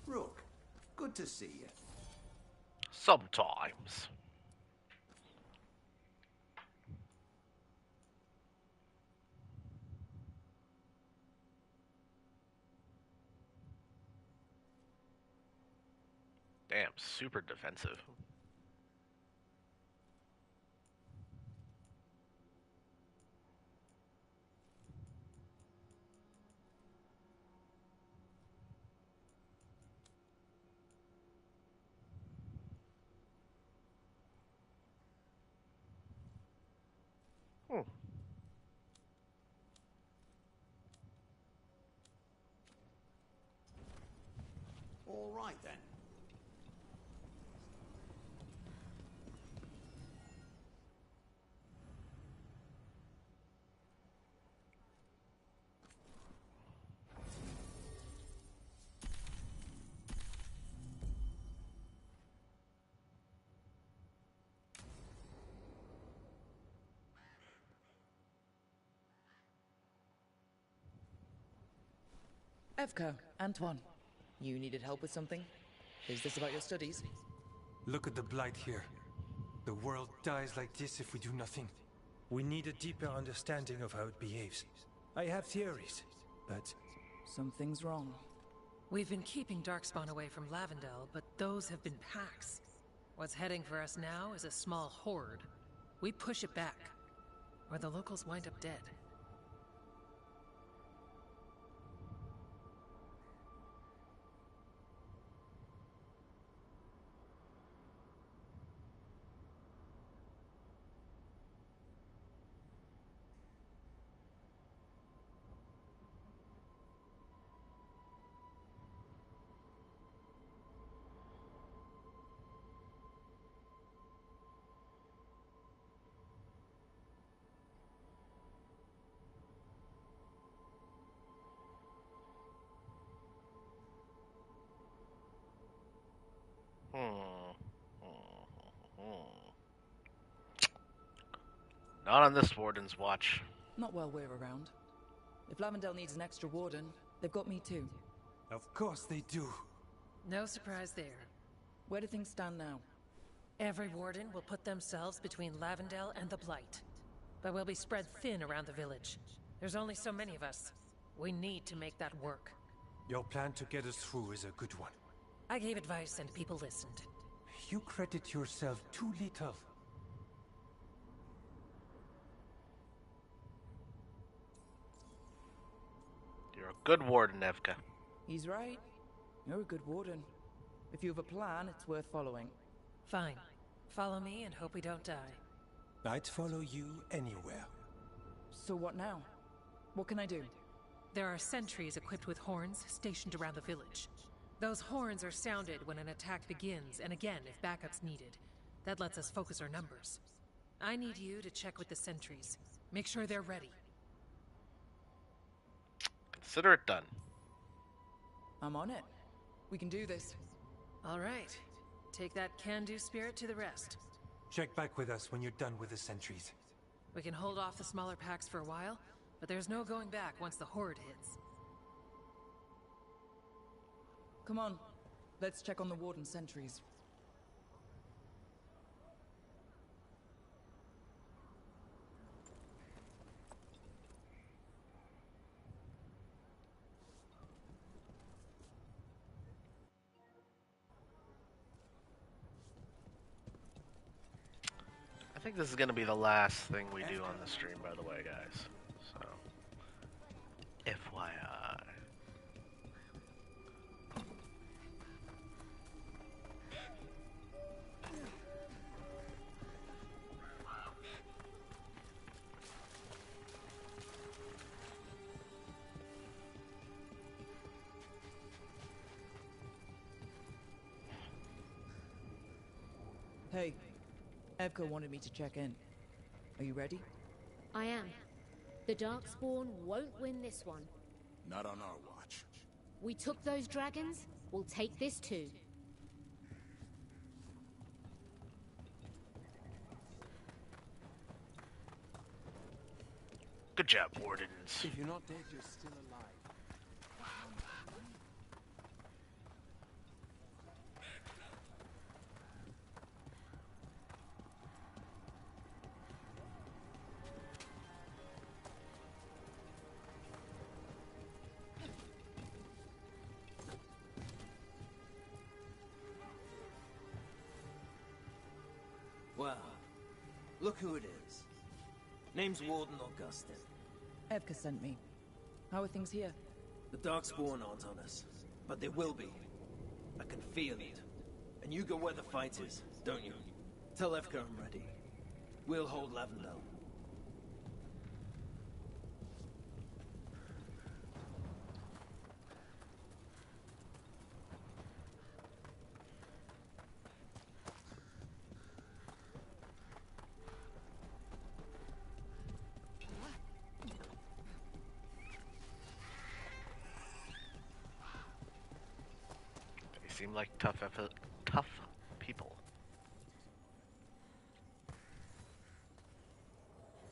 Rook, good to see you. Sometimes. Damn, super defensive. All right then. Evko, Antoine, you needed help with something? Is this about your studies? Look at the blight here. The world dies like this if we do nothing. We need a deeper understanding of how it behaves. I have theories, but... Something's wrong. We've been keeping Darkspawn away from Lavendel, but those have been packs. What's heading for us now is a small horde. We push it back, or the locals wind up dead. Not on this warden's watch. Not while we're around. If Lavendel needs an extra warden, they've got me too. Of course they do. No surprise there. Where do things stand now? Every warden will put themselves between Lavendel and the Blight. But we'll be spread thin around the village. There's only so many of us. We need to make that work. Your plan to get us through is a good one. I gave advice and people listened. You credit yourself too little. You're a good warden, Evka. He's right. You're a good warden. If you have a plan, it's worth following. Fine. Follow me and hope we don't die. I'd follow you anywhere. So what now? What can I do? There are sentries equipped with horns stationed around the village. Those horns are sounded when an attack begins, and again if backup's needed. That lets us focus our numbers. I need you to check with the sentries. Make sure they're ready. Consider it done. I'm on it. We can do this. All right. Take that can-do spirit to the rest. Check back with us when you're done with the sentries. We can hold off the smaller packs for a while, but there's no going back once the horde hits. Come on. Let's check on the warden sentries. I think this is going to be the last thing we do on the stream, by the way, guys. So, FYI. Hey, Evko wanted me to check in. Are you ready? I am. The Darkspawn won't win this one. Not on our watch. We took those dragons, we'll take this too. Good job, Wardens. If you're not dead, you're still alive. Well, look who it is. Name's Warden Augustin. Evka sent me. How are things here? The Darkspawn aren't on us, but they will be. I can feel it. And you go where the fight is, don't you? Tell Evka I'm ready. We'll hold Lavendel. They seem like tough people.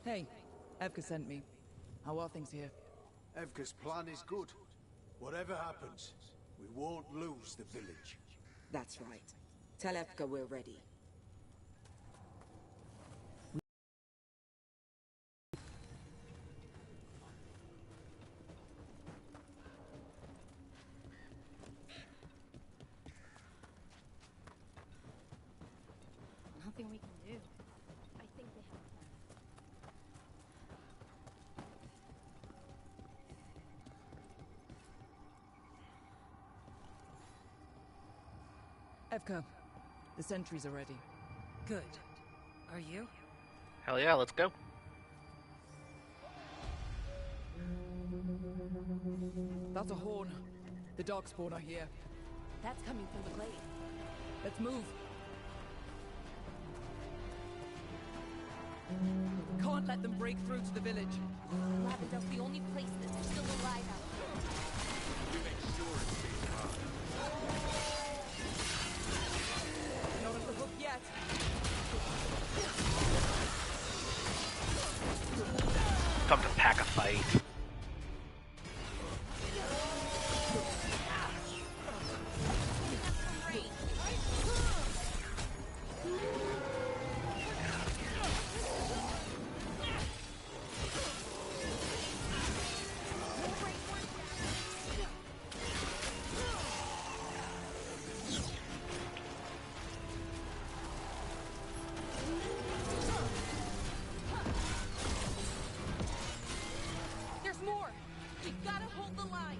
Hey, Evka sent me. How are things here? Evka's plan is good. Whatever happens, we won't lose the village. That's right. Tell Evka we're ready. Nothing we can do. I think they have a plan. Evka, the sentries are ready. Good. Are you? Hell yeah, let's go. That's a horn. The Darkspawn are here. That's coming from the glade. Let's move. Can't let them break through to the village. Lavendel's the only place that's still alive out here. We make sure it stays alive. Not at the hook yet. Come to pack a fight. There's more! We've gotta hold the line!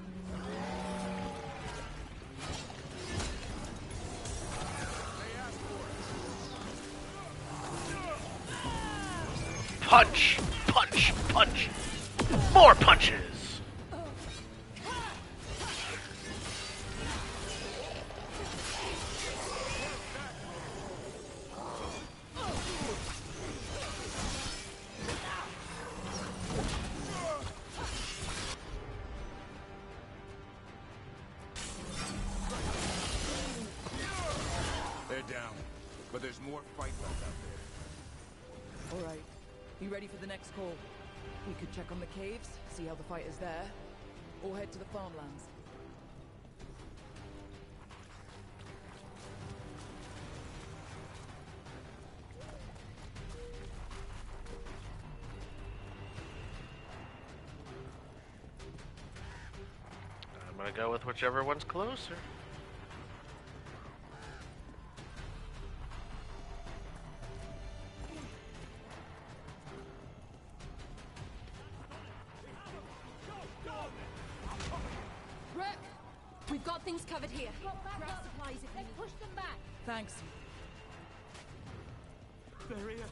Punch! Punch! Punch! More punches! They're down, but there's more fight left out there. All right. Be ready for the next call. We could check on the caves, see how the fight is there, or head to the farmlands. I'm gonna go with whichever one's closer. Rook! We've got things covered here. Grab supplies if you need. Push them back! Thanks. Barrier.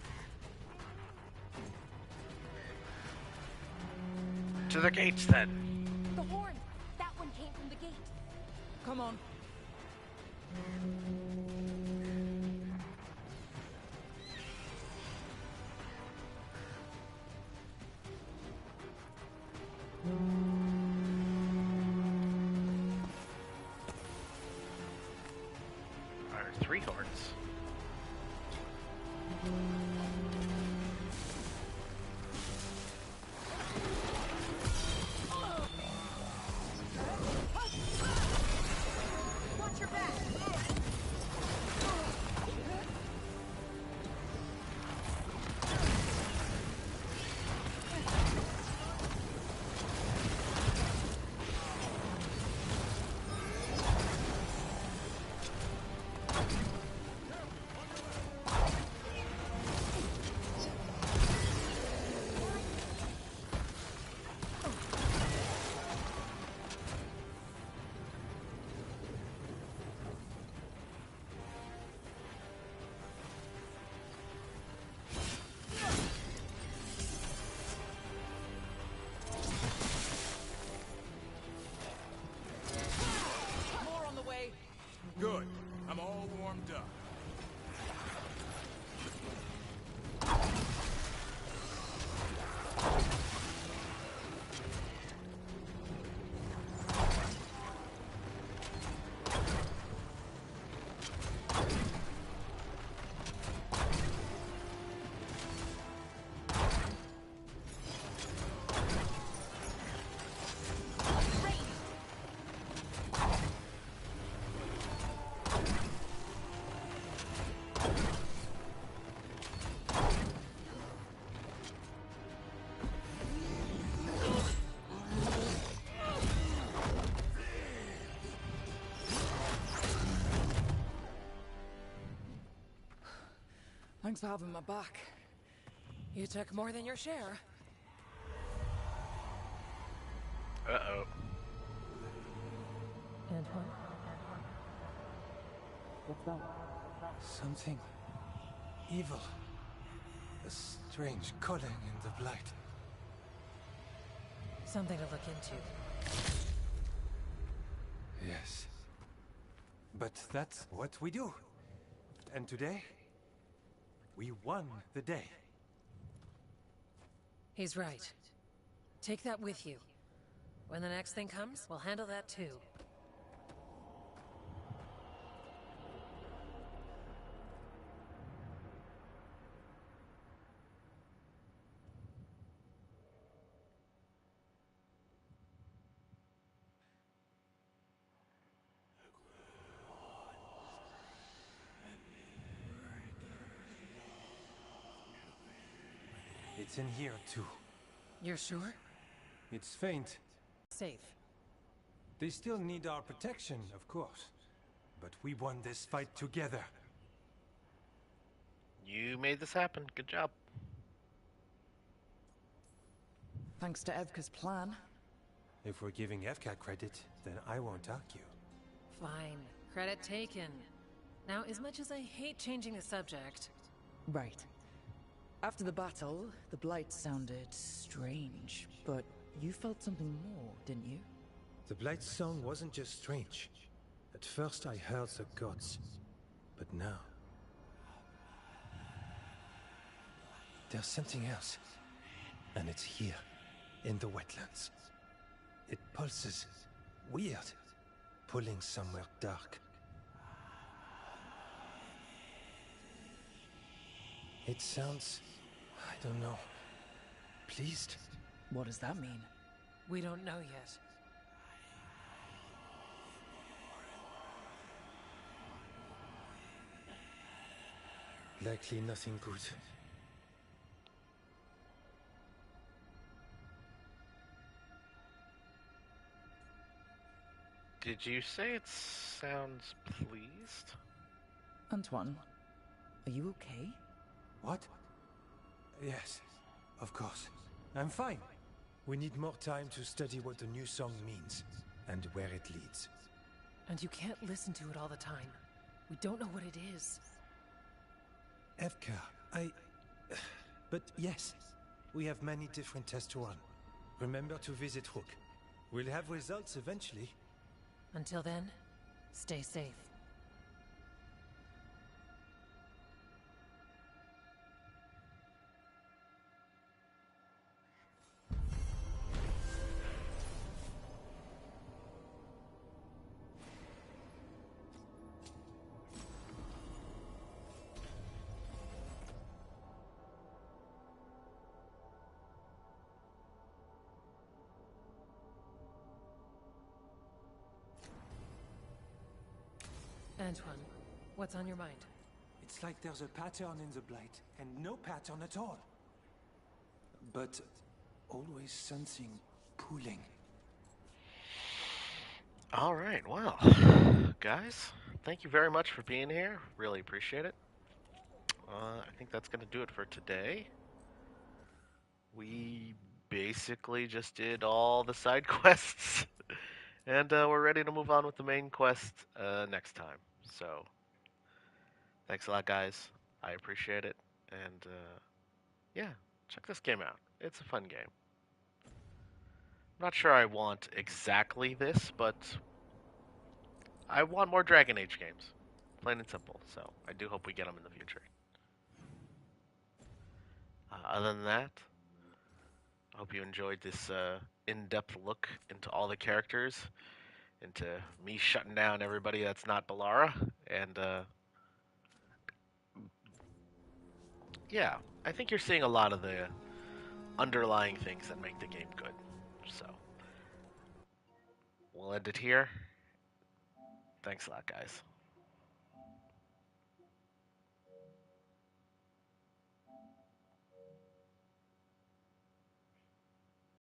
To the gates then. The horn! That one came from the gate. Come on. Are 3 horns. Thanks for having my back. You took more than your share. Uh-oh. Antoine? What's that? Something evil. A strange calling in the blight. Something to look into. Yes. But that's what we do. And today, we won the day. He's right. Take that with you. When the next thing comes, we'll handle that too. It's in here, too. You're sure? It's faint. Safe. They still need our protection, of course. But we won this fight together. You made this happen. Good job. Thanks to Evka's plan. If we're giving Evka credit, then I won't argue. Fine. Credit taken. Now, as much as I hate changing the subject... Right. After the battle, the Blight sounded strange, but you felt something more, didn't you? The Blight's song wasn't just strange. At first I heard the gods, but now... there's something else. And it's here, in the wetlands. It pulses. Weird. Pulling somewhere dark. It sounds... I don't know. Pleased? What does that mean? We don't know yet. Likely nothing good. Did you say it sounds pleased? Antoine, are you okay? What? Yes, of course. I'm fine. We need more time to study what the new song means, and where it leads. And you can't listen to it all the time. We don't know what it is. Evka, But yes, we have many different tests to run. Remember to visit Rook. We'll have results eventually. Until then, stay safe. Antoine, what's on your mind? It's like there's a pattern in the Blight, and no pattern at all. But always something pulling. All right, well, guys, thank you very much for being here. Really appreciate it. I think that's going to do it for today. We basically just did all the side quests, and we're ready to move on with the main quest next time. So, thanks a lot, guys. I appreciate it, and yeah, check this game out. It's a fun game. I'm not sure I want exactly this, but I want more Dragon Age games. Plain and simple. So I do hope we get them in the future. Other than that, I hope you enjoyed this in-depth look into all the characters, into me shutting down everybody that's not Ballara, and yeah, I think you're seeing a lot of the underlying things that make the game good. So we'll end it here. Thanks a lot, guys.